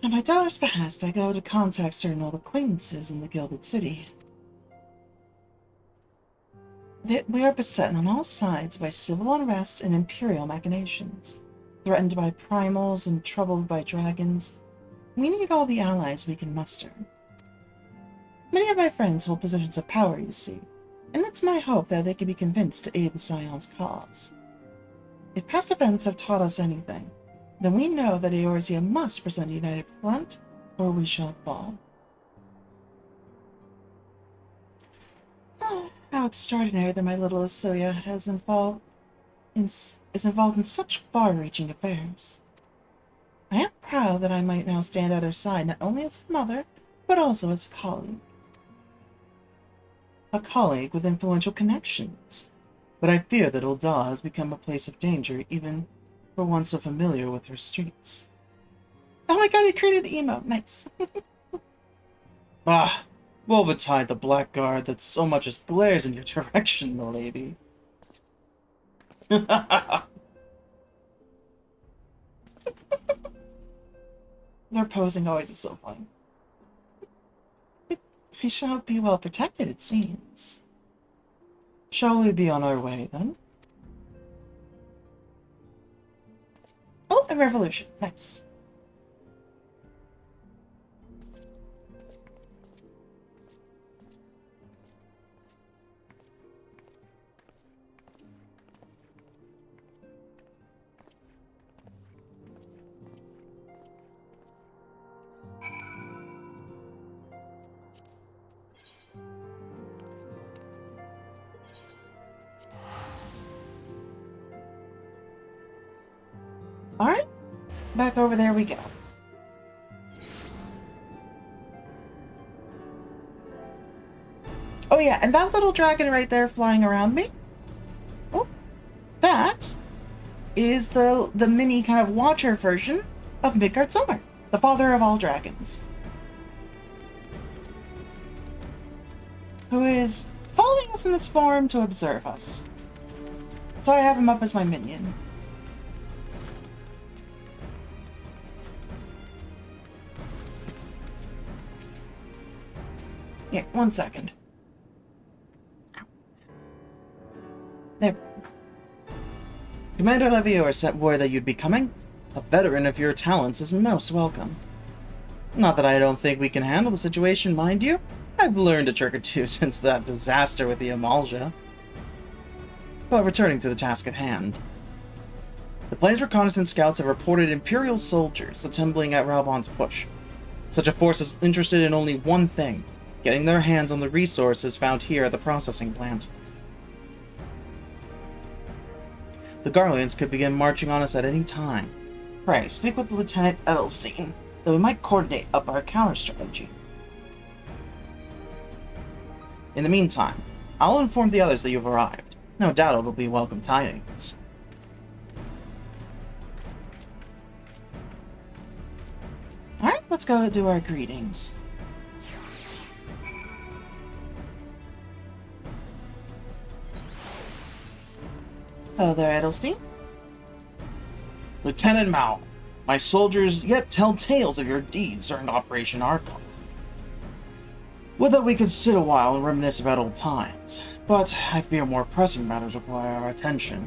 At my daughter's behest, I go to contact certain old acquaintances in the Gilded City. We are beset on all sides by civil unrest and imperial machinations, threatened by primals and troubled by dragons. We need all the allies we can muster. Many of my friends hold positions of power, you see, and it's my hope that they can be convinced to aid the Scion's cause. If past events have taught us anything, then we know that Eorzea must present a united front, or we shall fall. Oh, how extraordinary that my little Acilia is involved in such far-reaching affairs. I am proud that I might now stand at her side not only as a mother, but also as a colleague. A colleague with influential connections. But I fear that Ul'dah has become a place of danger, even for one so familiar with her streets. Oh my god, he created an emote. Nice. Ah, woe betide the blackguard that so much as glares in your direction, milady. Their posing always is so fun. We shall be well protected, it seems. Shall we be on our way, then? Oh, a revolution. Nice. Alright, back over there we go. Oh yeah, and that little dragon right there flying around me, oh, that is the mini kind of watcher version of Midgard Summer, the father of all dragons, who is following us in this form to observe us. So I have him up as my minion. Yeah, 1 second. There. Commander Levior sent word that you'd be coming. A veteran of your talents is most welcome. Not that I don't think we can handle the situation, mind you. I've learned a trick or two since that disaster with the Amalja. But returning to the task at hand. The Flames reconnaissance scouts have reported Imperial soldiers assembling at Ralbon's push. Such a force is interested in only one thing: getting their hands on the resources found here at the processing plant. The Garleans could begin marching on us at any time. Pray, speak with Lieutenant Edelstein, that we might coordinate up our counter-strategy. In the meantime, I'll inform the others that you've arrived. No doubt it'll be welcome tidings. Alright, let's go do our greetings. Hello there, Edelstein. Lieutenant Mao, my soldiers yet tell tales of your deeds during Operation Archon. Would that we could sit a while and reminisce about old times, but I fear more pressing matters require our attention.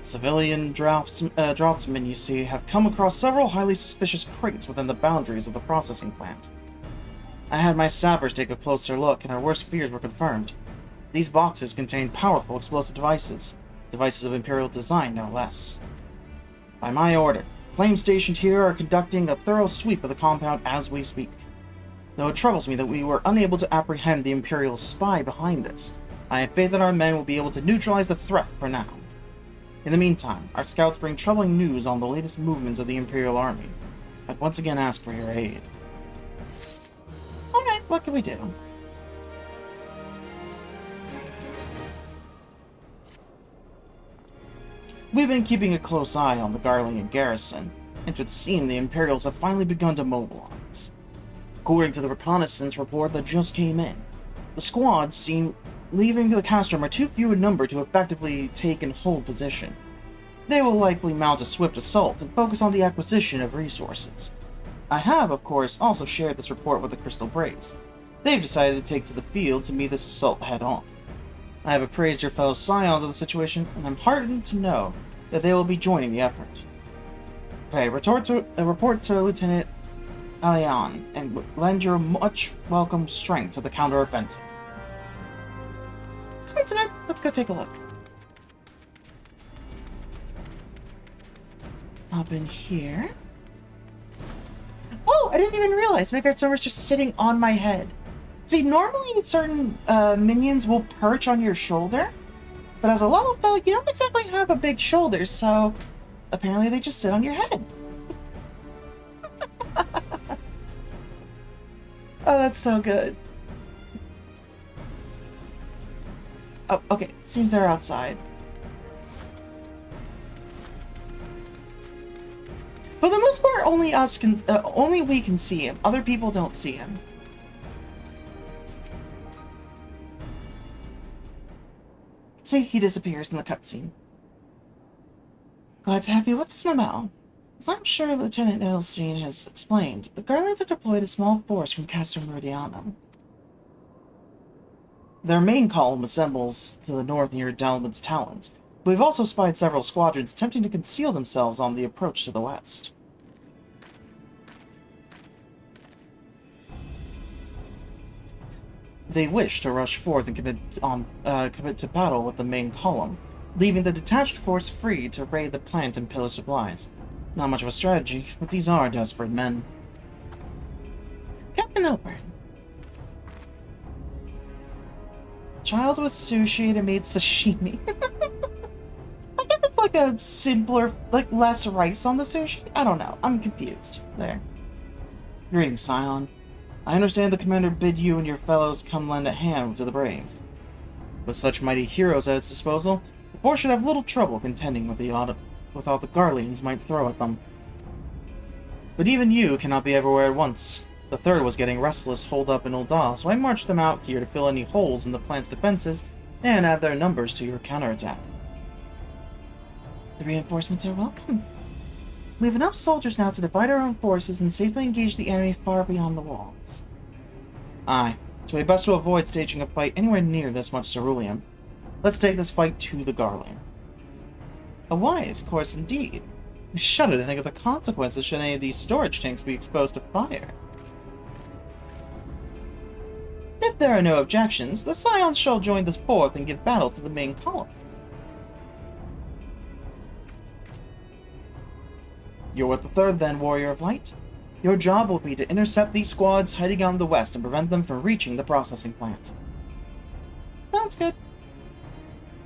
Civilian draftsmen, you see, have come across several highly suspicious crates within the boundaries of the processing plant. I had my sappers take a closer look, and our worst fears were confirmed. These boxes contain powerful explosive devices of Imperial design, no less. By my order, claims stationed here are conducting a thorough sweep of the compound as we speak. Though it troubles me that we were unable to apprehend the Imperial spy behind this, I have faith that our men will be able to neutralize the threat for now. In the meantime, our scouts bring troubling news on the latest movements of the Imperial Army. I'd once again ask for your aid. Alright, what can we do? We've been keeping a close eye on the Garlean garrison, and it would seem the Imperials have finally begun to mobilize. According to the reconnaissance report that just came in, the squads seem leaving the Castrum are too few in number to effectively take and hold position. They will likely mount a swift assault and focus on the acquisition of resources. I have, of course, also shared this report with the Crystal Braves. They've decided to take to the field to meet this assault head-on. I have appraised your fellow scions of the situation, and I'm heartened to know that they will be joining the effort. Okay, report to Lieutenant Alian, and lend your much welcome strength to the counteroffensive. Sounds good. Let's go take a look. Up in here. Oh, I didn't even realize Midgard Summer's just sitting on my head. See, normally certain minions will perch on your shoulder, but as a level fellow, you don't exactly have a big shoulder, so apparently they just sit on your head. Oh, that's so good. Oh, okay. Seems they're outside. For the most part, only we can see him. Other people don't see him. See, he disappears in the cutscene. Glad to have you with us, Mamel. As I'm sure Lieutenant Edelstein has explained, the Garleans have deployed a small force from Castrum Meridianum. Their main column assembles to the north near Dalman's Talons, but we've also spied several squadrons attempting to conceal themselves on the approach to the west. They wish to rush forth and commit to battle with the main column, leaving the detached force free to raid the plant and pillage supplies. Not much of a strategy, but these are desperate men. Captain Elbert. Child with sushi and made sashimi. I guess it's like a simpler, like less rice on the sushi? I don't know. I'm confused. There. Greetings, Scion. I understand the commander bid you and your fellows come lend a hand to the Braves. With such mighty heroes at its disposal, the force should have little trouble contending with all the Garleans might throw at them. But even you cannot be everywhere at once. The Third was getting restless holed up in Ul'dah, so I marched them out here to fill any holes in the plant's defenses and add their numbers to your counterattack. The reinforcements are welcome. We have enough soldiers now to divide our own forces and safely engage the enemy far beyond the walls. Aye, so we best to avoid staging a fight anywhere near this much ceruleum. Let's take this fight to the Garlean. A wise course indeed. I shudder to think of the consequences should any of these storage tanks be exposed to fire. If there are no objections, the Scions shall join the Fourth and give battle to the main column. You're with the Third then, Warrior of Light. Your job will be to intercept these squads hiding out in the west and prevent them from reaching the processing plant. Sounds good.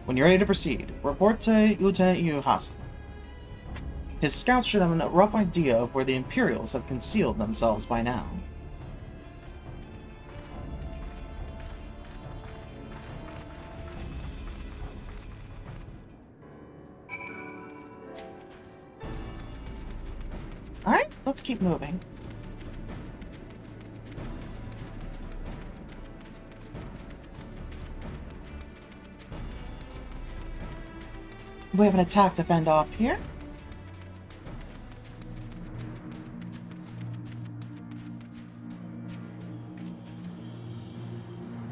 When you're ready to proceed, report to Lieutenant Yu Hasan. His scouts should have a rough idea of where the Imperials have concealed themselves by now. Alright, let's keep moving. We have an attack to fend off here.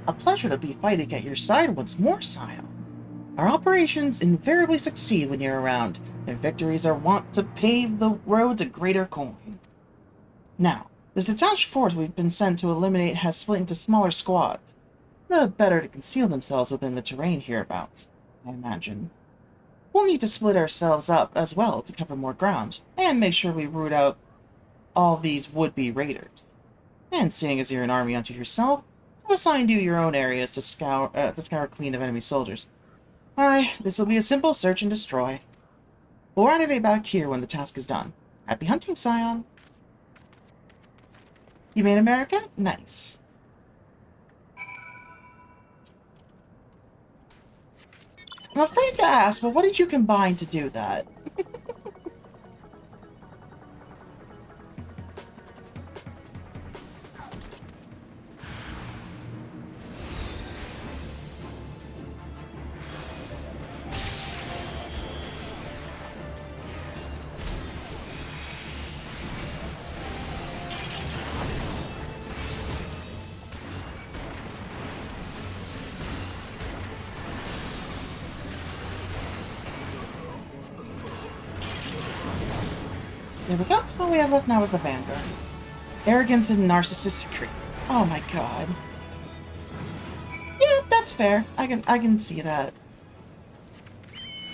A pleasure to be fighting at your side once more, Scion. Our operations invariably succeed when you're around, and victories are wont to pave the road to greater coin. Now, this detached force we've been sent to eliminate has split into smaller squads, the better to conceal themselves within the terrain hereabouts, I imagine. We'll need to split ourselves up as well to cover more ground, and make sure we root out all these would-be raiders. And seeing as you're an army unto yourself, I've assigned you your own areas to scour clean of enemy soldiers. Aye, this will be a simple search and destroy. We'll rendezvous back here when the task is done. Happy hunting, Scion! You made America? Nice. I'm afraid to ask, but what did you combine to do that? There we go. So all we have left now is the Vanguard. Arrogance and narcissistic creep. Oh my god. Yeah, that's fair. I can see that.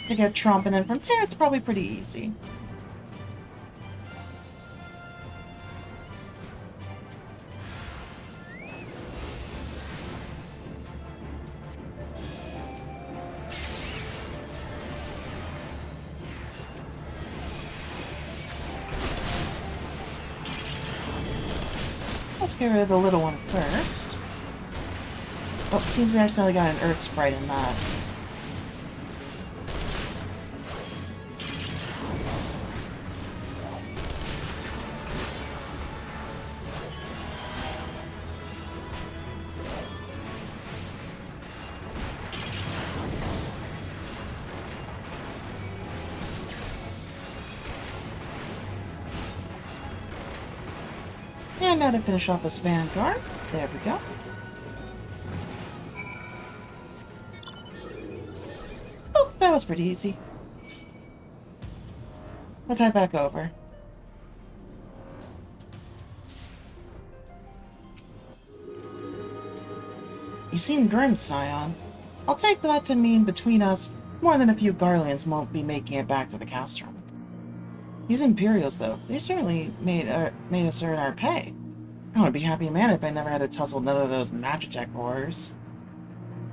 To get Trump, and then from there it's probably pretty easy. Let's get rid of the little one first. Oh, seems we accidentally got an Earth Sprite in that. And now to finish off this Vanguard. There we go. Oh, that was pretty easy. Let's head back over. You seem grim, Scion. I'll take that to mean between us, more than a few Garleans won't be making it back to the cast room. These Imperials, though, they certainly made us earn our pay. I would be happy man if I never had to tussle none of those Magitech horrors.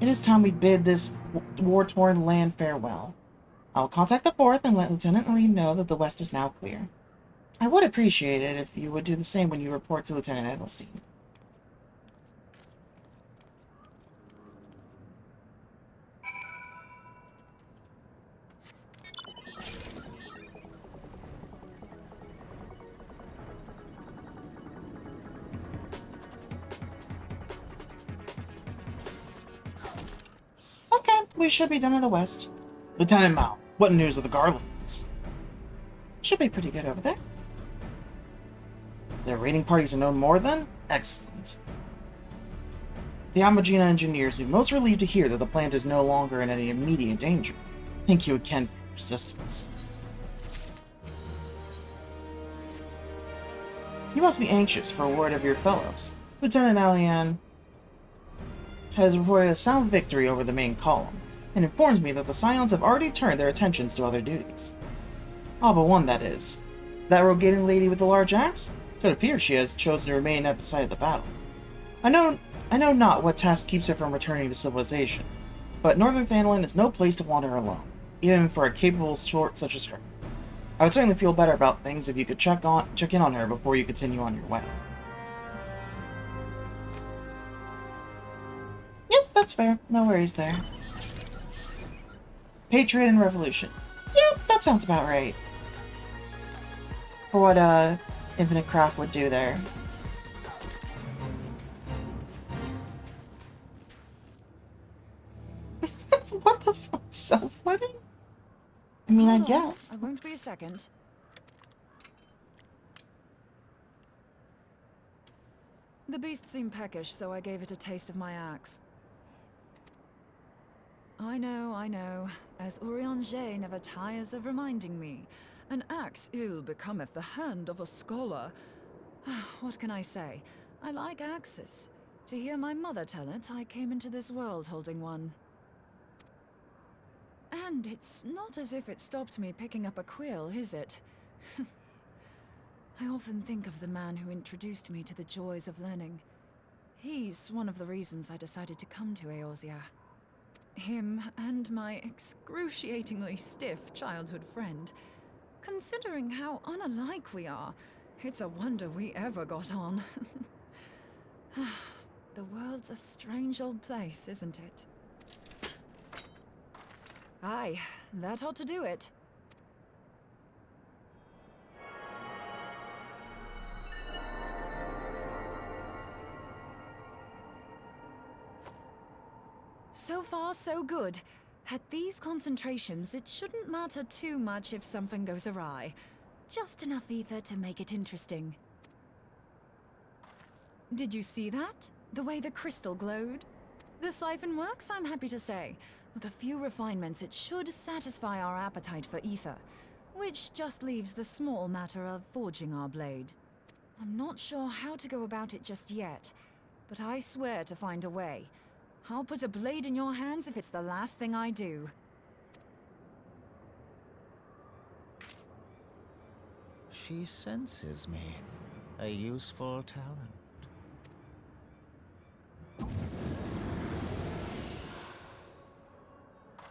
It is time we bid this war-torn land farewell. I will contact the 4th and let Lieutenant Lee know that the West is now clear. I would appreciate it if you would do the same when you report to Lieutenant Edelstein. Okay, we should be done with the West. Lieutenant Mao, what news of the Garlands? Should be pretty good over there. Their raiding parties are known more then? Excellent. The Amagina engineers will be most relieved to hear that the plant is no longer in any immediate danger. Thank you again for your assistance. You must be anxious for word of your fellows. Lieutenant Alian has reported a sound victory over the main column, and informs me that the Scions have already turned their attentions to other duties. All but one, that is. That Rogadan lady with the large axe? So it appears she has chosen to remain at the site of the battle. I know not what task keeps her from returning to civilization, but Northern Thanlin is no place to wander alone, even for a capable sort such as her. I would certainly feel better about things if you could check in on her before you continue on your way. Yep, that's fair. No worries there. Patriot and Revolution. Yep, that sounds about right. For what, Infinite Craft would do there. What the fuck? Self-wedding? I mean, I guess. I won't be a second. The beast seemed peckish, so I gave it a taste of my axe. I know. As Urianger never tires of reminding me, an axe ill becometh the hand of a scholar. What can I say? I like axes. To hear my mother tell it, I came into this world holding one. And it's not as if it stopped me picking up a quill, is it? I often think of the man who introduced me to the joys of learning. He's one of the reasons I decided to come to Eorzea. Him and my excruciatingly stiff childhood friend. Considering how unalike we are, it's a wonder we ever got on. The world's a strange old place, isn't it? Aye, that ought to do it. So far, so good. At these concentrations, it shouldn't matter too much if something goes awry. Just enough ether to make it interesting. Did you see that? The way the crystal glowed? The siphon works, I'm happy to say. With a few refinements, it should satisfy our appetite for ether, which just leaves the small matter of forging our blade. I'm not sure how to go about it just yet, but I swear to find a way. I'll put a blade in your hands if it's the last thing I do. She senses me. A useful talent.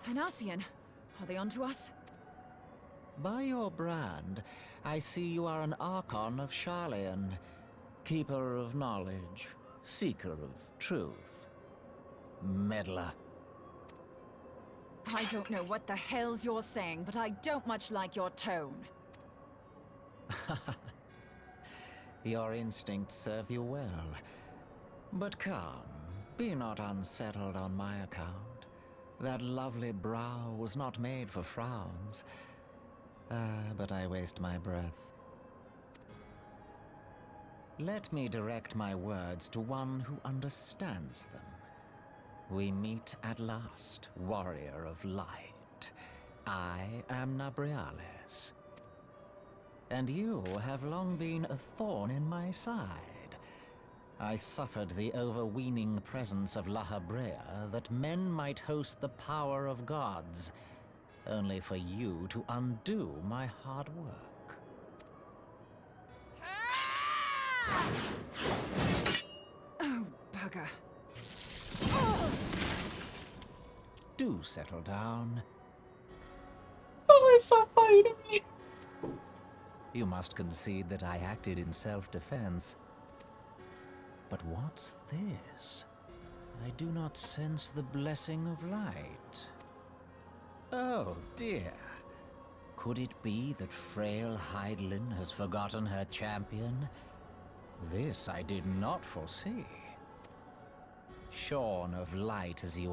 Hanassian, are they onto us? By your brand, I see you are an Archon of Sharlayan. Keeper of knowledge. Seeker of truth. Meddler. I don't know what the hell's you're saying, but I don't much like your tone. Your instincts serve you well. But come, be not unsettled on my account. That lovely brow was not made for frowns. But I waste my breath. Let me direct my words to one who understands them. We meet at last, warrior of light. I am Nabriales. And you have long been a thorn in my side. I suffered the overweening presence of La Habrea that men might host the power of gods, only for you to undo my hard work. Oh, bugger. Do settle down. Someone stop fighting me. You must concede that I acted in self-defense. But what's this? I do not sense the blessing of light. Oh dear. Could it be that frail Hydaelyn has forgotten her champion? This I did not foresee. Shorn of light as you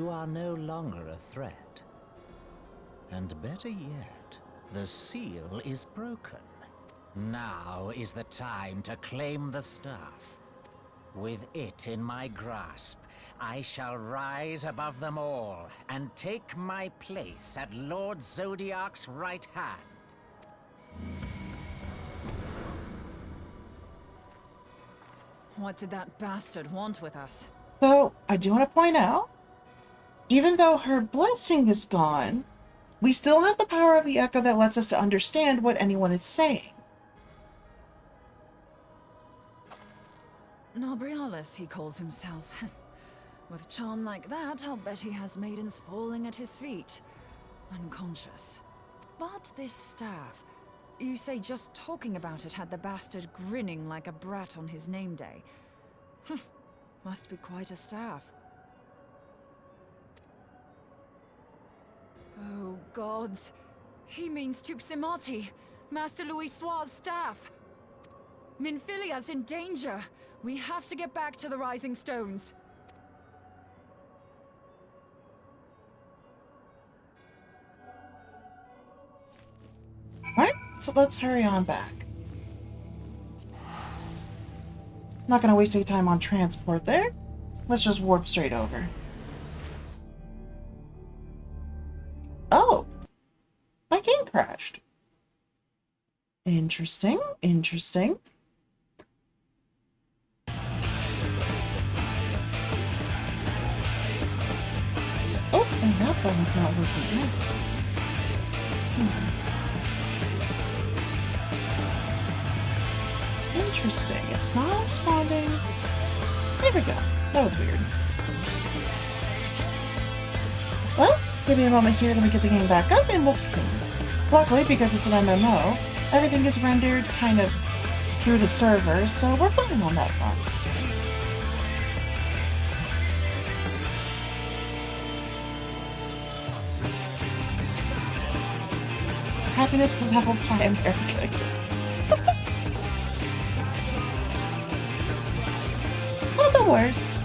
are no longer a threat. And better yet, the seal is broken. Now is the time to claim the staff. With it in my grasp, I shall rise above them all and take my place at Lord Zodiac's right hand. What did that bastard want with us? So, I do want to point out, even though her blessing is gone, we still have the power of the echo that lets us to understand what anyone is saying. Nabriales, he calls himself. With charm like that, I'll bet he has maidens falling at his feet. Unconscious. But this staff... You say just talking about it had the bastard grinning like a brat on his name day. Must be quite a staff. Oh, gods. He means Tupsimati, Master Louis Soir's staff. Minfilia's in danger. We have to get back to the Rising Stones. Alright, so let's hurry on back. Not gonna waste any time on transport there. Let's just warp straight over. Oh! My game crashed. Interesting, interesting. Oh, and that button's not working either. Interesting. It's not responding. There we go. That was weird. Well, give me a moment here, then we get the game back up and we'll continue. Luckily, because it's an MMO, everything is rendered kind of through the server, so we're fine on that front. Happiness was apple pie America. Not the worst.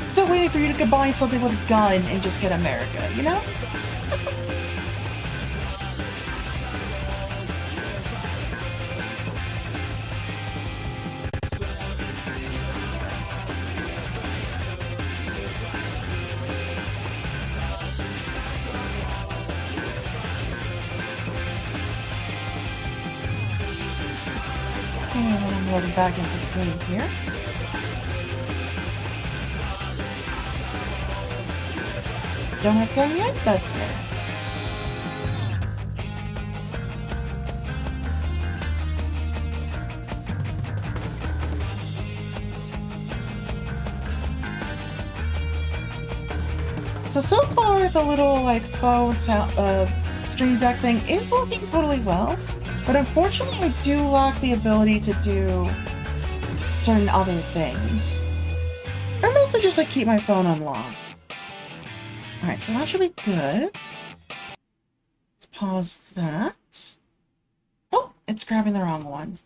Still waiting for you to combine something with a gun and just get America, you know? And I'm loading back into the game here. Don't have gun yet? That's fair. So far the little like phone sound stream deck thing is working totally well, but unfortunately I do lack the ability to do certain other things. Or mostly just like keep my phone unlocked. Alright, so that should be good. Let's pause that. Oh, it's grabbing the wrong one.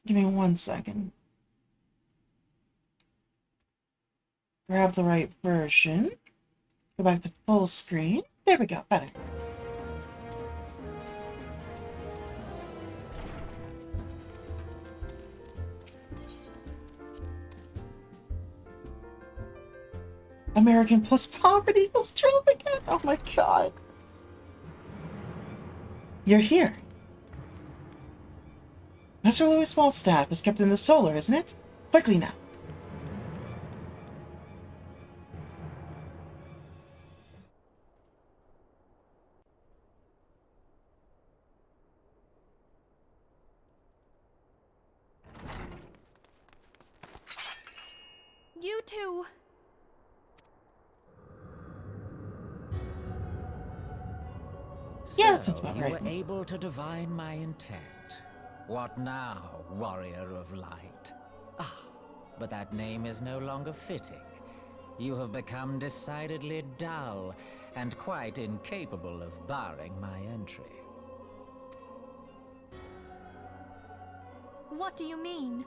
Give me 1 second. Grab the right version. Go back to full screen. There we go, better. American plus poverty equals trope again? Oh my god. You're here. Master Louis' small staff is kept in the solar, isn't it? Quickly now. You two. Yeah, that sounds about you right. were able to divine my intent. What now, warrior of light? Ah, but that name is no longer fitting. You have become decidedly dull, and quite incapable of barring my entry. What do you mean?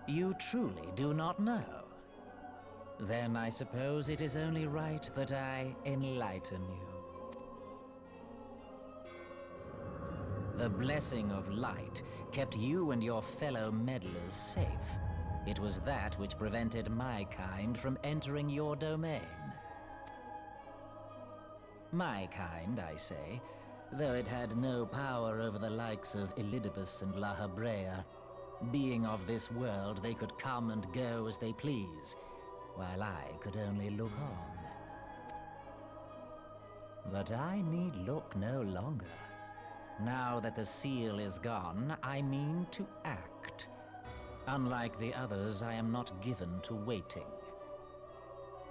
You truly do not know? Then I suppose it is only right that I enlighten you. The blessing of light kept you and your fellow meddlers safe. It was that which prevented my kind from entering your domain. My kind, I say, though it had no power over the likes of Elidibus and La Habrea. Being of this world, they could come and go as they please, while I could only look on. But I need look no longer. Now that the seal is gone, I mean to act. Unlike the others, I am not given to waiting.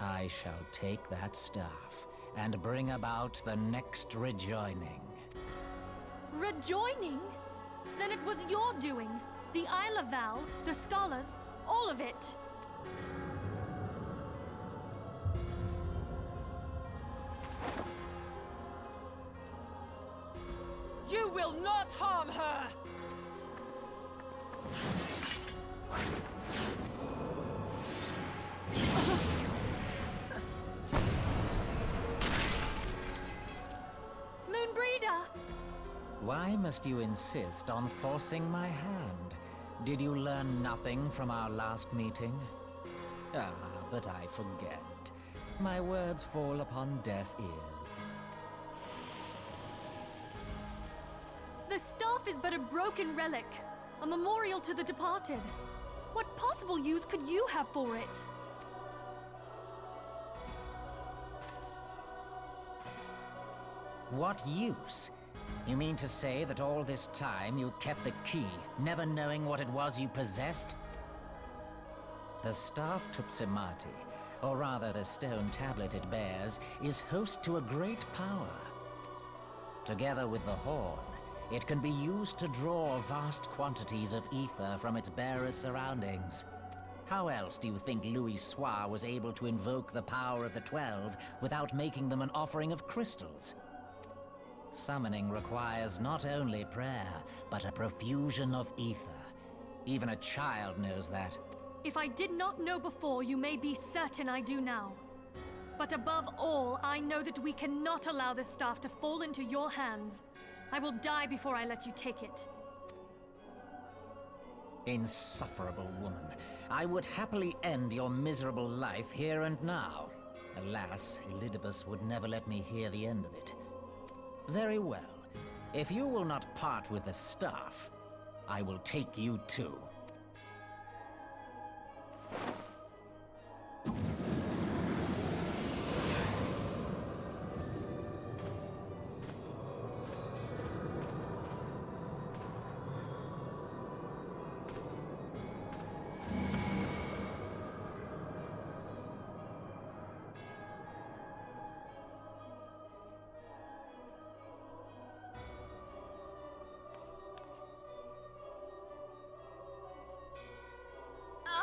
I shall take that staff and bring about the next rejoining. Rejoining? Then it was your doing. The Isle of Val, the scholars, all of it. You will not harm her! Moonbreeder! Why must you insist on forcing my hand? Did you learn nothing from our last meeting? Ah, but I forget. My words fall upon deaf ears. The staff is but a broken relic, a memorial to the departed. What possible use could you have for it? What use? You mean to say that all this time you kept the key, never knowing what it was you possessed? The staff Tupsimati, or rather the stone tablet it bears, is host to a great power. Together with the horn, it can be used to draw vast quantities of ether from its bearer's surroundings. How else do you think Louis Soir was able to invoke the power of the 12 without making them an offering of crystals? Summoning requires not only prayer, but a profusion of ether. Even a child knows that. If I did not know before, you may be certain I do now. But above all, I know that we cannot allow this staff to fall into your hands. I will die before I let you take it. Insufferable woman. I would happily end your miserable life here and now. Alas, Elidibus would never let me hear the end of it. Very well. If you will not part with the staff, I will take you too.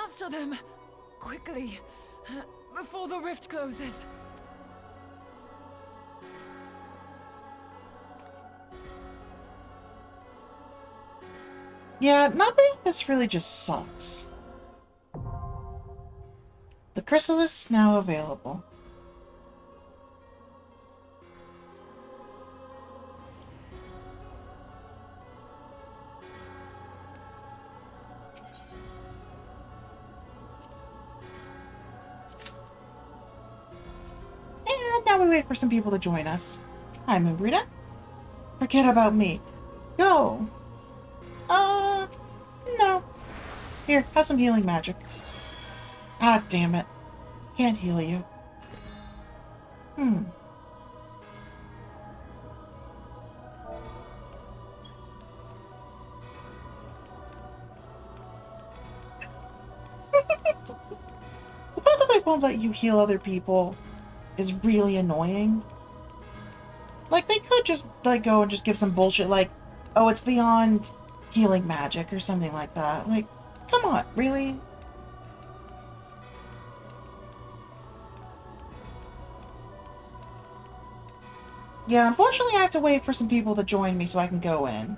After them! Quickly! Before the rift closes! Yeah, not being this really just sucks. The chrysalis now available. And now we wait for some people to join us. Hi, Moonbrita. Forget about me. Go! No. Here, have some healing magic. Ah, damn it. Can't heal you. The fact that they won't let you heal other people is really annoying. Like, they could just, like, go and just give some bullshit like, oh, it's beyond healing magic or something like that. Like, come on, really? Yeah, unfortunately I have to wait for some people to join me so I can go in.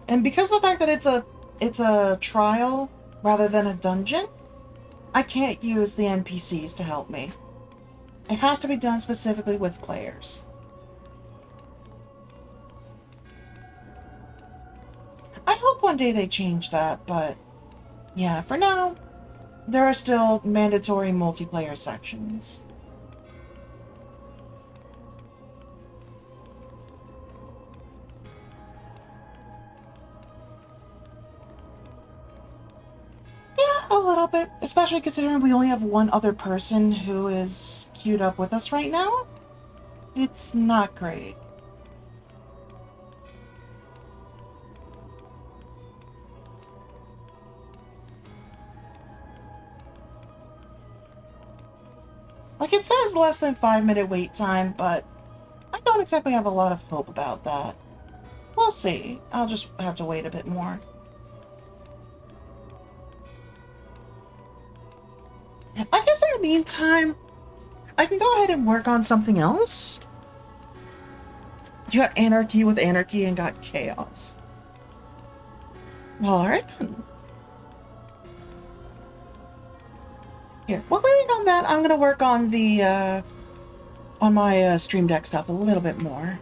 And because of the fact that it's a trial rather than a dungeon, I can't use the NPCs to help me. It has to be done specifically with players. I hope one day they change that, but yeah, for now, there are still mandatory multiplayer sections. A little bit, especially considering we only have one other person who is queued up with us right now. It's not great. Like, it says less than 5-minute wait time, but I don't exactly have a lot of hope about that. We'll see. I'll just have to wait a bit more. I guess in the meantime, I can go ahead and work on something else. You got anarchy with anarchy and got chaos. Well, alright then. Here, while waiting on that, I'm gonna work on the on my Stream Deck stuff a little bit more.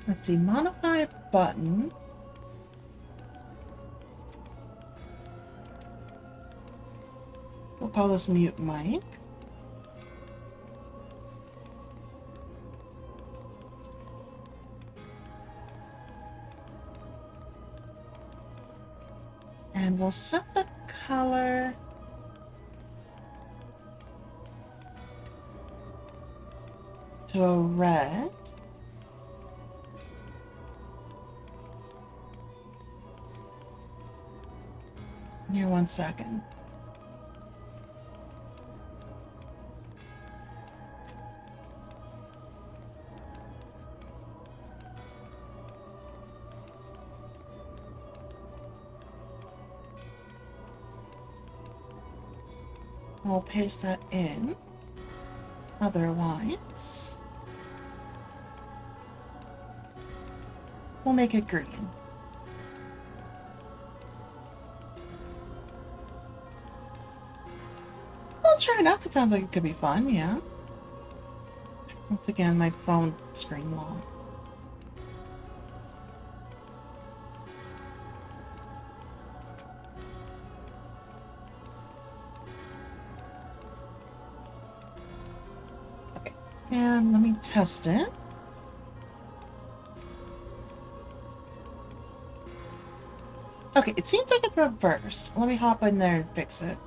Let's see, modify button. We'll call this mute mic. And we'll set the color to a red. Here, 1 second. We'll paste that in. Otherwise, we'll make it green. Well, sure enough, it sounds like it could be fun, yeah. Once again, my phone screen locked. Okay, and let me test it. Okay, it seems like it's reversed. Let me hop in there and fix it.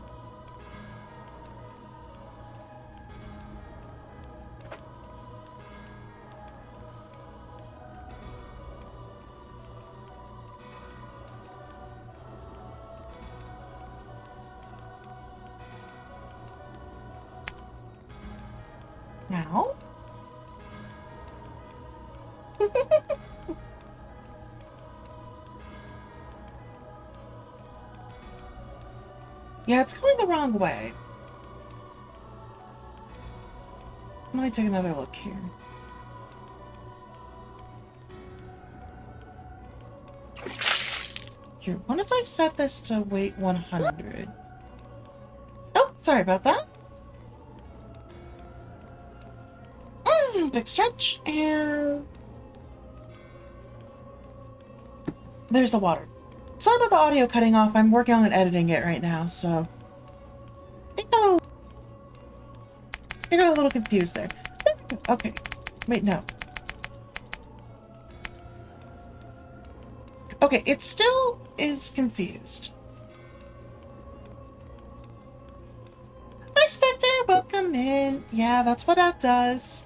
Now? Yeah, it's going the wrong way. Let me take another look here. Here, what if I set this to weight 100? Oh, sorry about that. Big stretch, and there's the water. Sorry about the audio cutting off. I'm working on editing it right now, so it got a little confused there. Okay, wait, no. Okay, it still is confused. Hi, Spectre, welcome in. Yeah, that's what that does.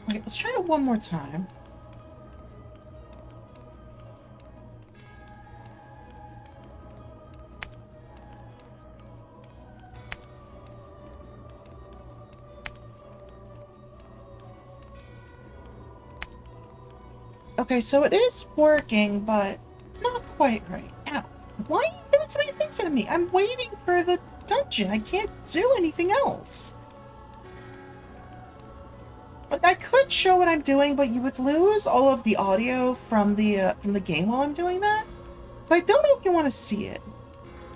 Okay, let's try it one more time. Okay, so it is working, but not quite right. Ow. Why are you doing so many things to me? I'm waiting for the dungeon. I can't do anything else. Like, I could show what I'm doing, but you would lose all of the audio from the game while I'm doing that. So I don't know if you want to see it.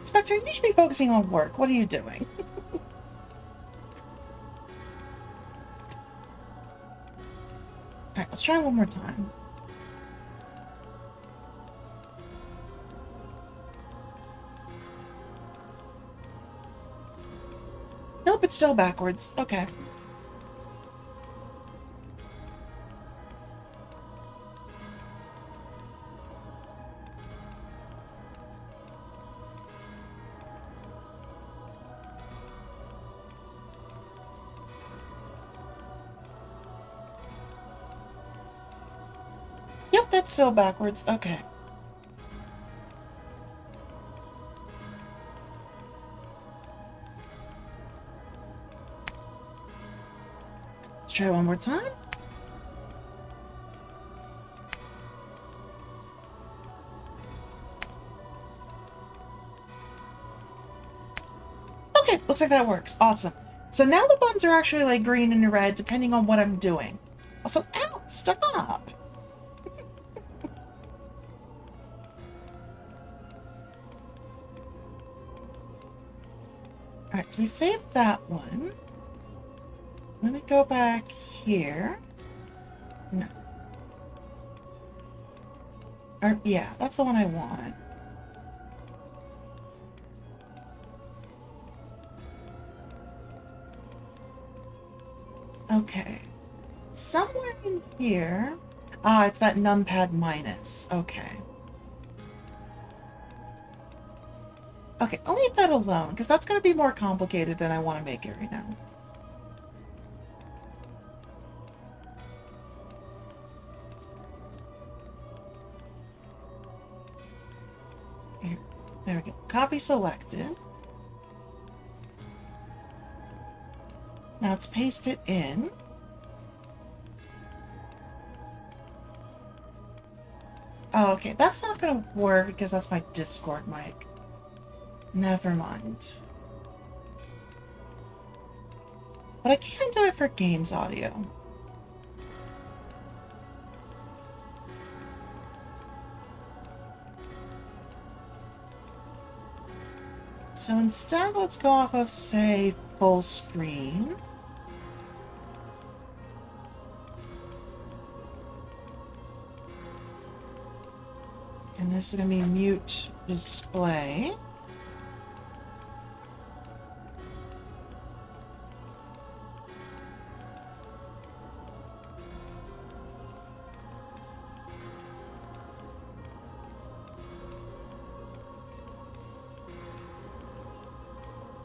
Spectre, you should be focusing on work. What are you doing? Alright, let's try one more time. Nope, it's still backwards. Okay. Yep, that's still backwards. Okay. Let's try one more time. Okay, looks like that works. Awesome. So now the buttons are actually like green and red depending on what I'm doing. Also, ow, stop! Alright, so we saved that one. Let me go back here. No. Or, yeah, that's the one I want. Okay. Somewhere in here... Ah, it's that numpad minus. Okay. Okay, I'll leave that alone, because that's going to be more complicated than I want to make it right now. Here, there we go. Copy selected. Now let's paste it in. Oh, okay, that's not going to work because that's my Discord mic. Never mind. But I can do it for games audio. So instead, let's go off of, say, full screen. And this is going to be mute display.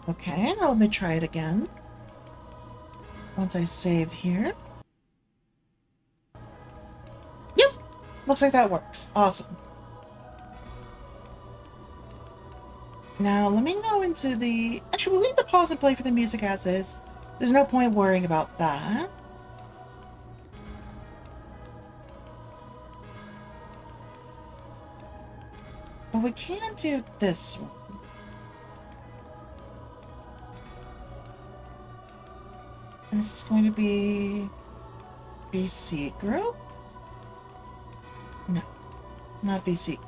Okay, now let me try it again. Once I save here. Yep! Looks like that works. Awesome. Now, let me go into the... Actually, we'll leave the pause and play for the music as is. There's no point worrying about that. But we can do this one. And this is going to be VC group? No, not VC.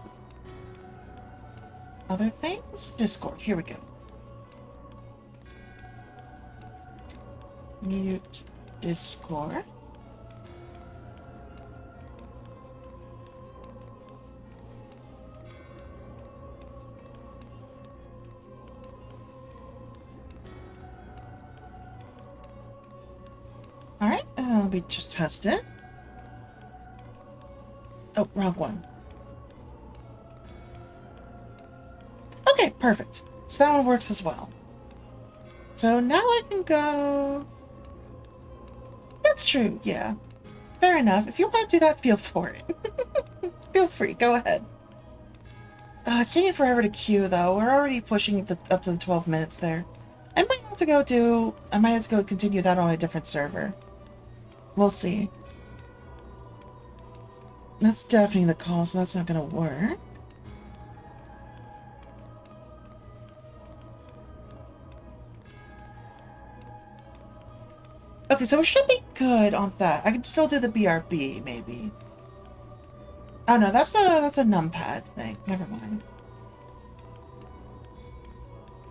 Other things? Discord, here we go. Mute Discord. Alright, let me just test it. Oh, wrong one. Okay, perfect. So that one works as well. So now I can go... That's true, yeah. Fair enough. If you want to do that, feel for it. Feel free, go ahead. It's taking forever to queue, though. We're already pushing up to the 12 minutes there. I might have to go continue that on a different server. We'll see. That's deafening the call, so that's not gonna work. Okay, so we should be good on that. I could still do the BRB, maybe. Oh no, that's a numpad thing. Never mind.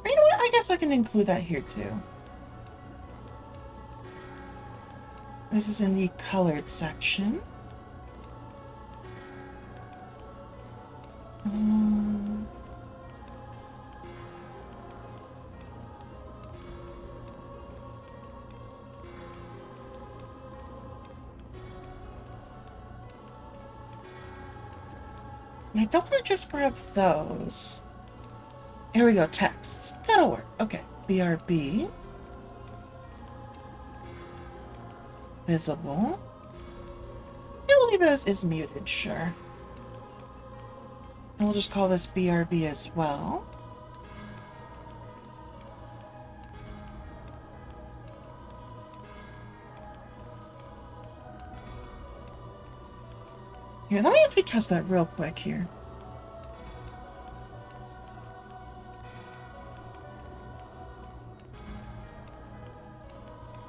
Or you know what? I guess I can include that here too. This is in the colored section. I don't want to just grab those. Here we go, texts. That'll work. Okay, BRB. Visible. Yeah, we'll leave it as is muted, sure. And we'll just call this BRB as well. Here, let me actually test that real quick here.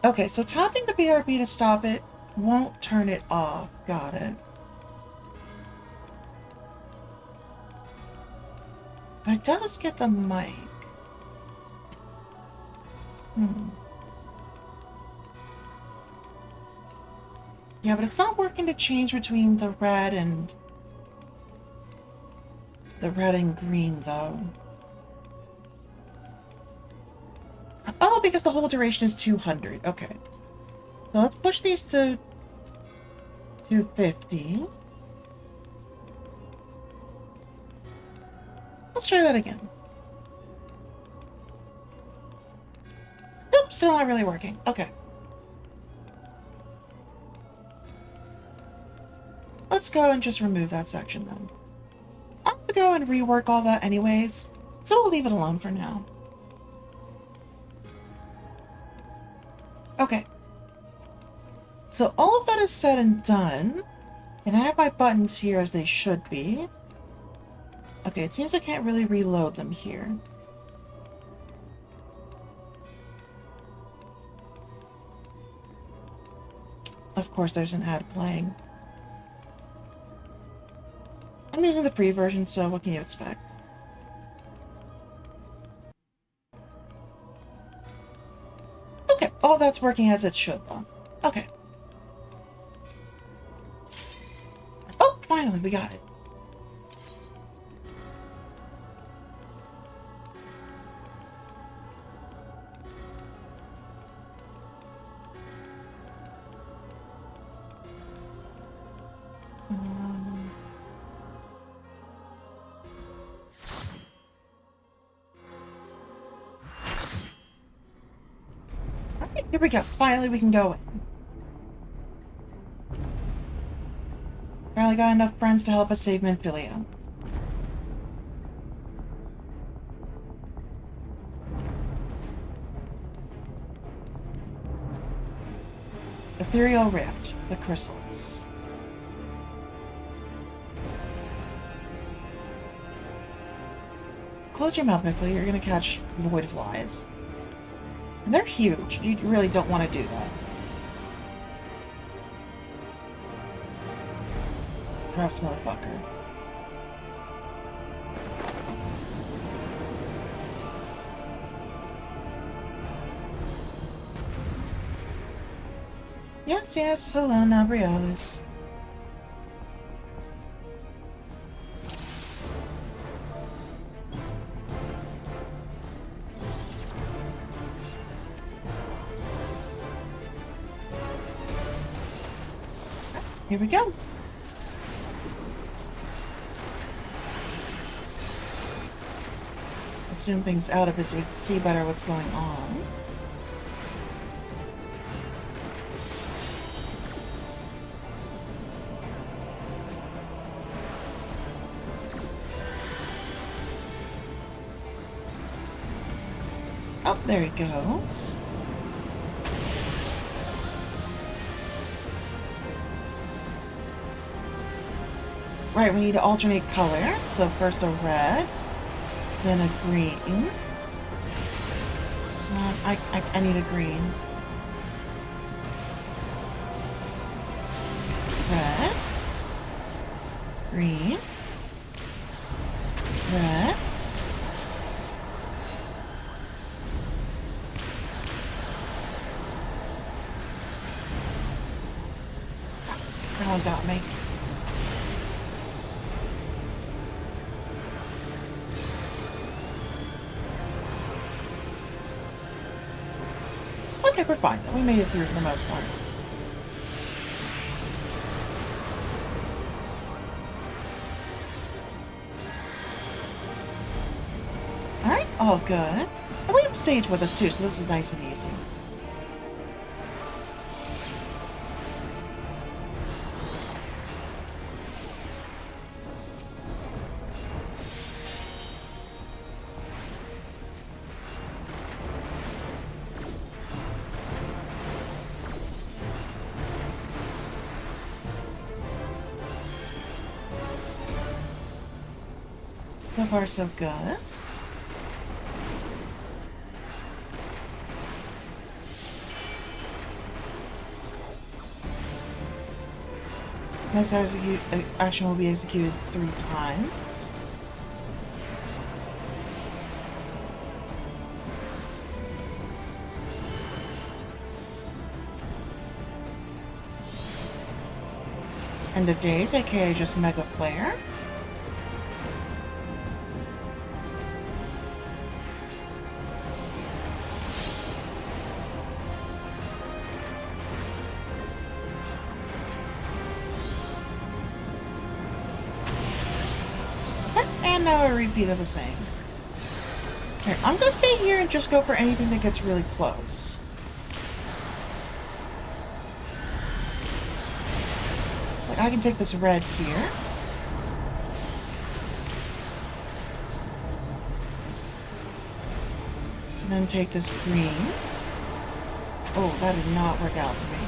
Okay, so tapping the BRB to stop it won't turn it off. Got it. But it does get the mic. Yeah, but it's not working to change between the red and green, though. Oh, because the whole duration is 200. Okay. So let's push these to 250. Let's try that again. Nope, still not really working. Okay. Let's go and just remove that section then. I'm gonna go and rework all that anyways, so we'll leave it alone for now. Okay. So all of that is said and done, and I have my buttons here as they should be. Okay, it seems I can't really reload them here. Of course, there's an ad playing. I'm using the free version, so what can you expect? Okay, all that's working as it should, though. Okay. Oh, finally, we got it. Here we go. Finally, we can go in. Finally got enough friends to help us save Minfilia. Ethereal Rift, the Chrysalis. Close your mouth, Minfilia. You're gonna catch void flies. And they're huge. You really don't want to do that. Gross motherfucker. Yes, yes. Hello, Nabrialis. Here we go. Zoom things out a bit so we can see better what's going on. Oh, there he goes. right, we need to alternate colors. So first a red, then a green. I need a green. Red. Green. Red. That one got me. Okay, we're fine. We made it through for the most part. Alright, all good. And we have Sage with us too, so this is nice and easy. So far, so good. Next action will be executed 3 times. End of days, aka just Mega Flare. And now a repeat of the same. Here, I'm gonna stay here and just go for anything that gets really close. Like, I can take this red here. And then take this green. Oh, that did not work out for me.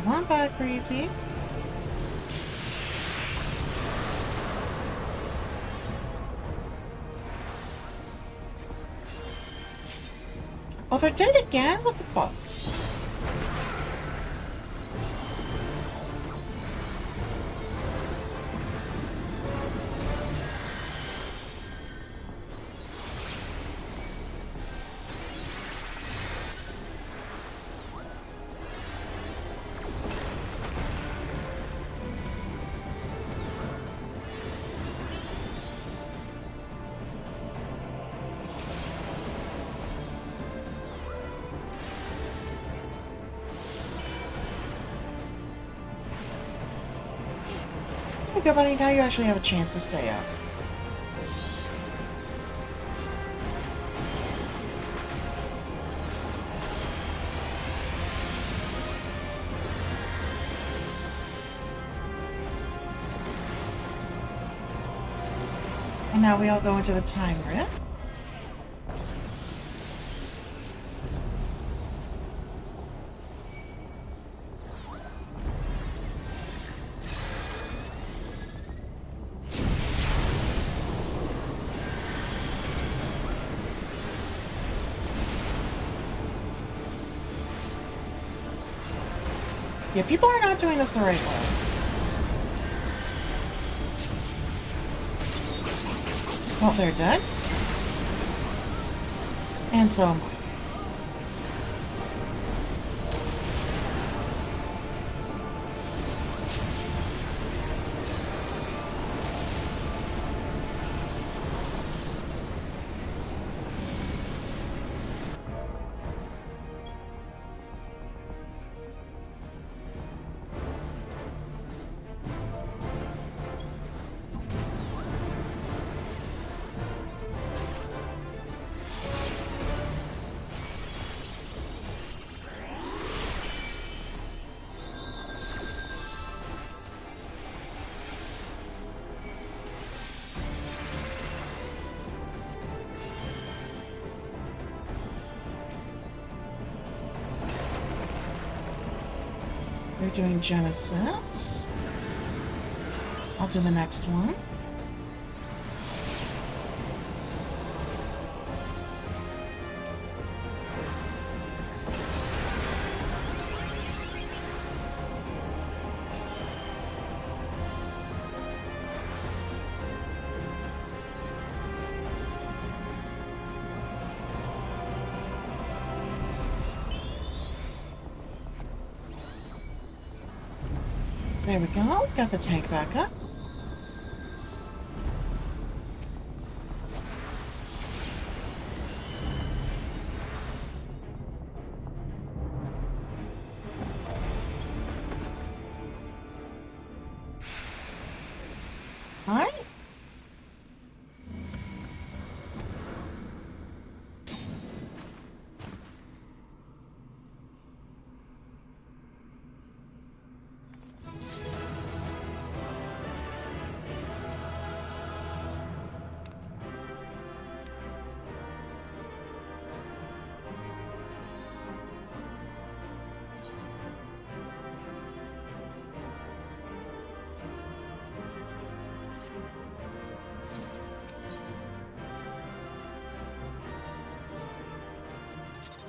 Come on back, Breezy. Oh, they're dead again? What the fuck? Okay, buddy, now you actually have a chance to stay up. And now we all go into the time rift. Yeah, people are not doing this the right way. Well, they're dead. And so am I. We're doing Genesis. I'll do the next one. There we go. Got the tank back up. All right.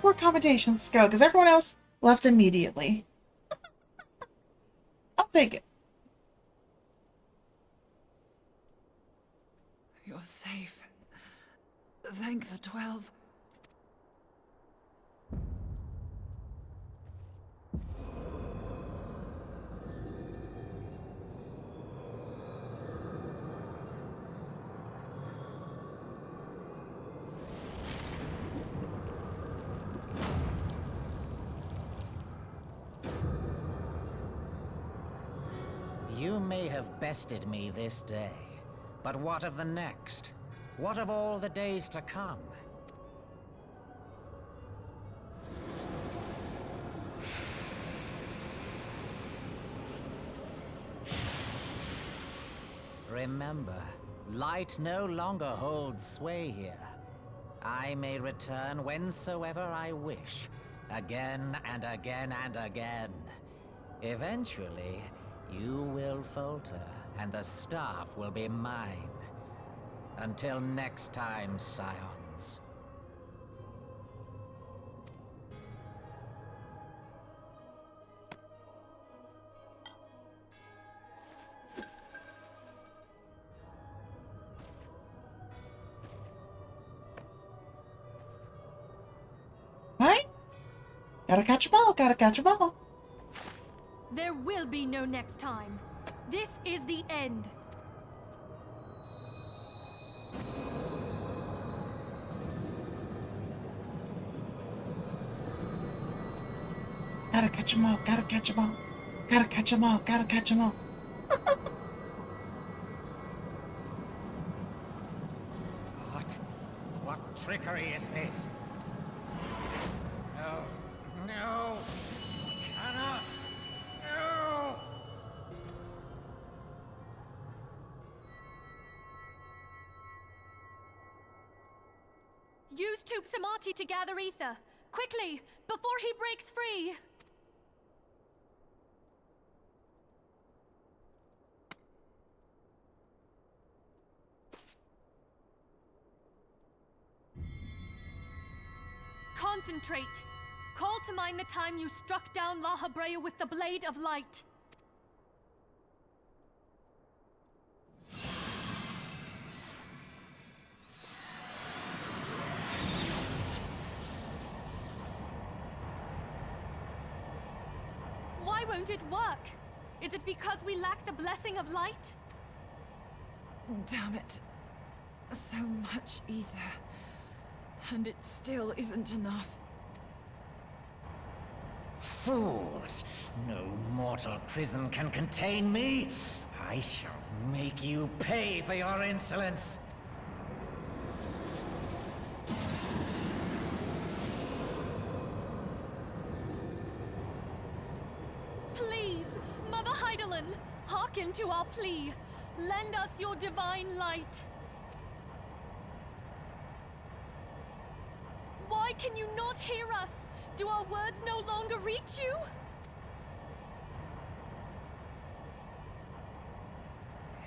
More accommodations go, because everyone else left immediately. I'll take it. You're safe. Thank the 12. You may have bested me this day, but what of the next? What of all the days to come? Remember, light no longer holds sway here. I may return whensoever I wish, again and again and again. Eventually, you will falter, and the staff will be mine. Until next time, Scions. Right? Gotta catch 'em all, gotta catch 'em all. There will be no next time. This is the end. Gotta catch 'em all, gotta catch 'em all. Gotta catch 'em all, gotta catch 'em all. What trickery is this? No. No! Cannot! No! Use Tube Samati to gather ether. Quickly, before he breaks free. Concentrate. Call to mind the time you struck down La Habrea with the Blade of Light. Why won't it work? Is it because we lack the blessing of light? Damn it. So much ether. And it still isn't enough. Fools! No mortal prison can contain me! I shall make you pay for your insolence! Please, Mother Heidelin, hearken to our plea. Lend us your divine light. Why can you not hear us? Do our words no longer reach you?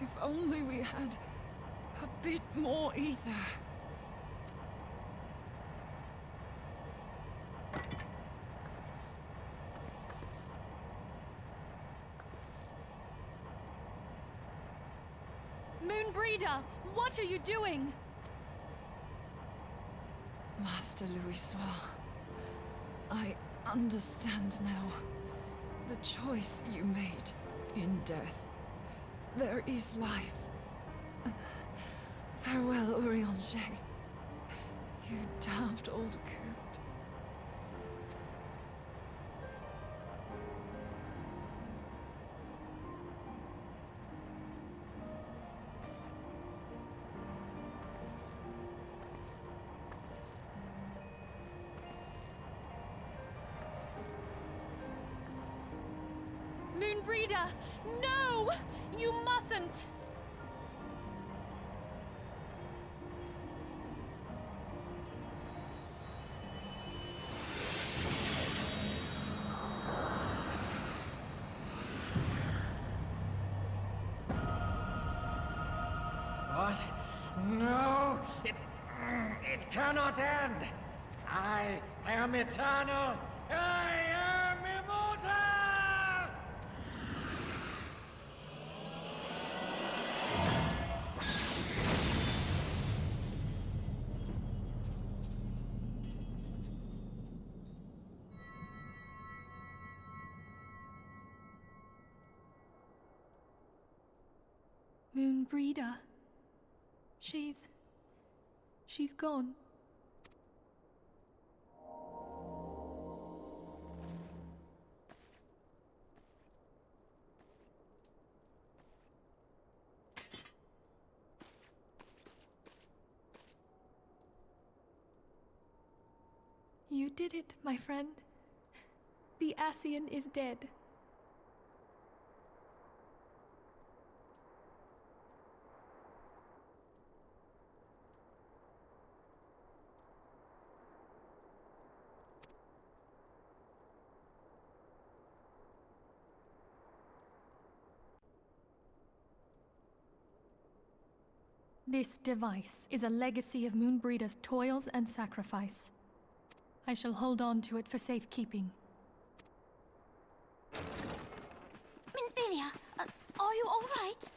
If only we had a bit more ether. Moonbreeder, what are you doing? Master Louis, I understand now. The choice you made in death. There is life. Farewell, Urianger. You daft old coot. Moonbreeder, no! You mustn't! What? No! It cannot end! I am eternal! I am immortal! Moonbreeder. She's gone. You did it, my friend. The Ascian is dead. This device is a legacy of Moonbreeder's toils and sacrifice. I shall hold on to it for safekeeping. Minfilia, are you all right?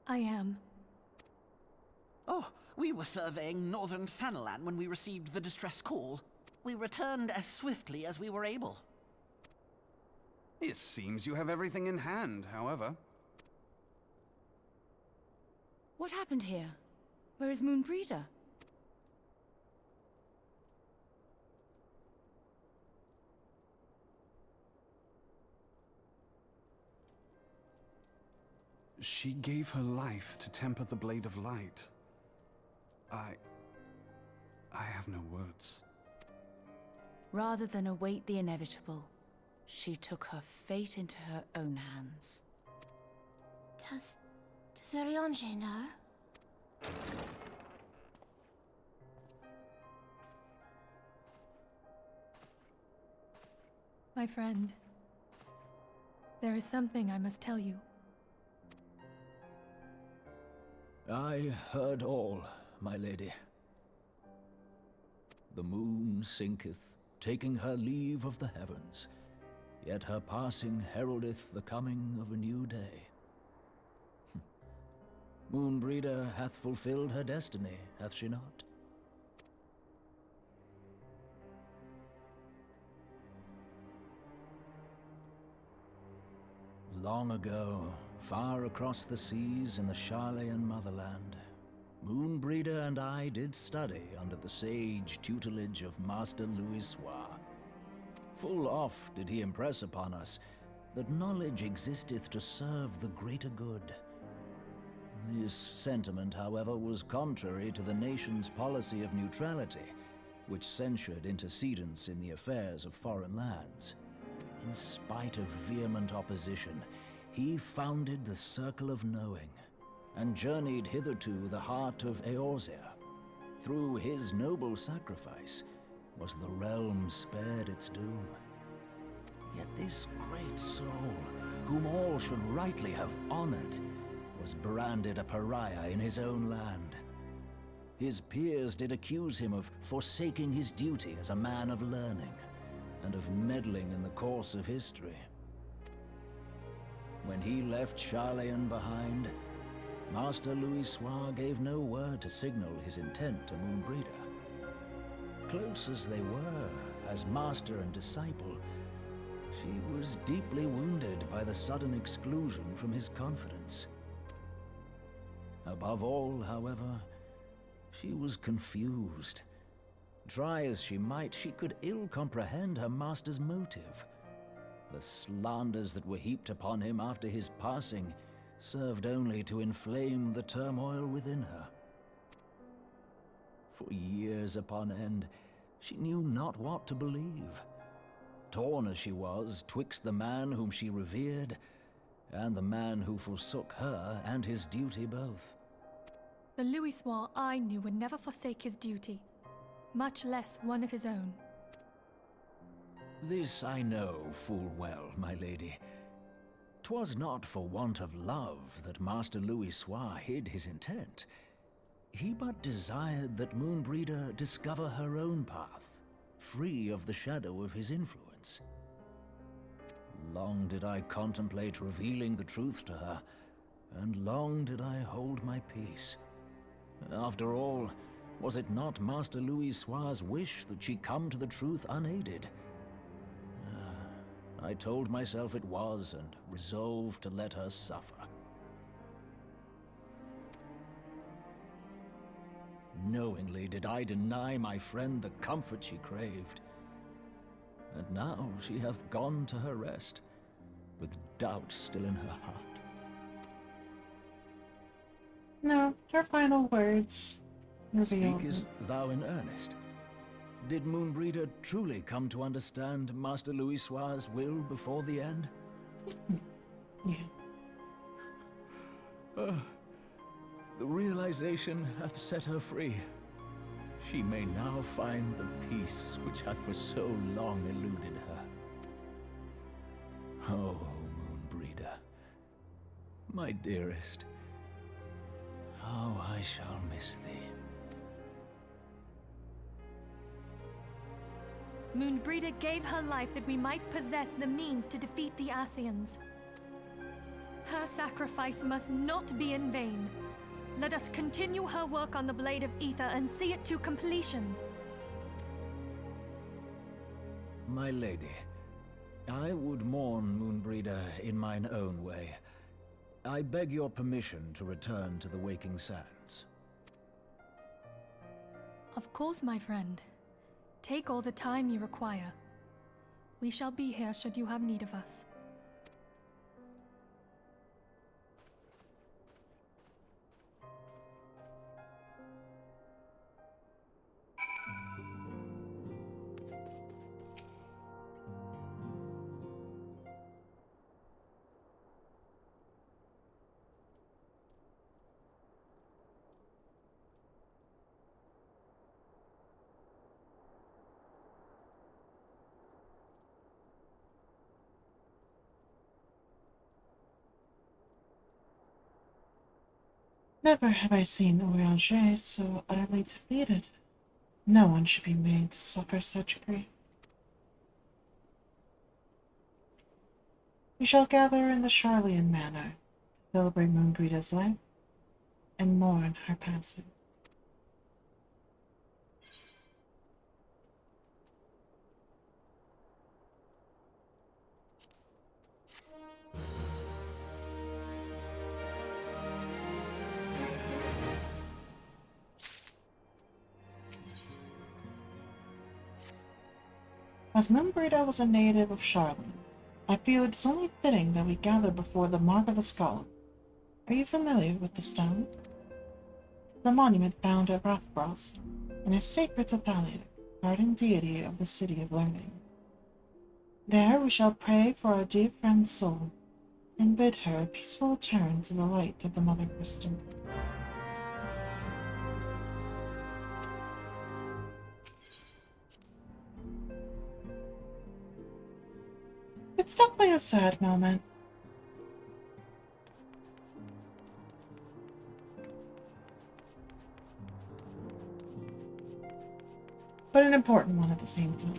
I am. Oh, we were surveying northern Thanalan when we received the distress call. We returned as swiftly as we were able. It seems you have everything in hand, however. What happened here? Where is Moonbreeder? She gave her life to temper the Blade of Light. I have no words. Rather than await the inevitable, she took her fate into her own hands. Does Urianger know? My friend, there is something I must tell you. I heard all, my lady. The moon sinketh, taking her leave of the heavens, yet her passing heraldeth the coming of a new day. Moonbreeder hath fulfilled her destiny, hath she not? Long ago, far across the seas in the Charlayan motherland, Moonbreeder and I did study under the sage tutelage of Master Louis. Full oft did he impress upon us that knowledge existeth to serve the greater good. This sentiment, however, was contrary to the nation's policy of neutrality, which censured intercedence in the affairs of foreign lands. In spite of vehement opposition, he founded the Circle of Knowing, and journeyed hither to the heart of Eorzea. Through his noble sacrifice, was the realm spared its doom. Yet this great soul, whom all should rightly have honored, was branded a pariah in his own land. His peers did accuse him of forsaking his duty as a man of learning, and of meddling in the course of history. When he left Charlayan behind, Master Louis Soir gave no word to signal his intent to Moonbreeder. Close as they were, as master and disciple, she was deeply wounded by the sudden exclusion from his confidence. Above all, however, she was confused. Try as she might, she could ill comprehend her master's motive. The slanders that were heaped upon him after his passing served only to inflame the turmoil within her. For years upon end, she knew not what to believe. Torn as she was twixt the man whom she revered and the man who forsook her and his duty both. The Louis Soir I knew would never forsake his duty, much less one of his own. This I know full well, my lady. 'Twas not for want of love that Master Louis Soir hid his intent. He but desired that Moonbreeder discover her own path, free of the shadow of his influence. Long did I contemplate revealing the truth to her, and long did I hold my peace. After all, was it not Master Louis Soir's wish that she come to the truth unaided? I told myself it was, and resolved to let her suffer. Knowingly did I deny my friend the comfort she craved. And now she hath gone to her rest, with doubt still in her heart. No, her final words revealed. Speakest thou in earnest? Did Moonbreeder truly come to understand Master Louis Soir's will before the end? Yeah. The realization hath set her free. She may now find the peace which hath for so long eluded her. Oh, Moonbreeder, my dearest, how I shall miss thee. Moonbreeder gave her life that we might possess the means to defeat the Ascians. Her sacrifice must not be in vain. Let us continue her work on the Blade of Ether and see it to completion. My lady, I would mourn Moonbreeder in mine own way. I beg your permission to return to the Waking Sands. Of course, my friend. Take all the time you require. We shall be here should you have need of us. Never have I seen the Voyager so utterly defeated. No one should be made to suffer such grief. We shall gather in the Charlayan Manor to celebrate Moonbreeder's life and mourn her passing. As Moonbreeder was a native of Charlayan, I feel it is only fitting that we gather before the Mark of the Skull. Are you familiar with the stone? It is a monument found at Rathfrost, and is sacred to Thalia, guardian deity of the City of Learning. There we shall pray for our dear friend's soul, and bid her a peaceful return to the light of the Mother Crystal. It's definitely a sad moment. But an important one at the same time.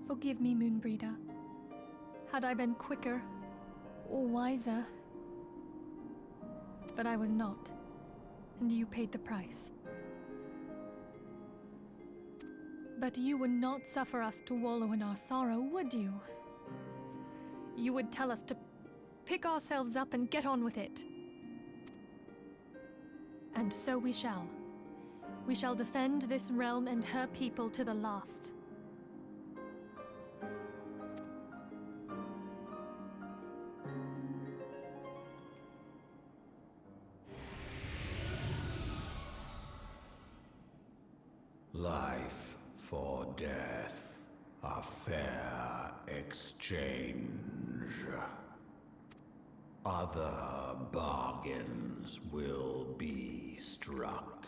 Forgive me, Moonbreeder. Had I been quicker or wiser. But I was not, and you paid the price. But you would not suffer us to wallow in our sorrow, would you? You would tell us to pick ourselves up and get on with it. And so we shall. We shall defend this realm and her people to the last. Life for death, a fair exchange. Other bargains will be struck.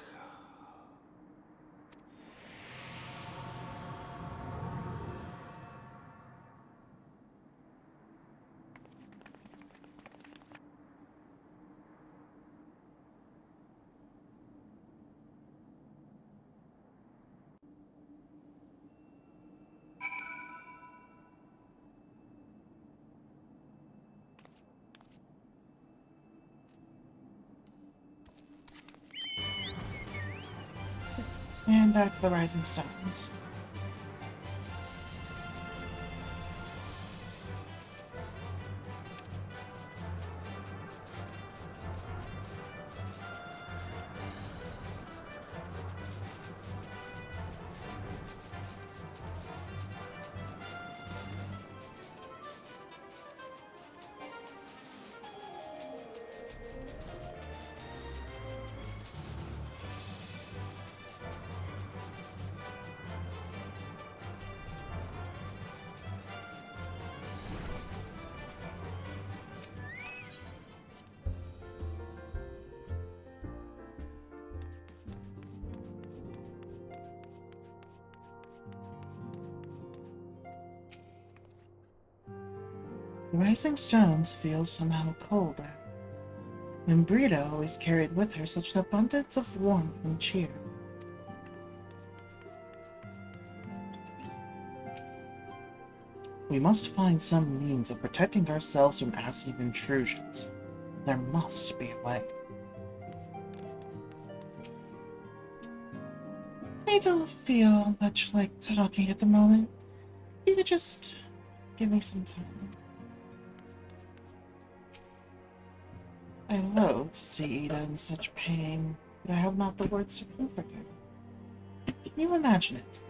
And back to the Rising Stones. The Rising Stones feels somehow colder. And Brita always carried with her such an abundance of warmth and cheer. We must find some means of protecting ourselves from acid intrusions. There must be a way. I don't feel much like talking at the moment. You could just give me some time. I loathe to see Ida in such pain, but I have not the words to comfort her. Can you imagine it?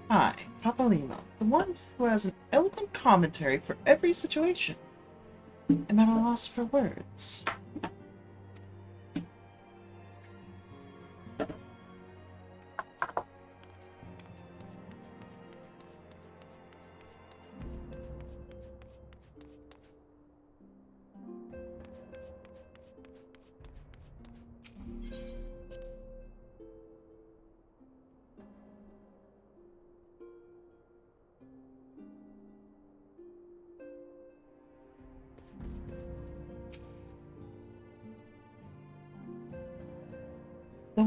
I, Papa Lima, the one who has an eloquent commentary for every situation, am at a loss for words.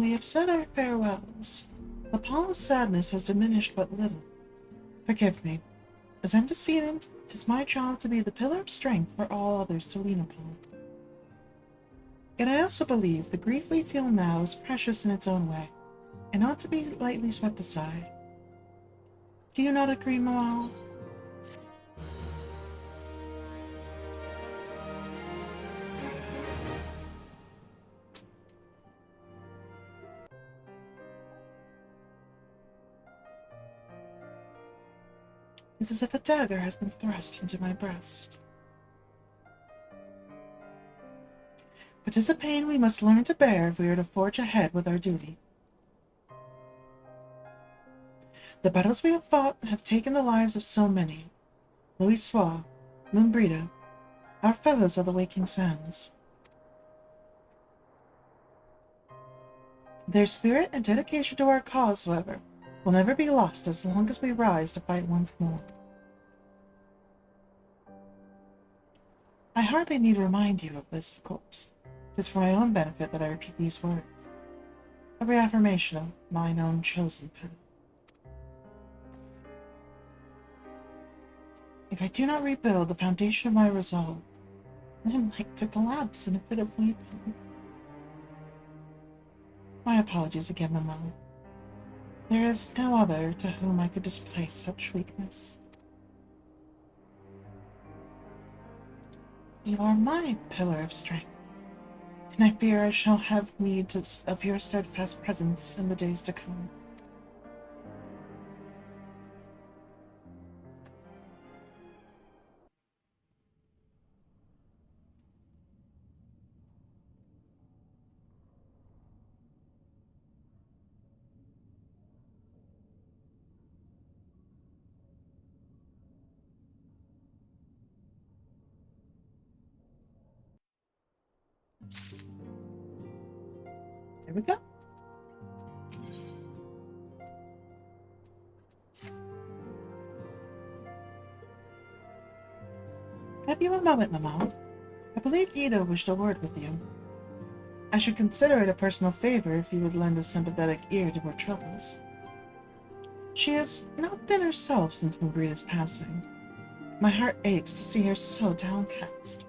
we have said our farewells, the pall of sadness has diminished but little. Forgive me. As antecedent, 'tis my job to be the pillar of strength for all others to lean upon. Yet I also believe the grief we feel now is precious in its own way, and ought to be lightly swept aside. Do you not agree, Moal? It's as if a dagger has been thrust into my breast. But 'tis a pain we must learn to bear if we are to forge ahead with our duty. The battles we have fought have taken the lives of so many. Louis Soir, Moonbrita, our fellows of the Waking Sands. Their spirit and dedication to our cause, however, will never be lost as long as we rise to fight once more. I hardly need to remind you of this, of course. It is for my own benefit that I repeat these words, a reaffirmation of mine own chosen path. If I do not rebuild the foundation of my resolve, I am like to collapse in a fit of weeping. My apologies again, Mama. There is no other to whom I could display such weakness. You are my pillar of strength, and I fear I shall have need of your steadfast presence in the days to come. There we go. Have you a moment, Mama? I believe Ida wished a word with you. I should consider it a personal favor if you would lend a sympathetic ear to her troubles. She has not been herself since Moonbrita's passing. My heart aches to see her so downcast.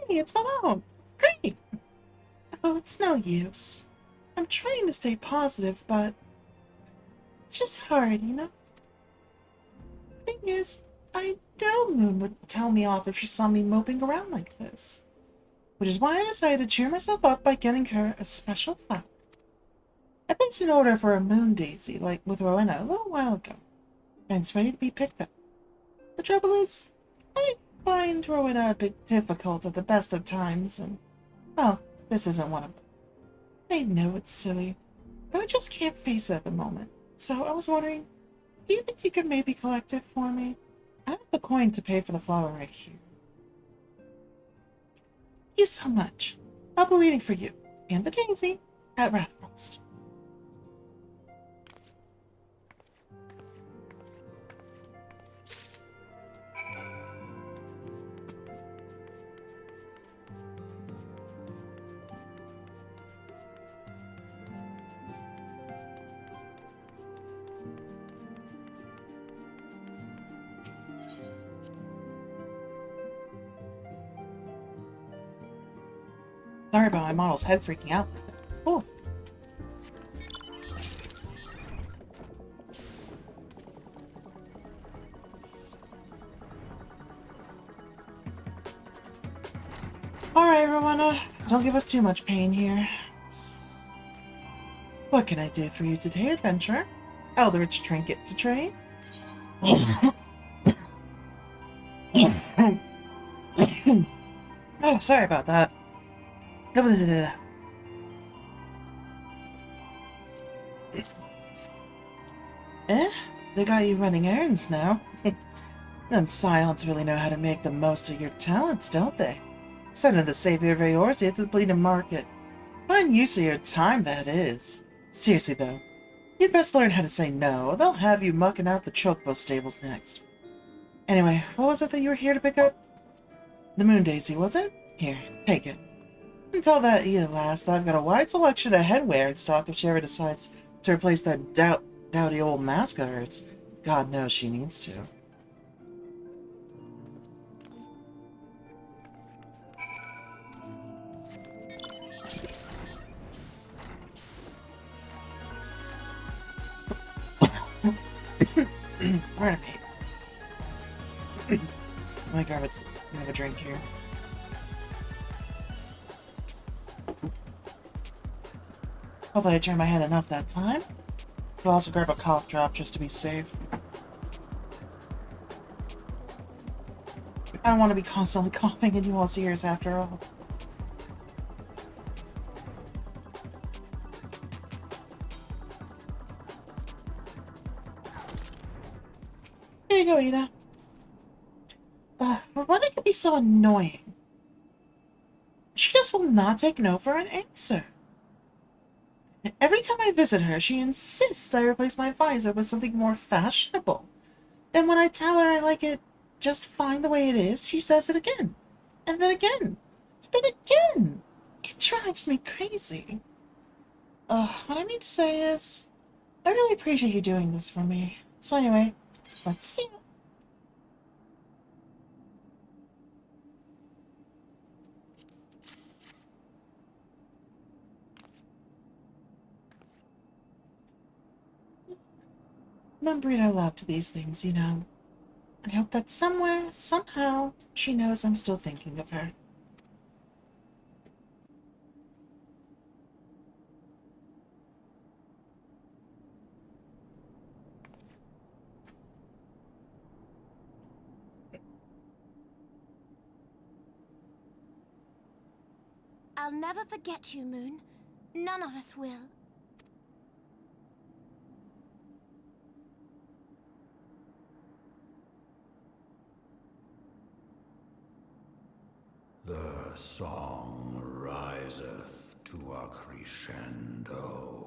Hey, it's Malone. Great. Oh, it's no use. I'm trying to stay positive, but it's just hard, you know? Thing is, I know Moon would tell me off if she saw me moping around like this. Which is why I decided to cheer myself up by getting her a special flower. I placed an order for a moon daisy, like with Rowena, a little while ago, and it's ready to be picked up. The trouble is, I find Rowena a bit difficult at the best of times, and, well, this isn't one of them. I know it's silly, but I just can't face it at the moment. So I was wondering, do you think you could maybe collect it for me? I have the coin to pay for the flower right here. Thank you so much. I'll be waiting for you, and the daisy, at Rathfrost. Sorry about my model's head freaking out. Oh. Alright, Rowena. Don't give us too much pain here. What can I do for you today, adventurer? Eldritch trinket to trade? Oh, sorry about that. they got you running errands now. Them Scions really know how to make the most of your talents, don't they? Sending the savior of Eorzea to the bleeding market. Fine use of your time, that is. Seriously, though, you'd best learn how to say no, or they'll have you mucking out the chocobo stables next. Anyway, what was it that you were here to pick up? The Moon Daisy, was it? Here, take it. Until that Ida lasts, I've got a wide selection of headwear in stock if she ever decides to replace that dowdy old mask of hers. God knows she needs to. Pardon me. Let me grab a drink here. Hopefully I turned my head enough that time. Could also grab a cough drop just to be safe. I don't want to be constantly coughing in you all's ears after all. Here you go, Ida. Why they can be so annoying? She just will not take no for an answer. Every time I visit her, she insists I replace my visor with something more fashionable. And when I tell her I like it just fine the way it is, she says it again. And then again. Then again. It drives me crazy. What I mean to say is, I really appreciate you doing this for me. So anyway, let's see. Mumbrita loved these things, you know. I hope that somewhere, somehow, she knows I'm still thinking of her. I'll never forget you, Moon. None of us will. The song riseth to a crescendo.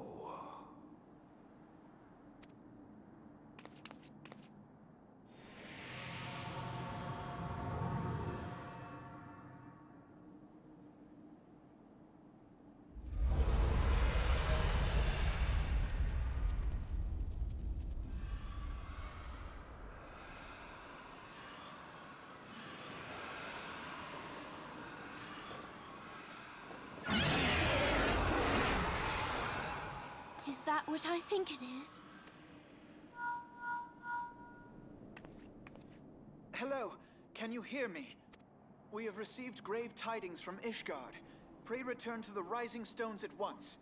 Is that what I think it is? Hello, can you hear me? We have received grave tidings from Ishgard. Pray return to the Rising Stones at once.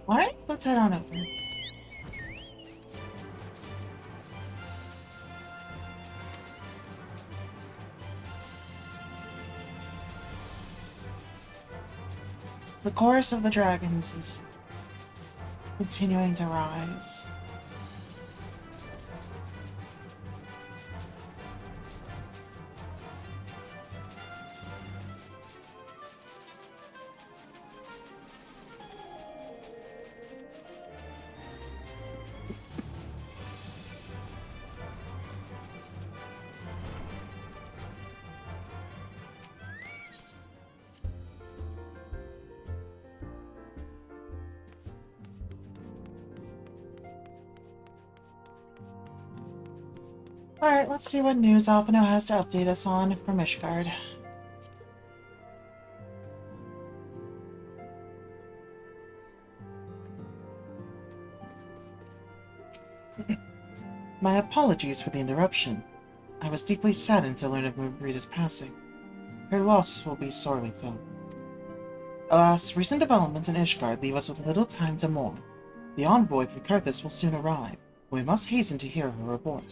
Alright, let's head on over. The chorus of the dragons is continuing to rise. Alright, let's see what news Alphino has to update us on from Ishgard. My apologies for the interruption. I was deeply saddened to learn of Mumbrita's passing. Her loss will be sorely felt. Alas, recent developments in Ishgard leave us with little time to mourn. The envoy from Kurthus will soon arrive. We must hasten to hear her report.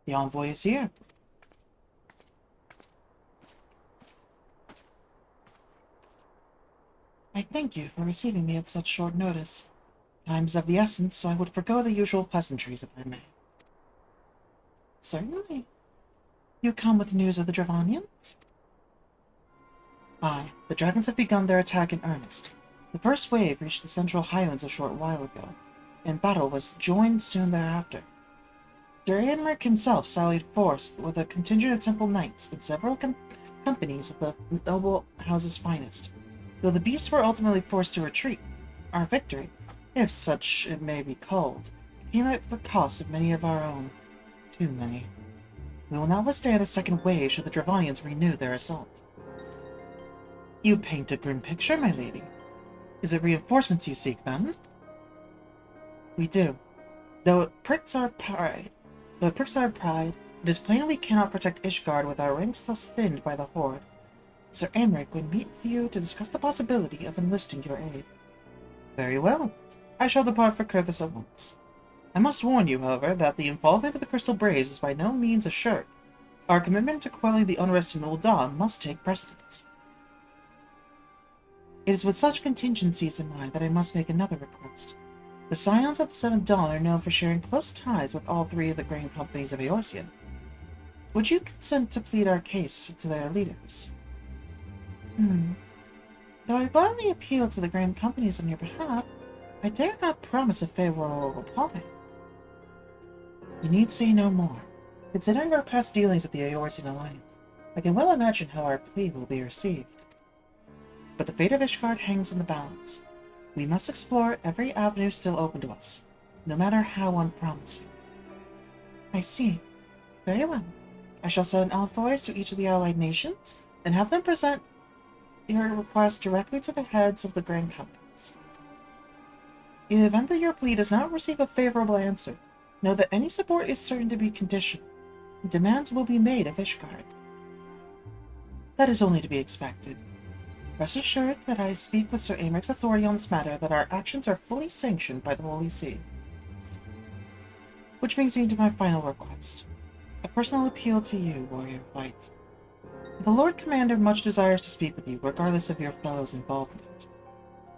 The envoy is here. I thank you for receiving me at such short notice. Time is of the essence, so I would forgo the usual pleasantries if I may. Certainly. You come with news of the Dravanians? Aye, the dragons have begun their attack in earnest. The first wave reached the Central Highlands a short while ago, and battle was joined soon thereafter. Sir Aemeric himself sallied forth with a contingent of temple knights and several companies of the noble house's finest. Though the beasts were ultimately forced to retreat, our victory, if such it may be called, came at the cost of many of our own. Too many. We will not withstand a second wave should the Dravanians renew their assault. You paint a grim picture, my lady. Is it reinforcements you seek, then? We do. Though it pricks our pride, it is plain we cannot protect Ishgard with our ranks thus thinned by the Horde. Sir Aemeric would meet with you to discuss the possibility of enlisting your aid. Very well. I shall depart for Kurthus at once. I must warn you, however, that the involvement of the Crystal Braves is by no means assured. Our commitment to quelling the unrest in Ul'Dan must take precedence. It is with such contingencies in mind that I must make another request. The Scions of the Seventh Dawn are known for sharing close ties with all three of the grain companies of Eorzean. Would you consent to plead our case to their leaders? Though I gladly appeal to the grain companies on your behalf, I dare not promise a favorable reply. You need say no more. Considering our past dealings with the Eorzean Alliance, I can well imagine how our plea will be received. But the fate of Ishgard hangs in the balance. We must explore every avenue still open to us, no matter how unpromising. I see. Very well. I shall send envoys to each of the allied nations, and have them present your request directly to the heads of the grain companies. In the event that your plea does not receive a favorable answer, know that any support is certain to be conditional. Demands will be made of Ishgard. That is only to be expected. Rest assured that I speak with Sir Aemeric's authority on this matter, that our actions are fully sanctioned by the Holy See. Which brings me to my final request. A personal appeal to you, Warrior of Light. The Lord Commander much desires to speak with you, regardless of your fellow's involvement.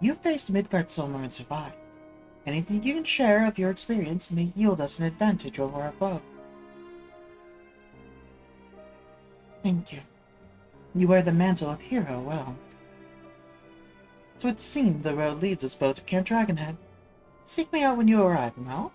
You faced Midgardsormr and survived. Anything you can share of your experience may yield us an advantage over our foe. Thank you. You wear the mantle of hero well. So it seemed the road leads us both to Camp Dragonhead. Seek me out when you arrive, no?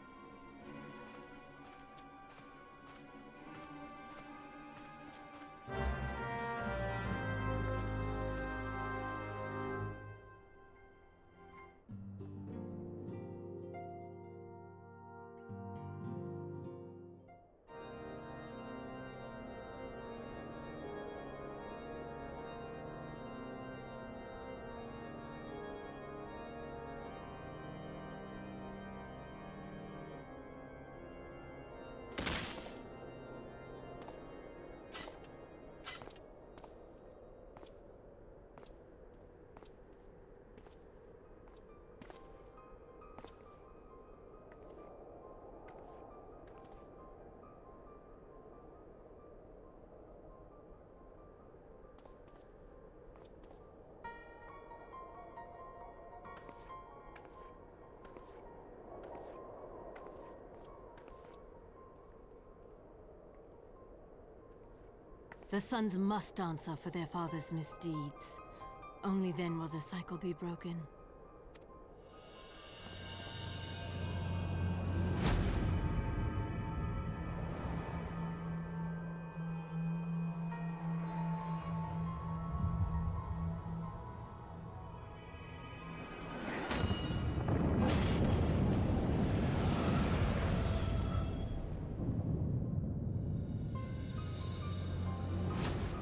The sons must answer for their father's misdeeds. Only then will the cycle be broken.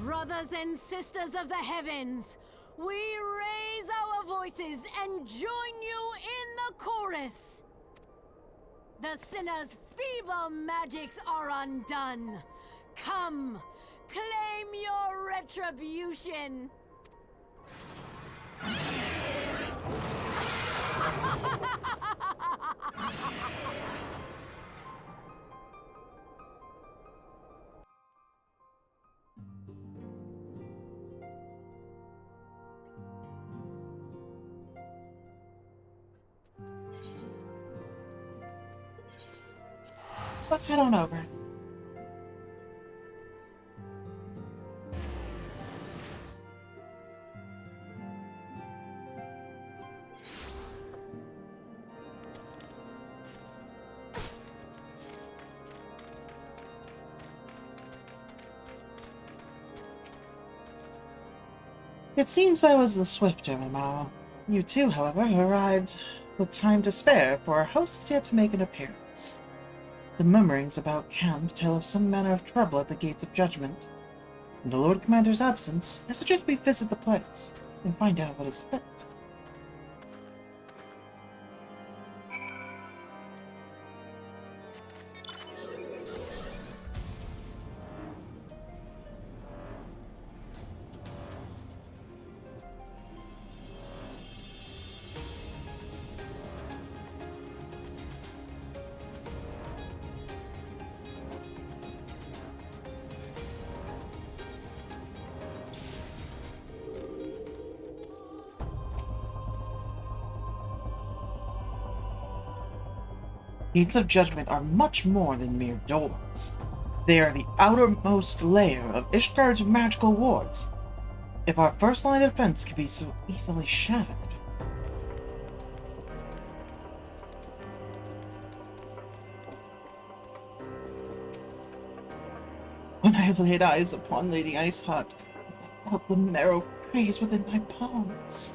Brothers and sisters of the heavens, we raise our voices and join you in the chorus. The sinner's feeble magics are undone. Come, claim your retribution. Let's head on over. It seems I was the swifter, Mamma. You too, however, arrived with time to spare, for our host is yet to make an appearance. The murmurings about camp tell of some manner of trouble at the gates of judgment. In the Lord Commander's absence, I suggest we visit the place and find out what is fit. Gates of Judgment are much more than mere doors. They are the outermost layer of Ishgard's magical wards. If our first line of defense can be so easily shattered... When I laid eyes upon Lady Iceheart, I felt the marrow freeze within my palms.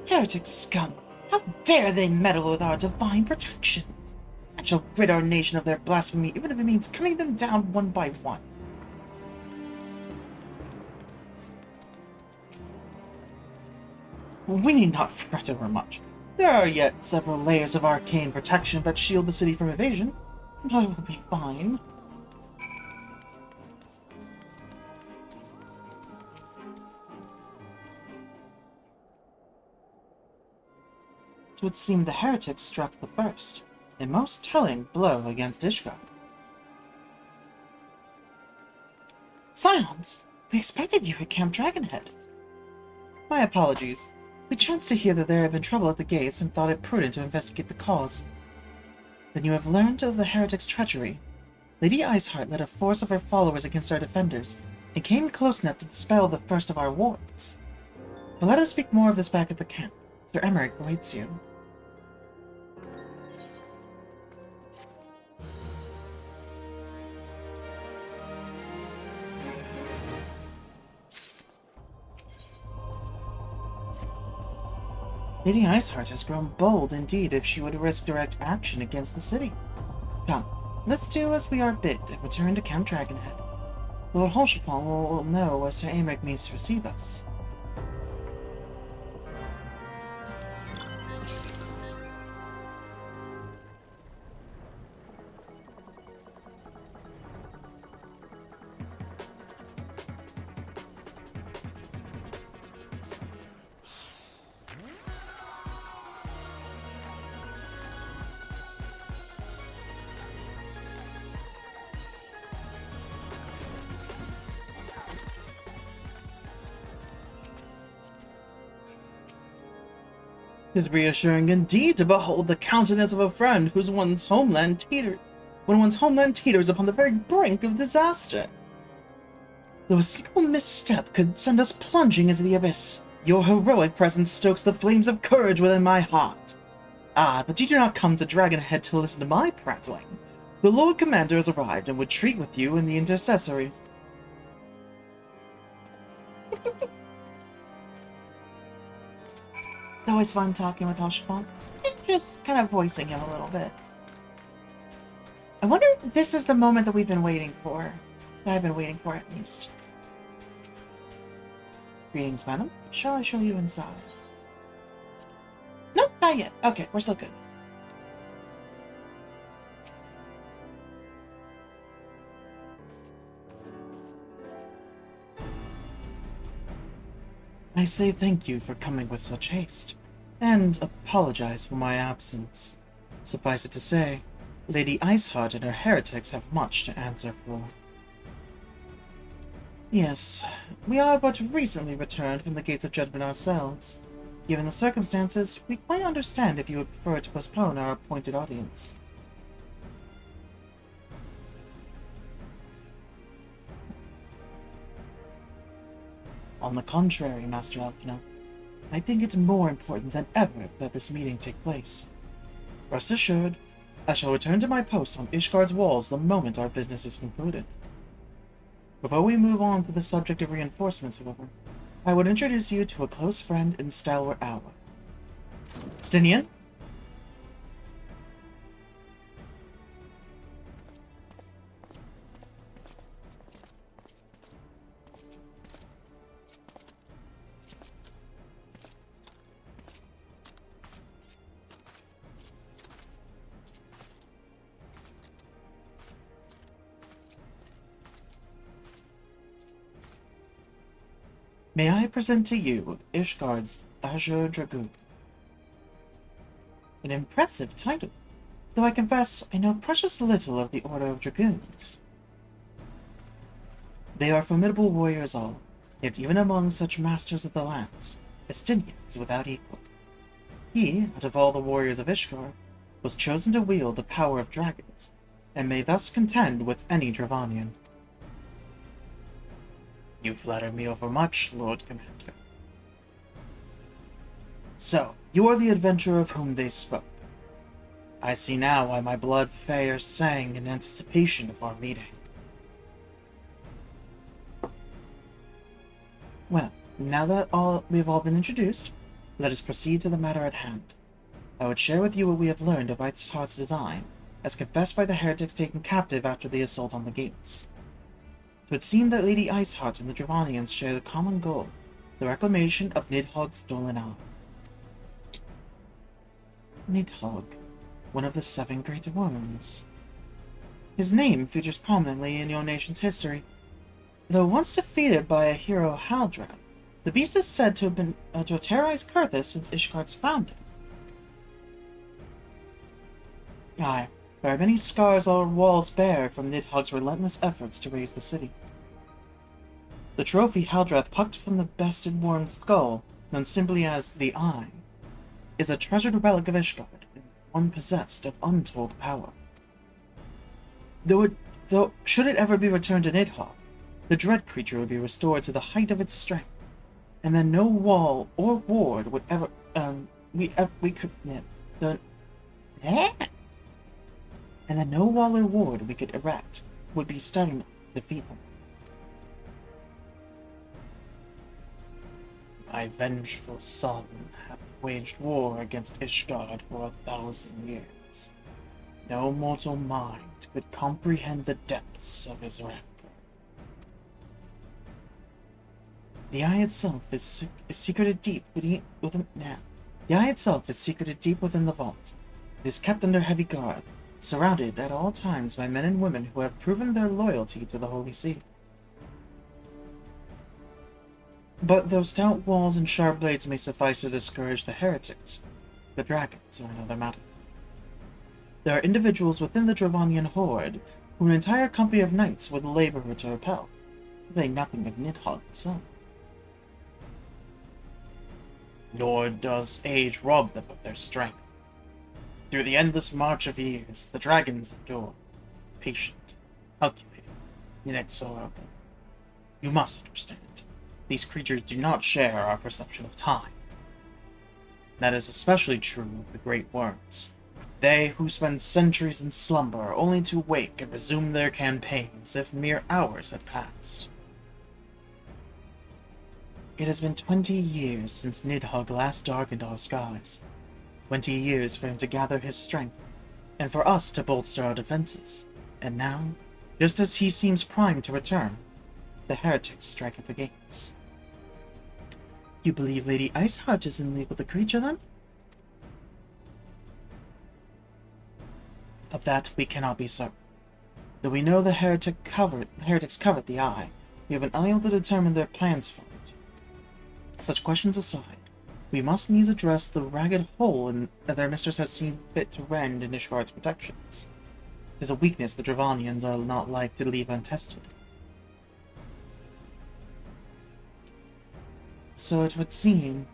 Heretic scum! How dare they meddle with our divine protections! I shall rid our nation of their blasphemy, even if it means cutting them down one by one. We need not fret over much. There are yet several layers of arcane protection that shield the city from invasion, but I will be fine. It would seem the heretics struck the first, a most telling blow against Ishgard. Scions, we expected you at Camp Dragonhead. My apologies. We chanced to hear that there had been trouble at the gates and thought it prudent to investigate the cause. Then you have learned of the heretics' treachery. Lady Iceheart led a force of her followers against our defenders, and came close enough to dispel the first of our wards. But let us speak more of this back at the camp. Sir Emmerich awaits you. Lady Iceheart has grown bold indeed if she would risk direct action against the city. Come, let's do as we are bid and return to Camp Dragonhead. Lord Holshafon will know where Sir Aymeric means to receive us. It is reassuring indeed to behold the countenance of a friend whose when one's homeland teeters upon the very brink of disaster. Though a single misstep could send us plunging into the abyss, your heroic presence stokes the flames of courage within my heart. Ah, but you do not come to Dragonhead to listen to my prattling. The Lord Commander has arrived and would treat with you in the intercessory. It's always fun talking with Holshafon. Just kind of voicing him a little bit. I wonder if this is the moment that we've been waiting for. That I've been waiting for, at least. Greetings, madam. Shall I show you inside? Nope, not yet. Okay, we're still good. I say thank you for coming with such haste, and apologize for my absence. Suffice it to say, Lady Iceheart and her heretics have much to answer for. Yes, we are but recently returned from the Gates of Judgment ourselves. Given the circumstances, we quite understand if you would prefer to postpone our appointed audience. On the contrary, Master Alkino, I think it more important than ever that this meeting take place. Rest assured, I shall return to my post on Ishgard's walls the moment our business is concluded. Before we move on to the subject of reinforcements, however, I would introduce you to a close friend and stalwart ally. Stinian? May I present to you Ishgard's Azure Dragoon? An impressive title, though I confess I know precious little of the Order of Dragoons. They are formidable warriors all, yet even among such masters of the lance, Estinian is without equal. He, out of all the warriors of Ishgard, was chosen to wield the power of dragons, and may thus contend with any Dravanian. You flatter me overmuch, Lord Commander. So, you are the adventurer of whom they spoke. I see now why my blood fair sang in anticipation of our meeting. Well, now that we've all been introduced, let us proceed to the matter at hand. I would share with you what we have learned of Iceheart's design, as confessed by the heretics taken captive after the assault on the gates. It would seem that Lady Iceheart and the Dravanians share the common goal, the reclamation of Nidhogg's stolen eye. Nidhogg, one of the 7 great worms. His name features prominently in your nation's history. Though once defeated by a hero Haldrath, the beast is said to have been to terrorize Kurthus since Ishgard's founding. Aye, there are many scars our walls bear from Nidhogg's relentless efforts to raise the city. The trophy Haldrath plucked from the bested worm's skull, known simply as the Eye, is a treasured relic of Ishgard, and one possessed of untold power. Though should it ever be returned to Nidhogg, the dread creature would be restored to the height of its strength, and then no wall or ward would ever and then no wall or ward we could erect would be strong enough to defeat him. My vengeful son hath waged war against Ishgard for 1,000 years. No mortal mind could comprehend the depths of his rancor. The eye itself is secreted deep within the vault. It is kept under heavy guard, surrounded at all times by men and women who have proven their loyalty to the Holy See. But though stout walls and sharp blades may suffice to discourage the heretics, the dragons are another matter. There are individuals within the Dravanian horde whom an entire company of knights would labor to repel, to say nothing of Nidhogg himself. Nor does age rob them of their strength. Through the endless march of years, the dragons endure, patient, calculating, inexorable. You must understand, these creatures do not share our perception of time. That is especially true of the great worms. They who spend centuries in slumber only to wake and resume their campaigns if mere hours had passed. It has been 20 years since Nidhogg last darkened our skies. 20 years for him to gather his strength, and for us to bolster our defenses. And now, just as he seems primed to return, the heretics strike at the gates. You believe Lady Iceheart is in league with the creature, then? Of that, we cannot be certain. Though we know the heretics covered the eye, we have been unable to determine their plans for it. Such questions aside, we must needs address the ragged hole that their mistress has seen fit to rend in Ishgard's protections. It is a weakness the Dravanians are not like to leave untested. So it would seem,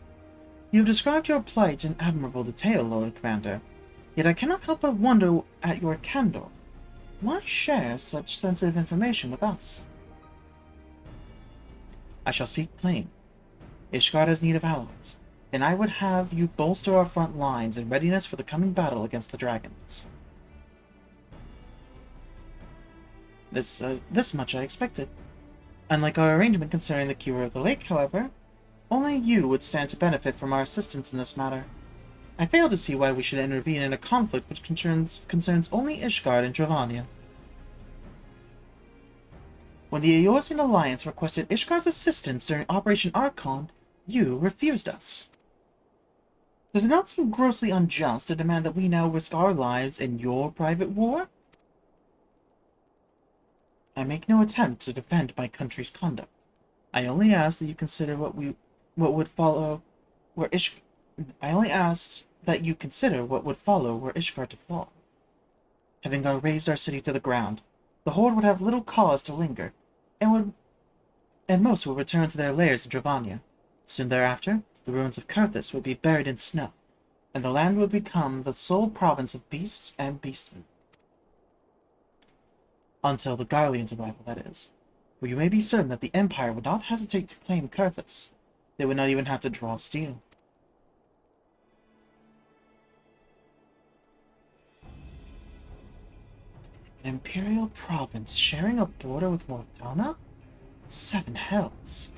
you have described your plight in admirable detail, Lord Commander, yet I cannot help but wonder at your candor. Why share such sensitive information with us? I shall speak plain. Ishgard has need of allies, and I would have you bolster our front lines in readiness for the coming battle against the dragons. This much I expected. Unlike our arrangement concerning the cure of the lake, however, only you would stand to benefit from our assistance in this matter. I fail to see why we should intervene in a conflict which concerns only Ishgard and Dravania. When the Eorzean Alliance requested Ishgard's assistance during Operation Archon, you refused us. Does it not seem grossly unjust to demand that we now risk our lives in your private war? I make no attempt to defend my country's conduct. I only ask that you consider what would follow were Ishgard to fall. Having razed our city to the ground, the Horde would have little cause to linger, and most would return to their lairs in Dravania. Soon thereafter, the ruins of Kurthus would be buried in snow, and the land would become the sole province of beasts and beastmen. Until the Garleans' arrival, that is. For you may be certain that the Empire would not hesitate to claim Kurthus. They would not even have to draw steel. An Imperial province sharing a border with Morgana? 7 hells.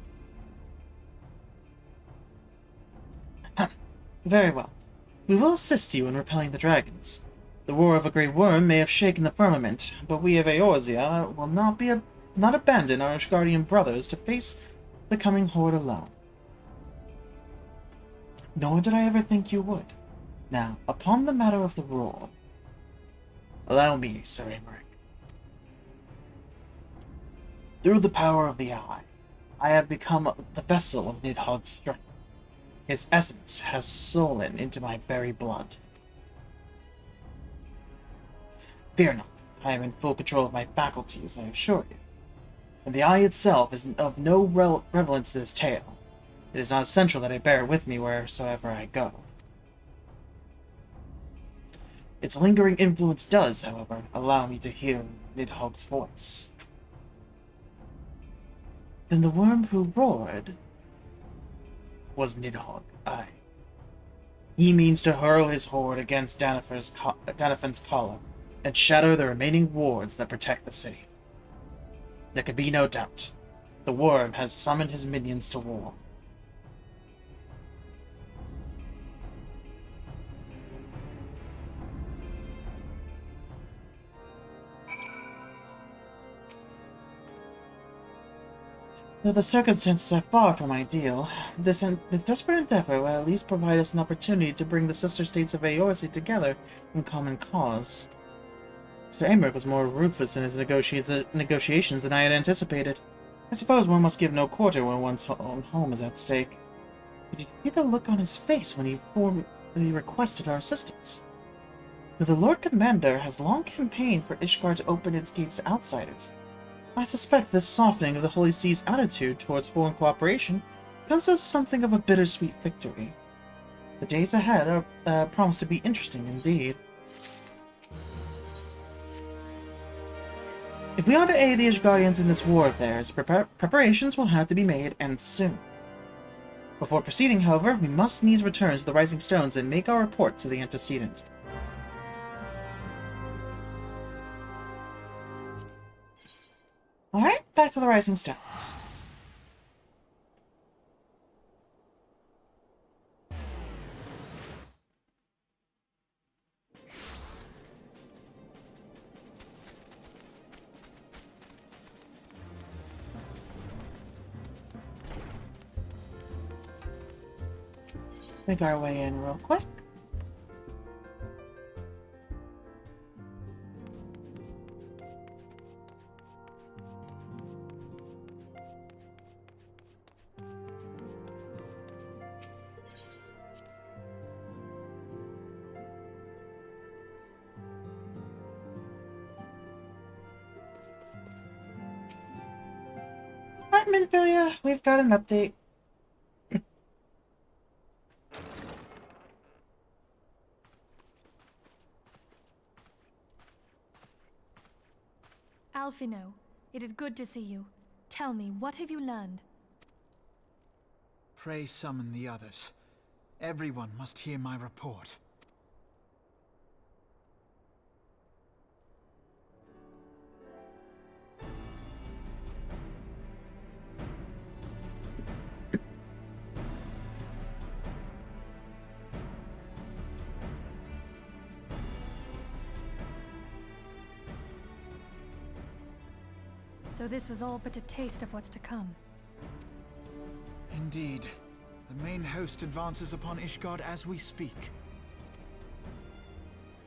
Very well. We will assist you in repelling the dragons. The roar of a great worm may have shaken the firmament, but we of Eorzea will not abandon our Ishgardian brothers to face the coming horde alone. Nor did I ever think you would. Now, upon the matter of the roar, allow me, Sir Aymeric. Through the power of the Eye, I have become the vessel of Nidhogg's strength. His essence has stolen into my very blood. Fear not, I am in full control of my faculties, I assure you. And the Eye itself is of no relevance to this tale. It is not essential that I bear it with me wheresoever I go. Its lingering influence does, however, allow me to hear Nidhogg's voice. Then the worm who roared was Nidhogg, aye. He means to hurl his horde against Danafan's collar and shatter the remaining wards that protect the city. There can be no doubt. The worm has summoned his minions to war. Though the circumstances are far from ideal, this desperate endeavor will at least provide us an opportunity to bring the sister states of Eorzea together in common cause. Sir Aymeric was more ruthless in his negotiations than I had anticipated. I suppose one must give no quarter when one's own home is at stake. But did you see the look on his face when he requested our assistance? Though the Lord Commander has long campaigned for Ishgard to open its gates to outsiders, I suspect this softening of the Holy See's attitude towards foreign cooperation comes as something of a bittersweet victory. The days ahead are promise to be interesting indeed. If we are to aid the Ishgardians in this war of theirs, preparations will have to be made, and soon. Before proceeding, however, we must needs return to the Rising Stones and make our report to the antecedent. Alright, back to the Rising Stones. make our way in real quick. Alright, Minfilia, we've got an update. Alphino, it is good to see you. Tell me, what have you learned? Pray summon the others. Everyone must hear my report. So this was all but a taste of what's to come. Indeed. The main host advances upon Ishgard as we speak.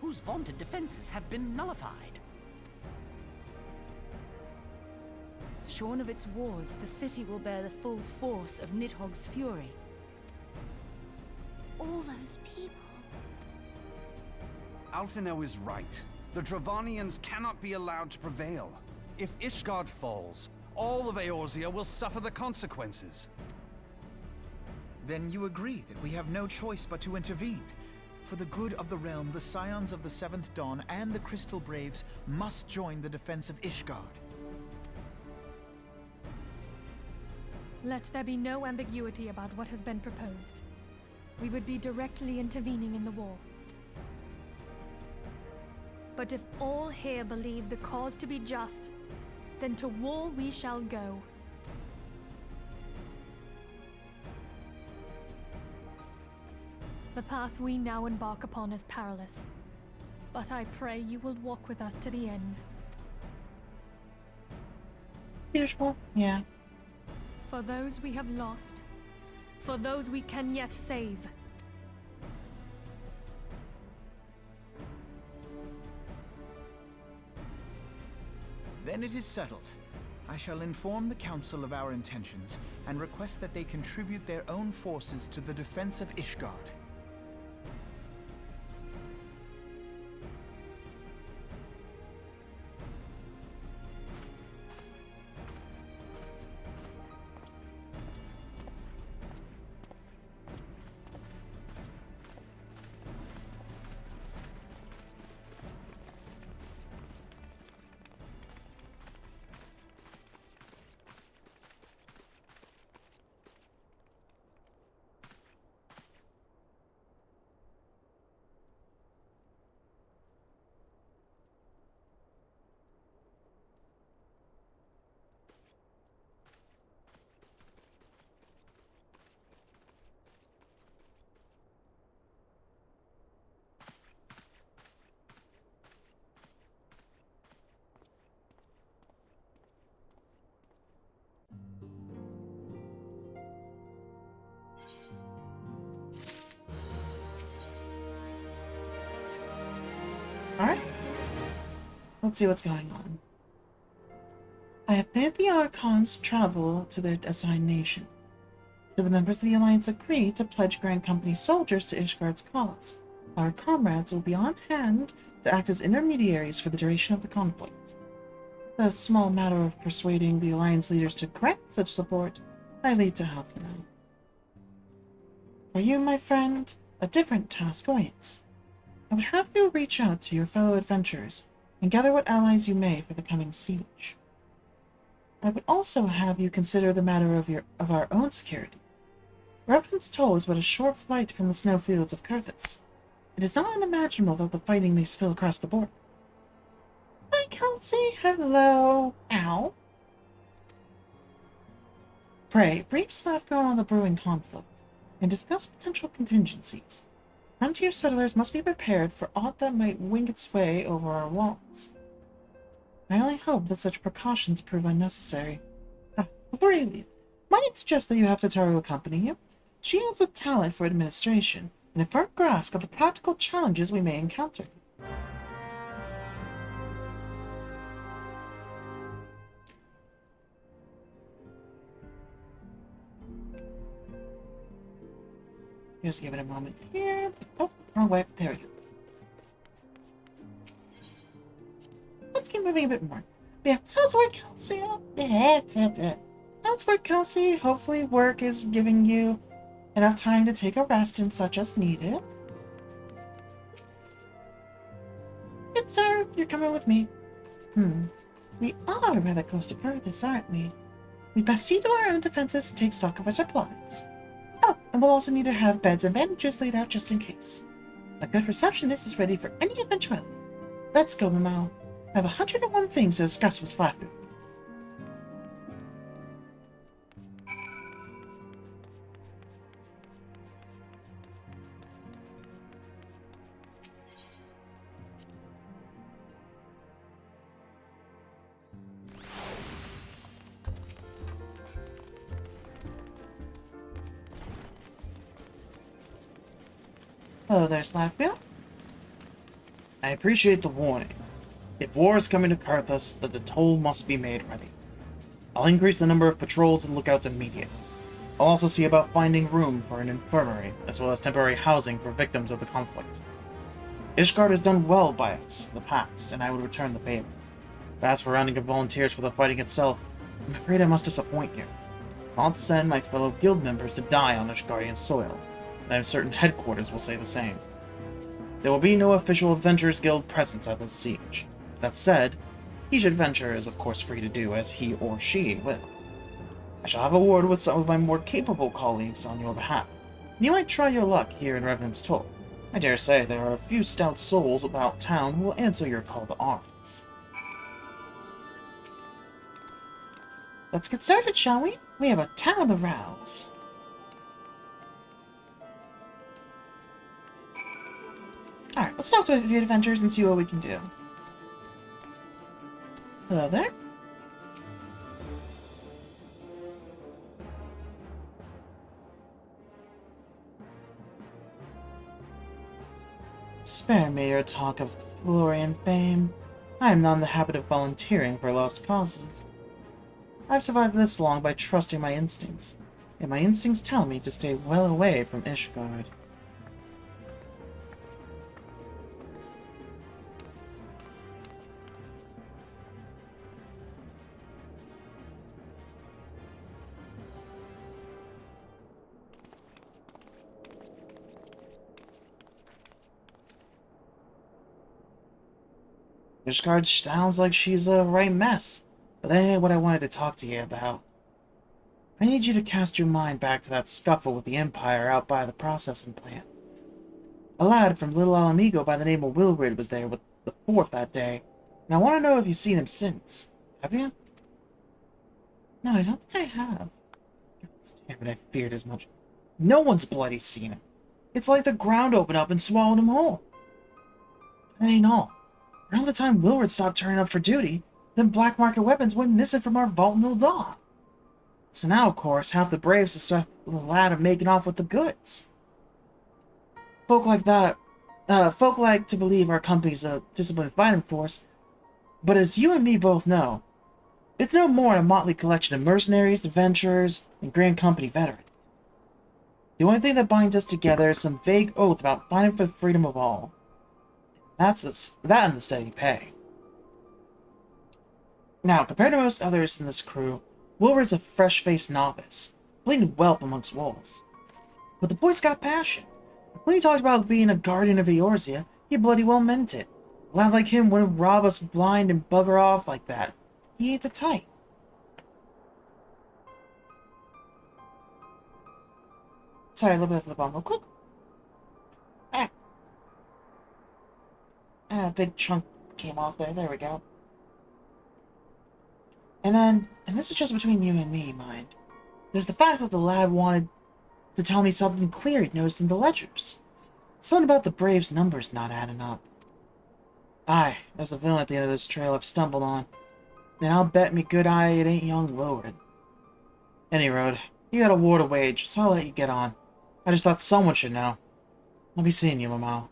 Whose vaunted defenses have been nullified. Shorn of its wards, the city will bear the full force of Nidhogg's fury. All those people. Alphino is right. The Dravanians cannot be allowed to prevail. If Ishgard falls, all of Eorzea will suffer the consequences. Then you agree that we have no choice but to intervene. For the good of the realm, the Scions of the Seventh Dawn and the Crystal Braves must join the defense of Ishgard. Let there be no ambiguity about what has been proposed. We would be directly intervening in the war. But if all here believe the cause to be just, then to war we shall go. The path we now embark upon is perilous, but I pray you will walk with us to the end. Usual, yeah. For those we have lost, for those we can yet save. Then it is settled. I shall inform the Council of our intentions and request that they contribute their own forces to the defense of Ishgard. Alright. Let's see what's going on. I have bid the Archons travel to their assigned nations. Should the members of the Alliance agree to pledge Grand Company soldiers to Ishgard's cause, our comrades will be on hand to act as intermediaries for the duration of the conflict. The small matter of persuading the Alliance leaders to grant such support I leave to Alphino. For you, my friend, a different task awaits. I would have you reach out to your fellow adventurers and gather what allies you may for the coming siege. I would also have you consider the matter of our own security. Revenant's Toll is but a short flight from the snowfields of Kurthis. It is not unimaginable that the fighting may spill across the border. Hi, Kelsey. Hello. Ow. Pray, brief Slavko on the brewing conflict, and discuss potential contingencies. Frontier settlers must be prepared for aught that might wing its way over our walls. I only hope that such precautions prove unnecessary. Before you leave, might I suggest that you have Tataru accompany you? She has a talent for administration and a firm grasp of the practical challenges we may encounter. Just give it a moment here. Oh, wrong way. There we go. Let's keep moving a bit more. Yeah, how's work, Kelsey? How's work, Kelsey? Hopefully work is giving you enough time to take a rest and such as needed. It's dark. You're coming with me. We are rather close to Perthus, aren't we? We best see to our own defenses and take stock of our supplies. Oh, and we'll also need to have beds and bandages laid out just in case. A good receptionist is ready for any eventuality. Let's go, Mamo. I have 101 things to discuss with Slafford. Hello there, Slafford. I appreciate the warning. If war is coming to Karthus, then the toll must be made ready. I'll increase the number of patrols and lookouts immediately. I'll also see about finding room for an infirmary, as well as temporary housing for victims of the conflict. Ishgard has done well by us in the past, and I would return the favor. But as for rounding up volunteers for the fighting itself, I'm afraid I must disappoint you. I'll not send my fellow guild members to die on Ishgardian soil, and I'm certain headquarters will say the same. There will be no official Adventurers Guild presence at this siege. That said, each adventurer is of course free to do as he or she will. I shall have a word with some of my more capable colleagues on your behalf, and you might try your luck here in Revenant's Toll. I dare say there are a few stout souls about town who will answer your call to arms. Let's get started, shall we? We have a town to rouse. Alright, let's talk to a few adventurers and see what we can do. Hello there. Spare me your talk of Florian fame. I am not in the habit of volunteering for lost causes. I've survived this long by trusting my instincts, and my instincts tell me to stay well away from Ishgard. Ishgard sounds like she's a right mess, but that ain't what I wanted to talk to you about. I need you to cast your mind back to that scuffle with the Empire out by the processing plant. A lad from Little Alamigo by the name of Wilred was there with the Fourth that day, and I want to know if you've seen him since. Have you? No, I don't think I have. God damn it, I feared as much. No one's bloody seen him. It's like the ground opened up and swallowed him whole. That ain't all. Around the time Wilred stopped turning up for duty, then black market weapons went missing from our vault in Ul'dah. So now, of course, half the Braves suspect the lad of making off with the goods. Folk like to believe our company's a disciplined fighting force, but as you and me both know, it's no more than a motley collection of mercenaries, adventurers, and Grand Company veterans. The only thing that binds us together is some vague oath about fighting for the freedom of all. That and the steady pay. Now, compared to most others in this crew, Wilred's a fresh-faced novice, a blatant whelp amongst wolves. But the boy's got passion. When he talked about being a guardian of Eorzea, he bloody well meant it. A lad like him wouldn't rob us blind and bugger off like that. He ain't the type. Sorry, a little bit of the bomb real quick. A big chunk came off there. There we go. And this is just between you and me, mind. There's the fact that the lad wanted to tell me something queer he'd noticed in the ledgers. Something about the Braves' numbers not adding up. Aye, there's a villain at the end of this trail I've stumbled on. And I'll bet me good eye it ain't young Wilred. Any road, you got a war to wage, so I'll let you get on. I just thought someone should know. I'll be seeing you, Mamo.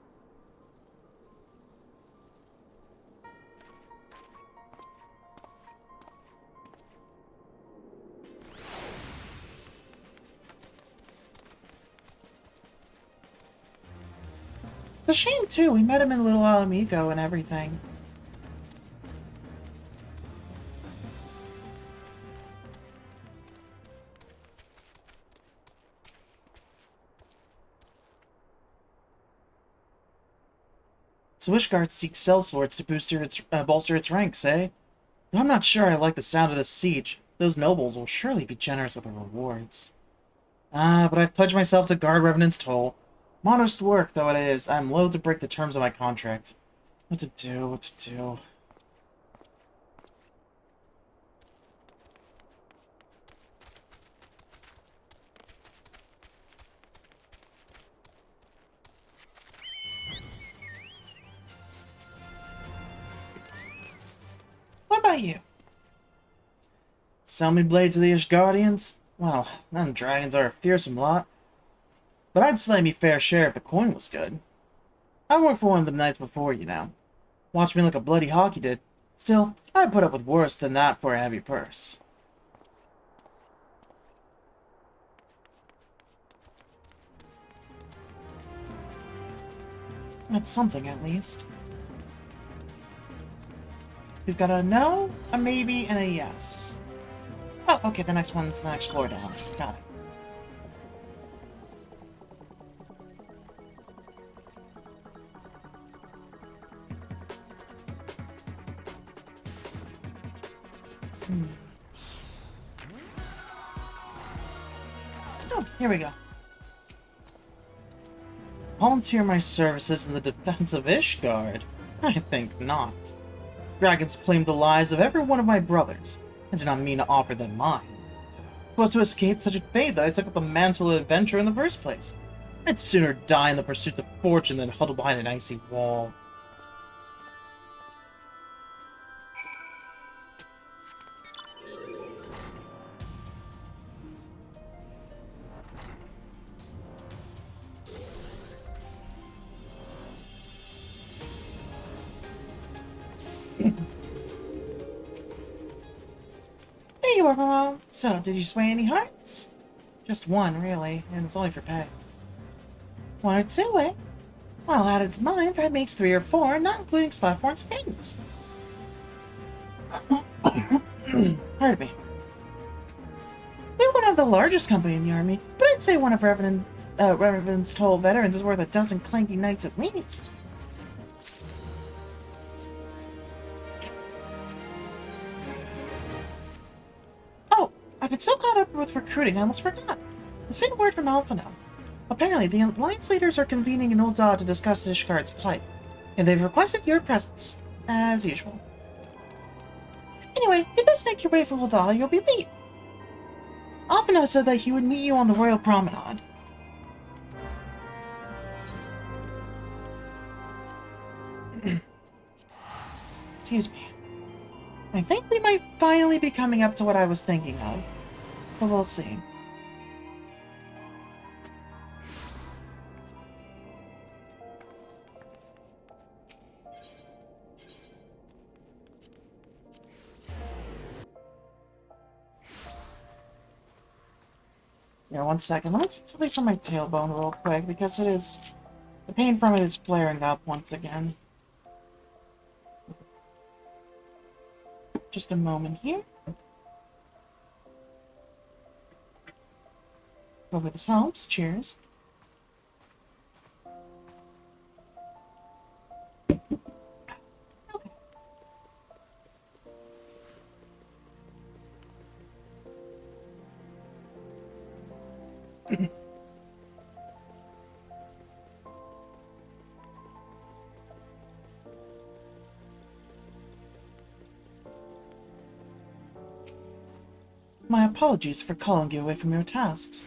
It's a shame, too. We met him in Little Alamigo and everything. So Ishgard seeks sellswords to bolster its ranks, eh? Though I'm not sure I like the sound of this siege. Those nobles will surely be generous with their rewards. But I've pledged myself to guard Revenant's toll. Modest work though it is, I'm loath to break the terms of my contract. What to do? What about you? Sell me blade to the Ishgardians? Well, them dragons are a fearsome lot. But I'd slay me fair share if the coin was good. I worked for one of the knights before, you know. Watched me like a bloody hawk you did. Still, I'd put up with worse than that for a heavy purse. That's something, at least. We've got a no, a maybe, and a yes. Oh, okay, the next one's the next floor down. Got it. Oh, here we go. Volunteer my services in the defense of Ishgard? I think not. Dragons claim the lives of every one of my brothers. I do not mean to offer them mine. It was to escape such a fate that I took up the mantle of adventure in the first place. I'd sooner die in the pursuits of fortune than huddle behind an icy wall. There you are, Momo. So, did you sway any hearts? Just one, really, and it's only for pay. One or two, eh? Well, added to mine, that makes 3 or 4, not including Slaphorn's friends. Pardon me. We wouldn't have the largest company in the army, but I'd say one of Revenant's toll veterans is worth a dozen clanky knights at least. Oh, I've been so caught up with recruiting, I almost forgot. There's been word from Alpha now. Apparently, the Alliance leaders are convening in Ul'dah to discuss Ishgard's plight, and they've requested your presence, as usual. Anyway, you best make your way for Ul'dah, you'll be late. Alphino said that he would meet you on the Royal Promenade. Excuse me. I think we might finally be coming up to what I was thinking of, but we'll see. Yeah, 1 second. Let me take something from my tailbone real quick, because the pain from it is flaring up once again. Just a moment here. Hopefully this helps. Cheers. My apologies for calling you away from your tasks.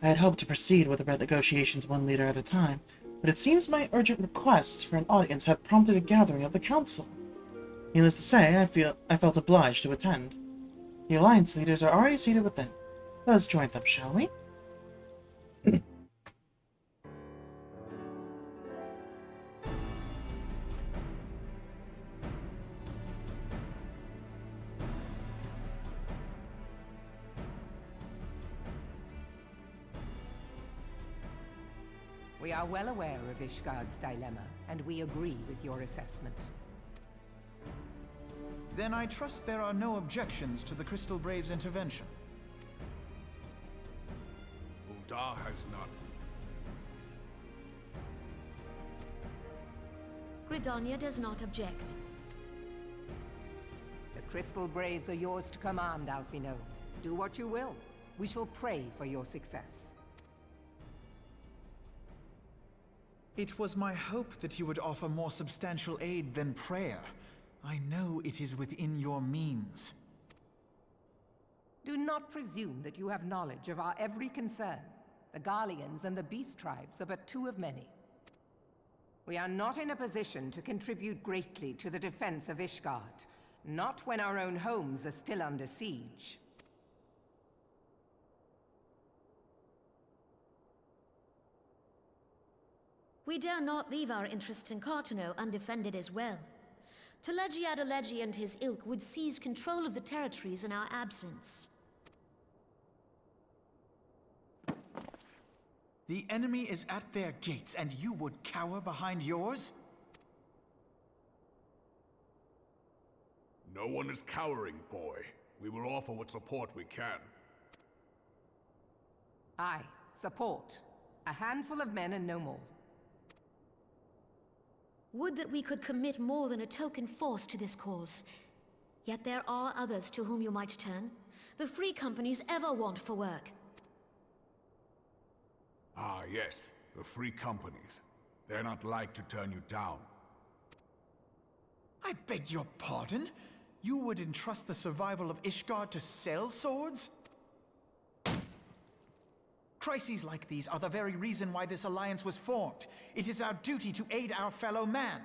I had hoped to proceed with the negotiations one leader at a time, but it seems my urgent requests for an audience have prompted a gathering of the council. Needless to say, I felt obliged to attend. The Alliance leaders are already seated within. Let's join them, shall we? We are well aware of Ishgard's dilemma, and we agree with your assessment. Then I trust there are no objections to the Crystal Brave's intervention. Uldar has none. Gridania does not object. The Crystal Braves are yours to command, Alphino. Do what you will. We shall pray for your success. It was my hope that you would offer more substantial aid than prayer. I know it is within your means. Do not presume that you have knowledge of our every concern. The Garleans and the Beast Tribes are but two of many. We are not in a position to contribute greatly to the defense of Ishgard, not when our own homes are still under siege. We dare not leave our interests in Cartano undefended as well. Telegi Adalegi and his ilk would seize control of the territories in our absence. The enemy is at their gates, and you would cower behind yours? No one is cowering, boy. We will offer what support we can. Aye, support. A handful of men and no more. Would that we could commit more than a token force to this cause. Yet there are others to whom you might turn. The free companies ever want for work. Ah, yes. The free companies. They're not like to turn you down. I beg your pardon? You would entrust the survival of Ishgard to sell swords? Crises like these are the very reason why this alliance was formed. It is our duty to aid our fellow man.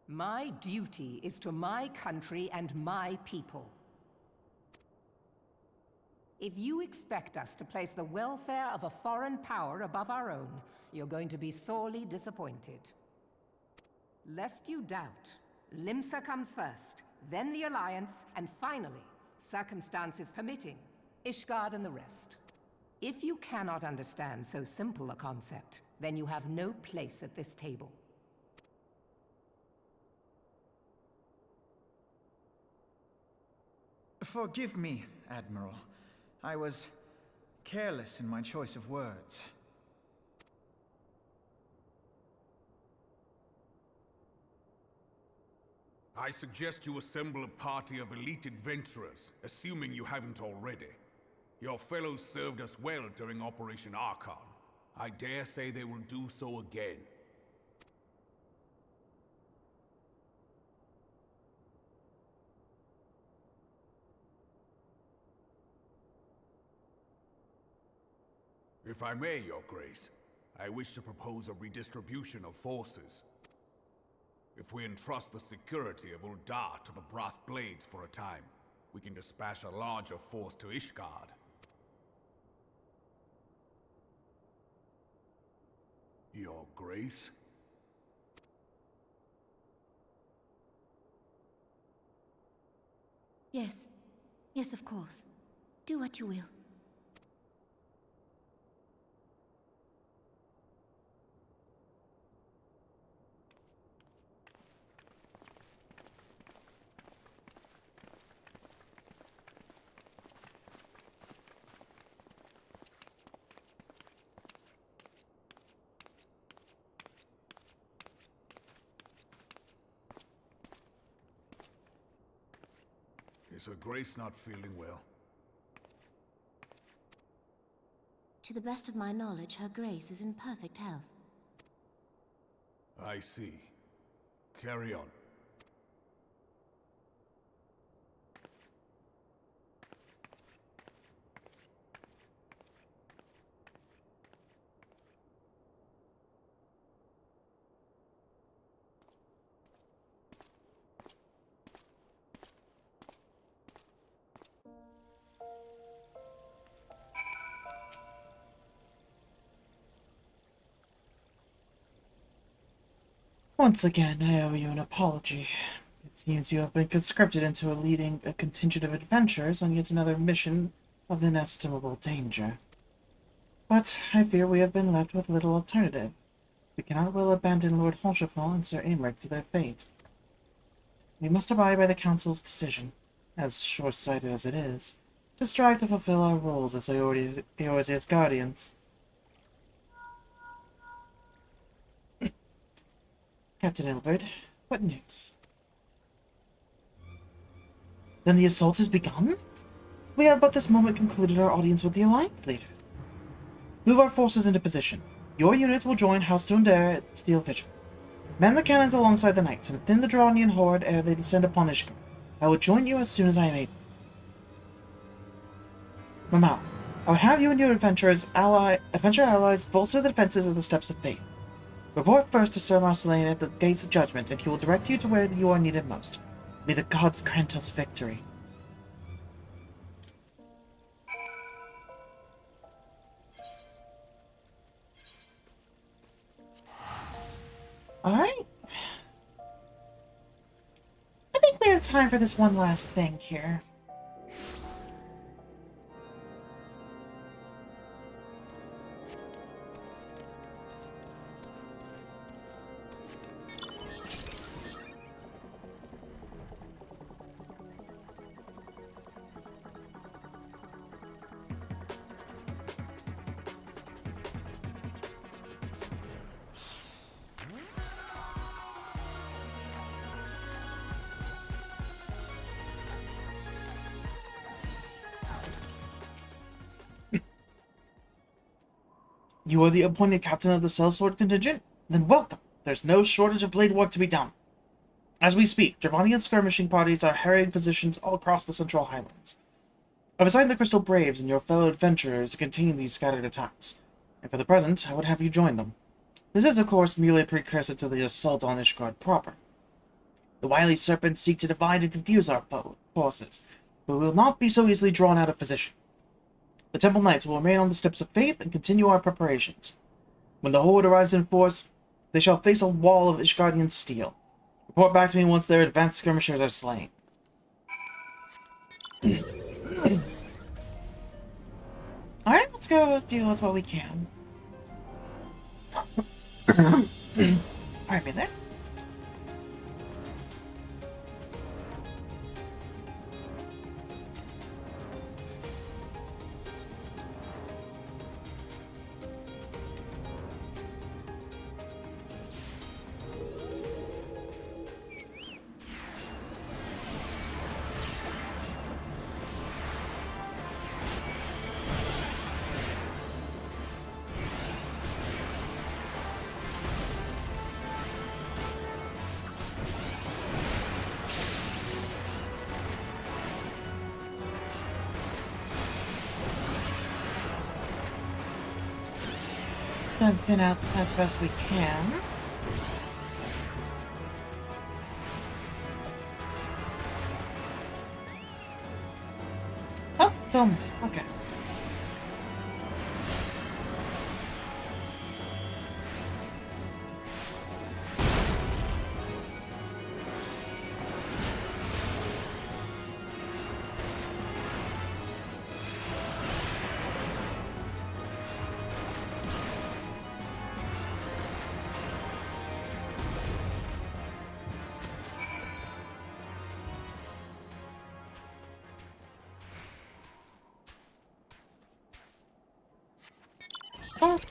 My duty is to my country and my people. If you expect us to place the welfare of a foreign power above our own, you're going to be sorely disappointed. Lest you doubt, Limsa comes first, then the Alliance, and finally, circumstances permitting, Ishgard and the rest. If you cannot understand so simple a concept, then you have no place at this table. Forgive me, Admiral. I was careless in my choice of words. I suggest you assemble a party of elite adventurers, assuming you haven't already. Your fellows served us well during Operation Archon. I dare say they will do so again. If I may, Your Grace, I wish to propose a redistribution of forces. If we entrust the security of Uldar to the Brass Blades for a time, we can dispatch a larger force to Ishgard. Your Grace? Yes. Yes, of course. Do what you will. Is Her Grace not feeling well? To the best of my knowledge, Her Grace is in perfect health. I see. Carry on. Once again, I owe you an apology. It seems you have been conscripted into leading a contingent of adventurers on yet another mission of inestimable danger. But I fear we have been left with little alternative. We cannot well abandon Lord Honchefort and Sir Aymeric to their fate. We must abide by the Council's decision, as short-sighted as it is, to strive to fulfill our roles as Eorzea's guardians. Captain Ilbert, what news? Then the assault has begun? We have but this moment concluded our audience with the Alliance leaders. Move our forces into position. Your units will join House Dundare at Steel Vigil. Man the cannons alongside the knights and thin the Dronian horde ere they descend upon Ishgard. I will join you as soon as I am able. Mamau, I would have you and your adventure allies bolster the defenses of the Steps of Faith. Report first to Sir Marceline at the Gates of Judgment, and he will direct you to where you are needed most. May the gods grant us victory. Alright. I think we have time for this one last thing here. You are the appointed captain of the sellsword contingent? Then welcome. There's no shortage of blade work to be done. As we speak, Dravanian skirmishing parties are harrying positions all across the Central Highlands. I've assigned the Crystal Braves and your fellow adventurers to contain these scattered attacks, and for the present, I would have you join them. This is, of course, merely a precursor to the assault on Ishgard proper. The wily serpents seek to divide and confuse our forces, but we will not be so easily drawn out of position. The Temple Knights will remain on the Steps of Faith and continue our preparations. When the Horde arrives in force, they shall face a wall of Ishgardian steel. Report back to me once their advanced skirmishers are slain. Alright, let's go deal with what we can. Alright, me there. Try and thin out as best we can. Oh, still okay.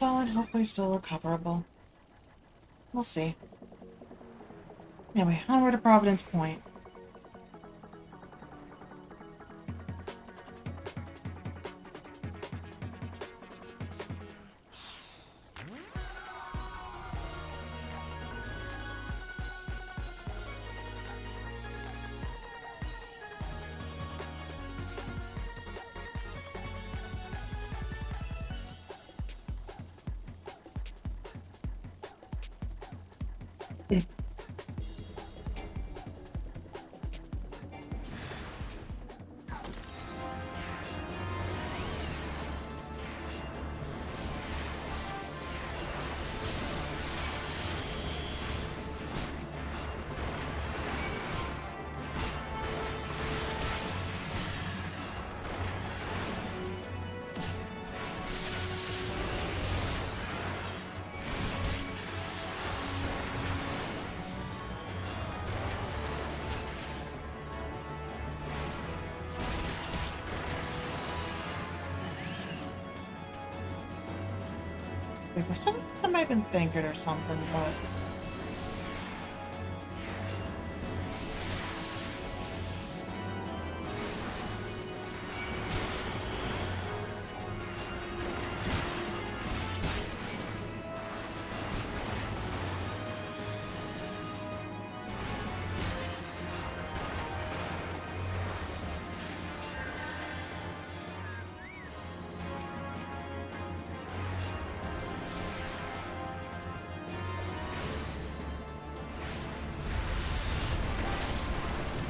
Well, and hopefully still recoverable. We'll see. Anyway, onward to Providence Point. That might have been Thancred or something, but...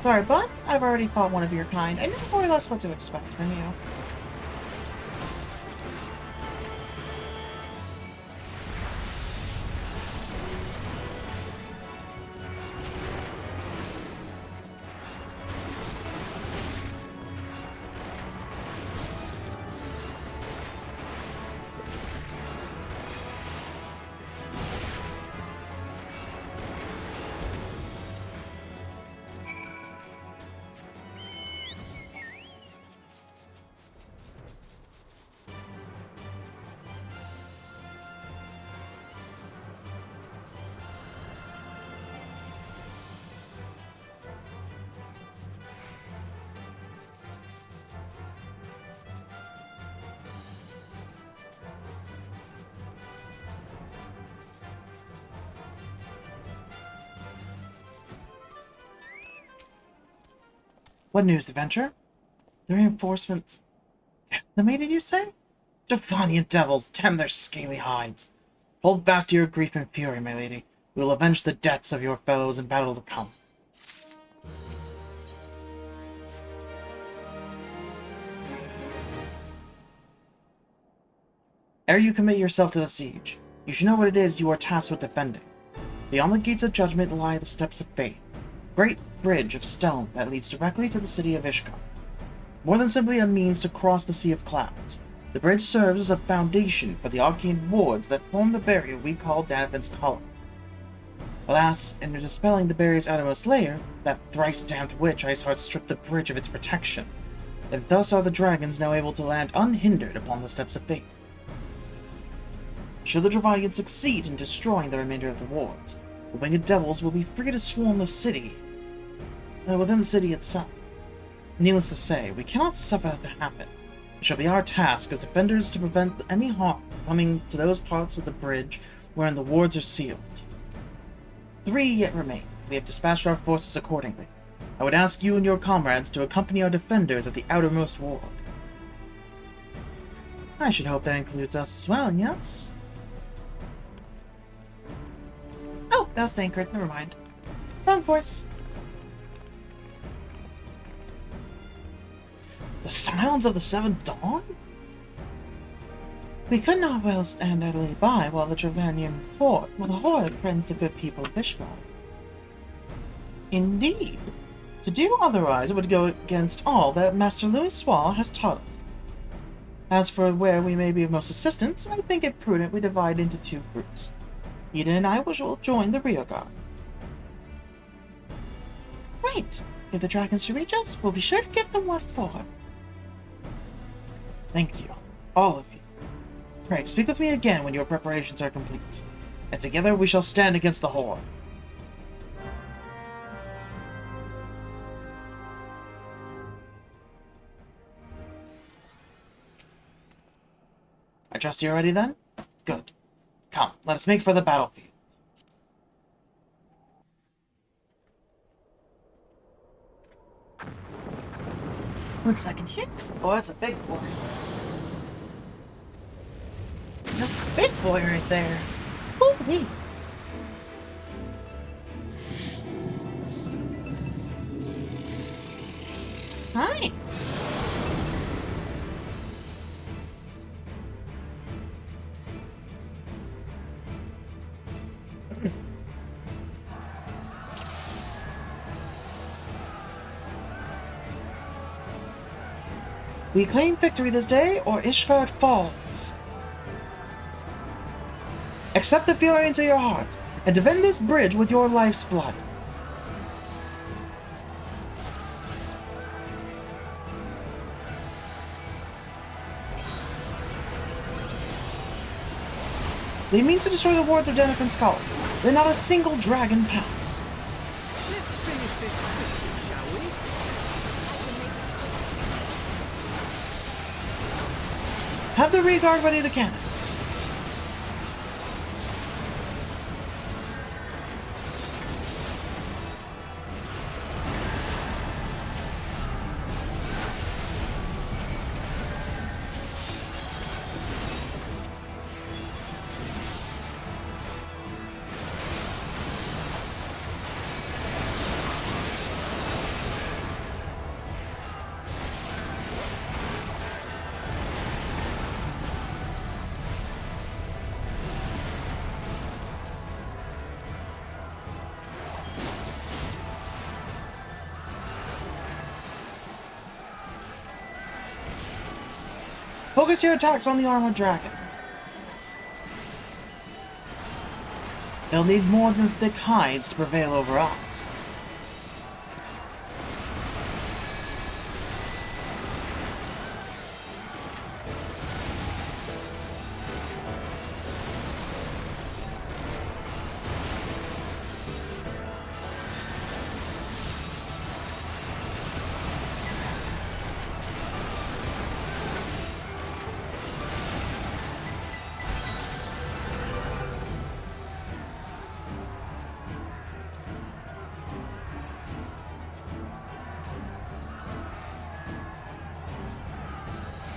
Sorry, but I've already fought one of your kind. I know more or less what to expect from you. What news, adventure? The reinforcements... Decimated, you say? Javanian devils, damn their scaly hides. Hold fast to your grief and fury, my lady. We will avenge the deaths of your fellows in battle to come. Ere you commit yourself to the siege, you should know what it is you are tasked with defending. Beyond the gates of judgment lie the steps of fate. Great bridge of stone that leads directly to the city of Ishkar. More than simply a means to cross the Sea of Clouds, the bridge serves as a foundation for the arcane wards that form the barrier we call Danavan's Column. Alas, in dispelling the barrier's outermost layer, that thrice-damned witch Iceheart stripped the bridge of its protection, and thus are the dragons now able to land unhindered upon the steps of fate. Should the Dravanians succeed in destroying the remainder of the wards, the winged devils will be free to swarm the city, within the city itself. Needless to say, we cannot suffer that to happen. It shall be our task as defenders to prevent any harm coming to those parts of the bridge wherein the wards are sealed. 3 yet remain. We have dispatched our forces accordingly. I would ask you and your comrades to accompany our defenders at the outermost ward. I should hope that includes us as well, yes? Oh, that was Thancred. Never mind. Wrong voice. The silence of the Seventh Dawn? We could not well stand idly by while the horde friends the good people of Ishkar. Indeed. To do otherwise would go against all that Master Louis Swall has taught us. As for where we may be of most assistance, I think it prudent we divide into 2 groups. Ida and I will join the rear guard. Right. If the dragons should reach us, we'll be sure to give them what for. Thank you, all of you. Pray, speak with me again when your preparations are complete, and together we shall stand against the horde. I trust you're ready then? Good. Come, let us make for the battlefield. One second here. Oh, that's a big boy. That's a big boy right there. Ooh-wee. Hi. We claim victory this day, or Ishgard falls. Accept the fury into your heart, and defend this bridge with your life's blood. They mean to destroy the wards of Denikin's colony. Let not a single dragon pass. Let's finish this quickly, shall we? Have the rear guard ready the cannons. Focus your attacks on the armored dragon. They'll need more than thick hides to prevail over us.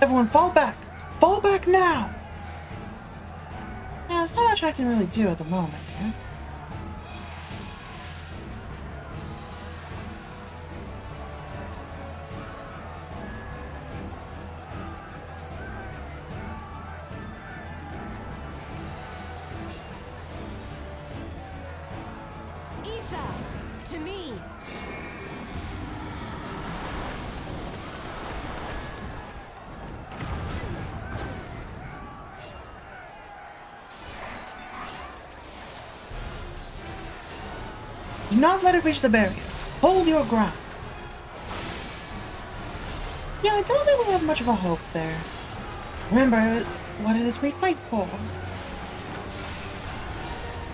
Everyone fall back! Fall back now! Yeah, there's not much I can really do at the moment, okay? Ether, to me! Do not let it reach the barrier. Hold your ground. Yeah, I don't think we have much of a hope there. Remember what it is we fight for.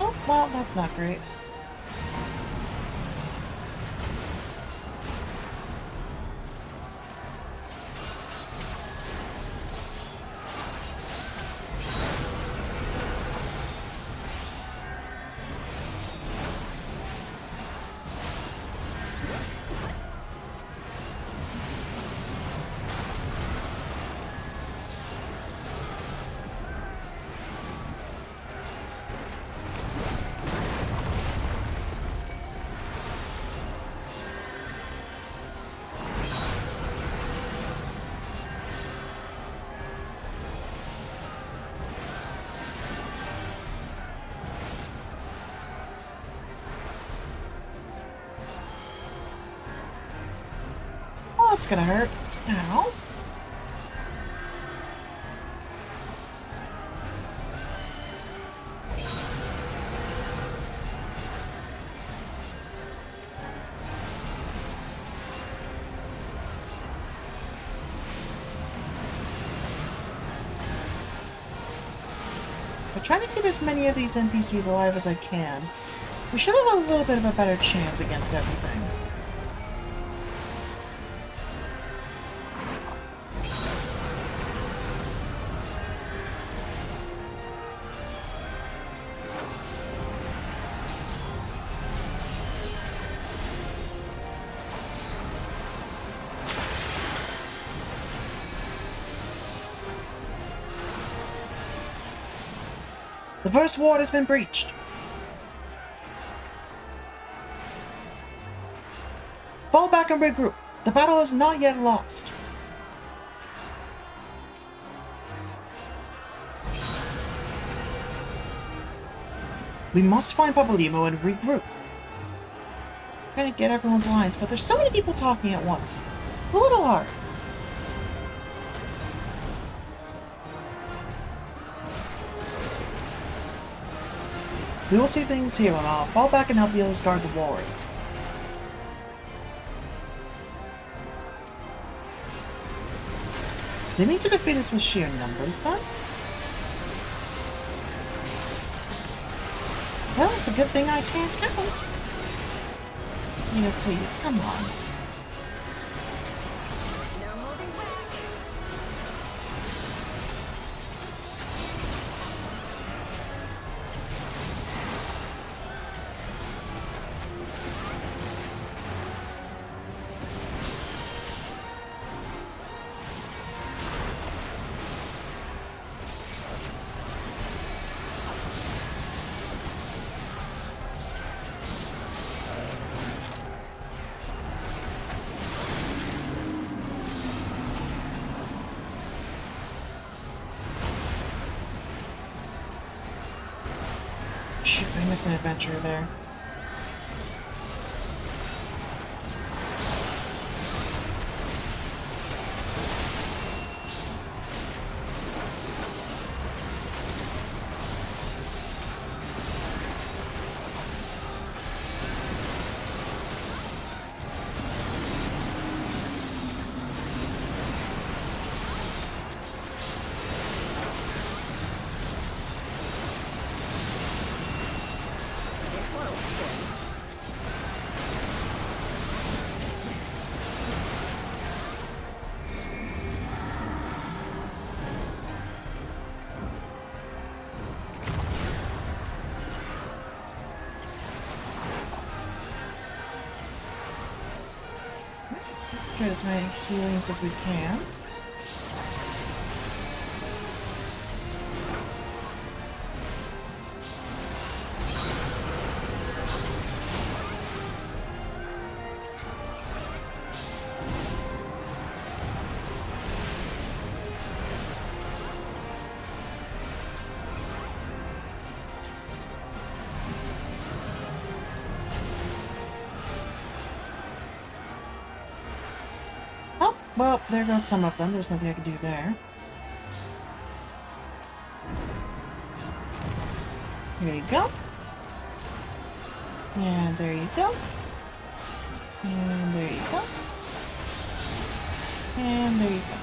Oh, well, that's not great. Oh, it's gonna hurt. Ow. I try to keep as many of these NPCs alive as I can. We should have a little bit of a better chance against everything. The first ward has been breached. Fall back and regroup. The battle is not yet lost. We must find Papalymo and regroup. Trying to get everyone's lines, but there's so many people talking at once. It's a little hard. We will see things here, and I'll fall back and help the others guard the ward. They mean to defeat us with sheer numbers, then? good thing I can't count. You know, please, come on. Shoot, I missed an adventure there. Let's get as many healings as we can. Well, there goes some of them. There's nothing I can do there. Here you go. And there you go. And there you go. And there you go.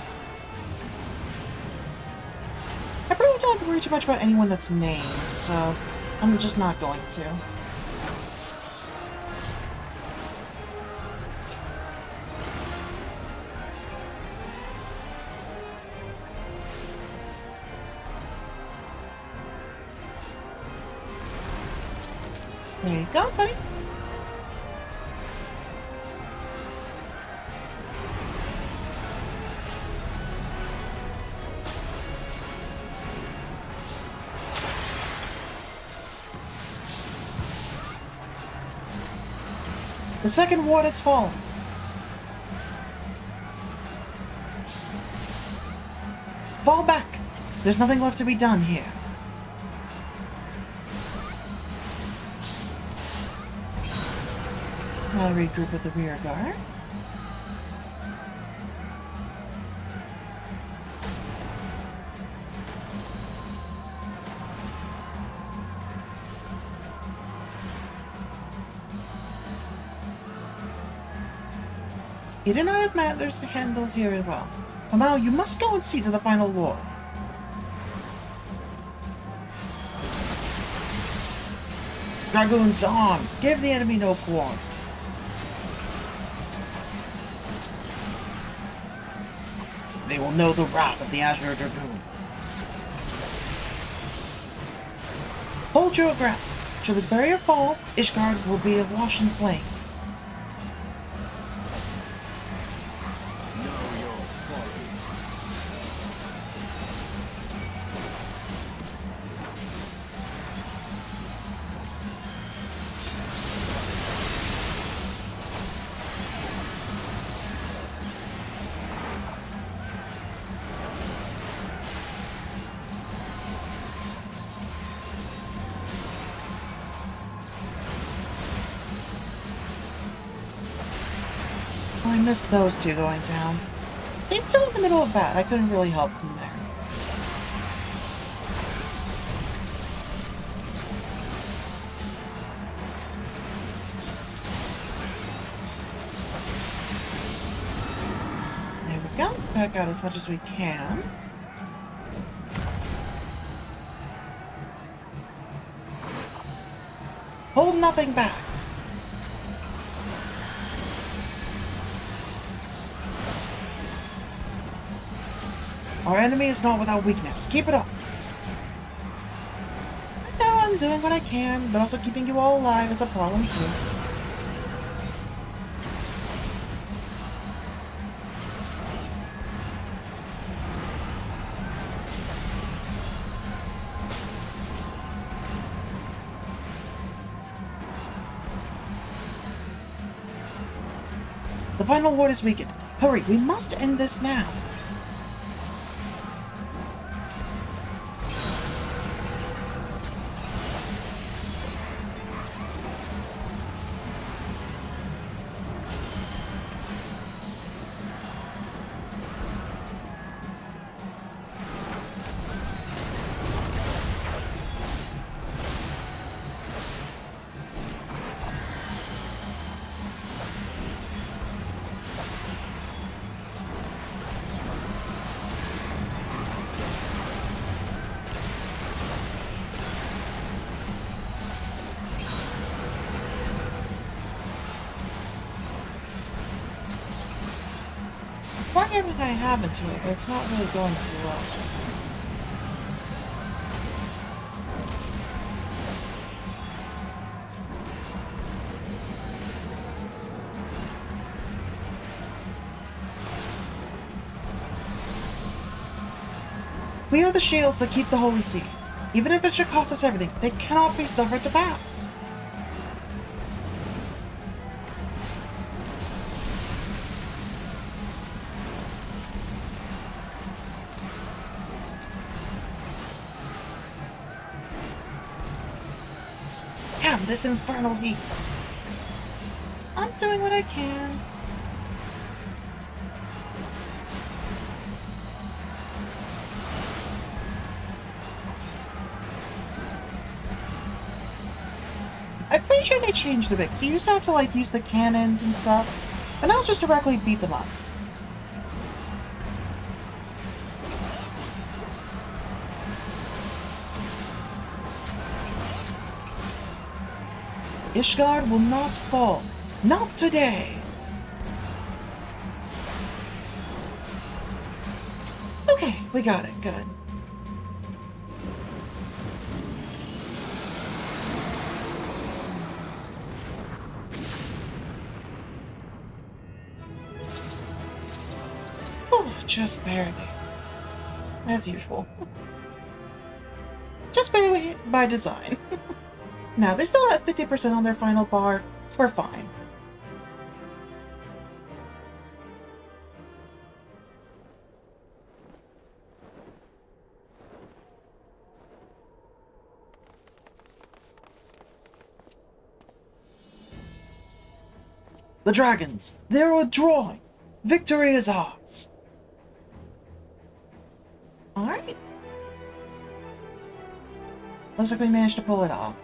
I probably don't have to worry too much about anyone that's named, so I'm just not going to. There you go, buddy. The second ward has fallen. Fall back. There's nothing left to be done here. I'll regroup with the rear guard. You do not have matters to handle here as well. Now you must go and see to the final war. Dragoons to arms! Give the enemy no quarter. They will know the wrath of the Azure Dragoon. Hold your ground. Should this barrier fall, Ishgard will be awash in flame. I missed those two going down. They're still in the middle of that. I couldn't really help them there. There we go. Back out as much as we can. Hold nothing back. Our enemy is not without weakness. Keep it up. I know I'm doing what I can, but also keeping you all alive is a problem too. The final ward is weakened. Hurry, we must end this now. Trying everything I have into it, but it's not really going too well. We are the shields that keep the Holy See. Even if it should cost us everything, they cannot be suffered to pass. Damn, this infernal heat. I'm doing what I can. I'm pretty sure they changed a bit, so you used to have to like use the cannons and stuff, and now it's just directly beat them up. Ishgard will not fall. Not today! Okay, we got it. Good. Oh, just barely. As usual. Just barely by design. Now, they still have 50% on their final bar. We're fine. The dragons! They're withdrawing! Victory is ours! Alright. Looks like we managed to pull it off.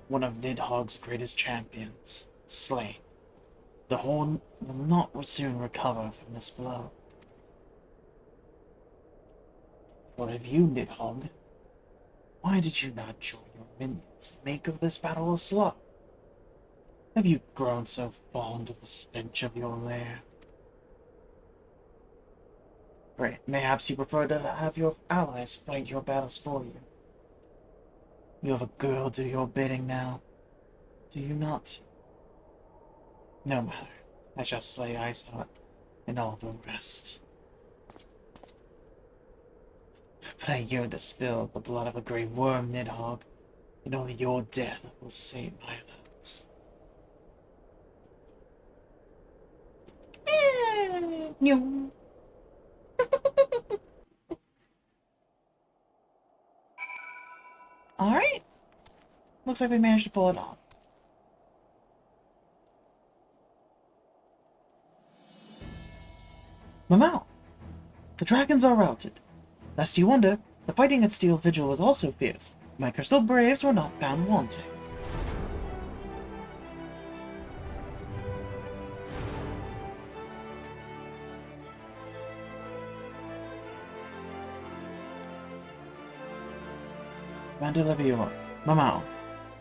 One of Nidhogg's greatest champions, slain. The Horn will not soon recover from this blow. What of you, Nidhogg? Why did you not join your minions and make of this battle a slaughter? Have you grown so fond of the stench of your lair? Right, mayhaps you prefer to have your allies fight your battles for you. You have a girl do your bidding now, do you not? No matter, I shall slay Iceheart and all the rest. But I yearn to spill the blood of a grey worm, Nidhogg, and only your death will save my lands. No. Alright. Looks like we managed to pull it off. Mamau! The dragons are routed. Lest you wonder, the fighting at Steel Vigil was also fierce, My crystal braves were not found wanting. Commander Levior, Mamao,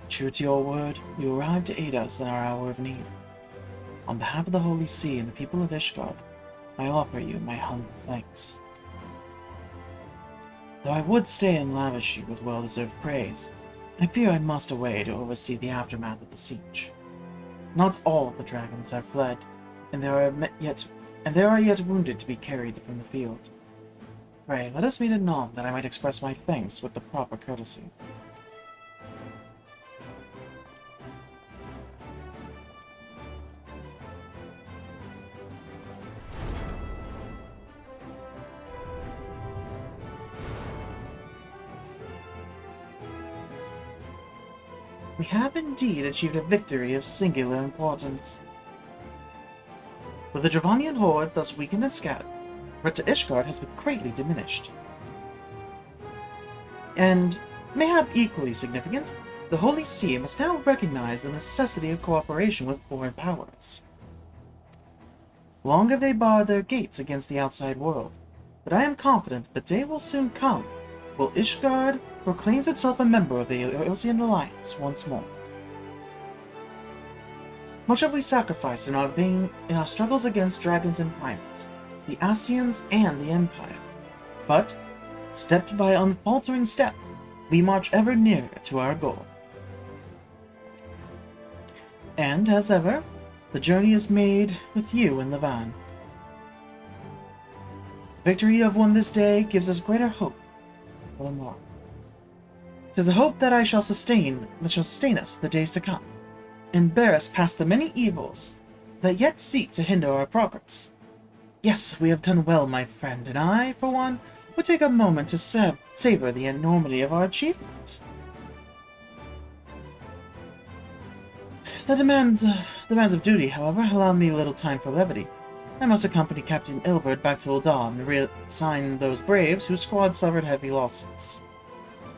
true to your word, you arrived to aid us in our hour of need. On behalf of the Holy See and the people of Ishgard, I offer you my humble thanks. Though I would stay and lavish you with well-deserved praise, I fear I must away to oversee the aftermath of the siege. Not all of the dragons have fled, and there are yet wounded to be carried from the field. Pray, let us meet anon that I might express my thanks with the proper courtesy. We have indeed achieved a victory of singular importance. With the Dravanian horde thus weakened and scattered, threat to Ishgard has been greatly diminished. And, mayhap equally significant, the Holy See must now recognize the necessity of cooperation with foreign powers. Long have they barred their gates against the outside world, but I am confident that the day will soon come when Ishgard proclaims itself a member of the Eosian Alliance once more. Much have we sacrificed in our struggles against dragons and primates, the Asians and the Empire. But, step by unfaltering step, we march ever nearer to our goal. And, as ever, the journey is made with you in the van. The victory you have won this day gives us greater hope for the morrow. 'Tis a hope that shall sustain us the days to come, and bear us past the many evils that yet seek to hinder our progress. Yes, we have done well, my friend, and I, for one, would take a moment to savor the enormity of our achievement. The demands of duty, however, allow me little time for levity. I must accompany Captain Ilbert back to Ul'dah and reassign those braves whose squad suffered heavy losses.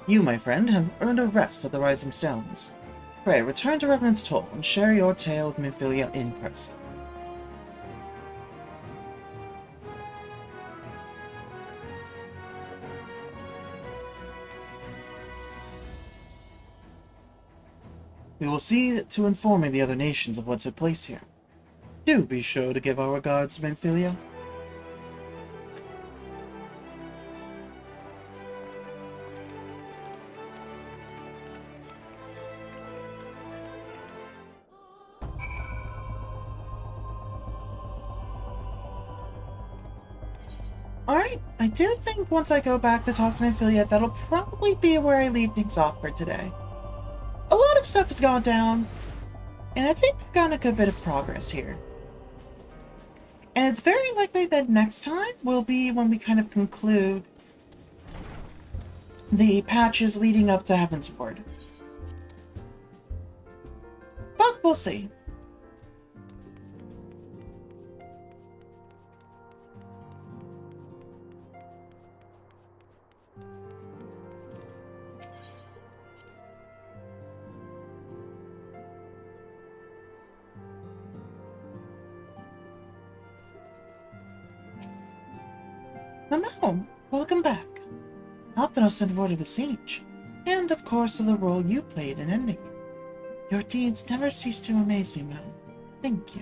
You, my friend, have earned a rest at the Rising Stones. Pray, return to Reverend's Toll and share your tale of Minfilia in person. We will see to informing the other nations of what took place here. Do be sure to give our regards to Minfilia. Alright, I do think once I go back to talk to Minfilia, that'll probably be where I leave things off for today. A lot of stuff has gone down, and I think we've gotten a good bit of progress here. And it's very likely that next time will be when we kind of conclude the patches leading up to Heaven's Word. But we'll see. Hello, welcome back. Alphino sent word of the siege, and of course of the role you played in ending it. Your deeds never cease to amaze me, Mel. Thank you.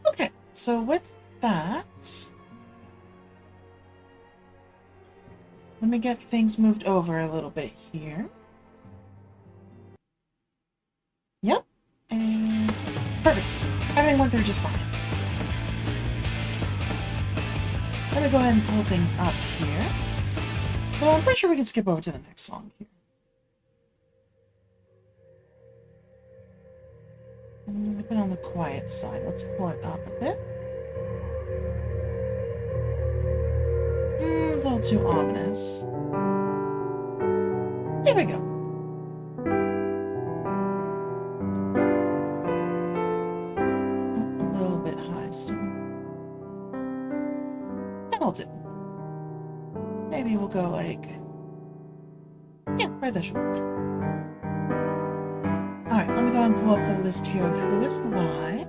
Okay, so with that, let me get things moved over a little bit here. Yep, and perfect. Everything went through just fine. Let me go ahead and pull things up here. Though I'm pretty sure we can skip over to the next song here. A bit on the quiet side. Let's pull it up a bit. A little too ominous. There we go. A little bit high still. That'll do. Maybe we'll go like... Yeah, right there should work. Alright, let me go and pull up the list here of who is live.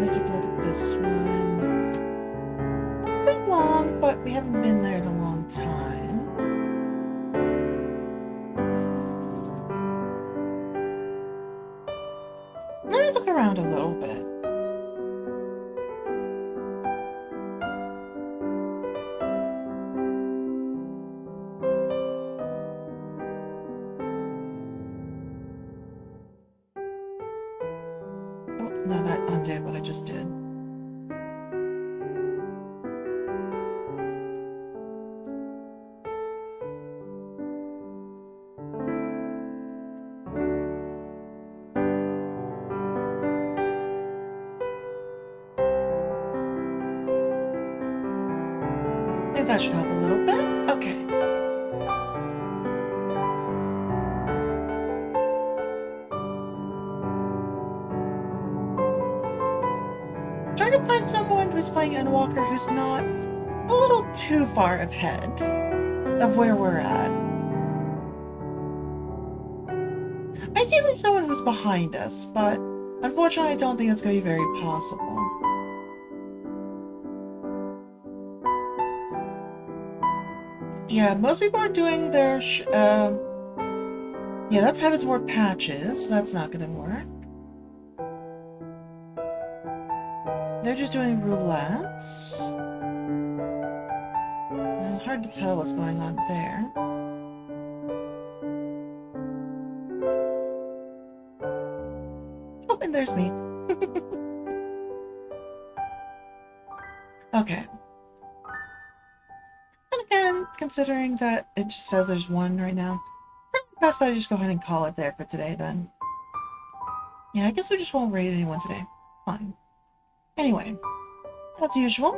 Let's take a look at this one. Not very long, but we haven't been there in a long time. Let me look around a little bit. Oh, no, that undid what I just did. I think that should help a little bit. Okay. Trying to find someone who's playing Endwalker who's not a little too far ahead of where we're at. Ideally someone who's behind us, but unfortunately I don't think that's going to be very possible. Yeah, most people are doing their yeah, that's Heaven's Ward patches. That's not going to work. They're just doing roulettes. Hard to tell what's going on there. Oh, and there's me. Okay. And again, considering that it just says there's one right now, best that I just go ahead and call it there for today then. Yeah, I guess we just won't raid anyone today. Fine. Anyway, as usual,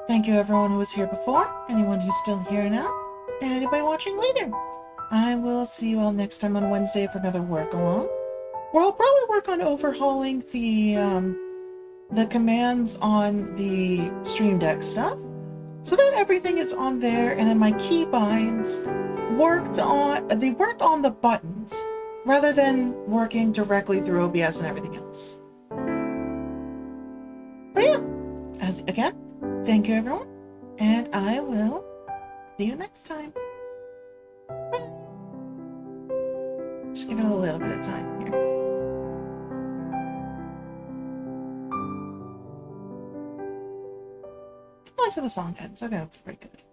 thank you everyone who was here before, anyone who's still here now, and anybody watching later. I will see you all next time on Wednesday for another work along, where I'll probably work on overhauling the commands on the Stream Deck stuff, so that everything is on there, and then my keybinds work on the buttons, rather than working directly through OBS and everything else. But yeah, again, thank you everyone, and I will see you next time. Bye. Just give it a little bit of time here. I like how the song ends. Okay, that's pretty good.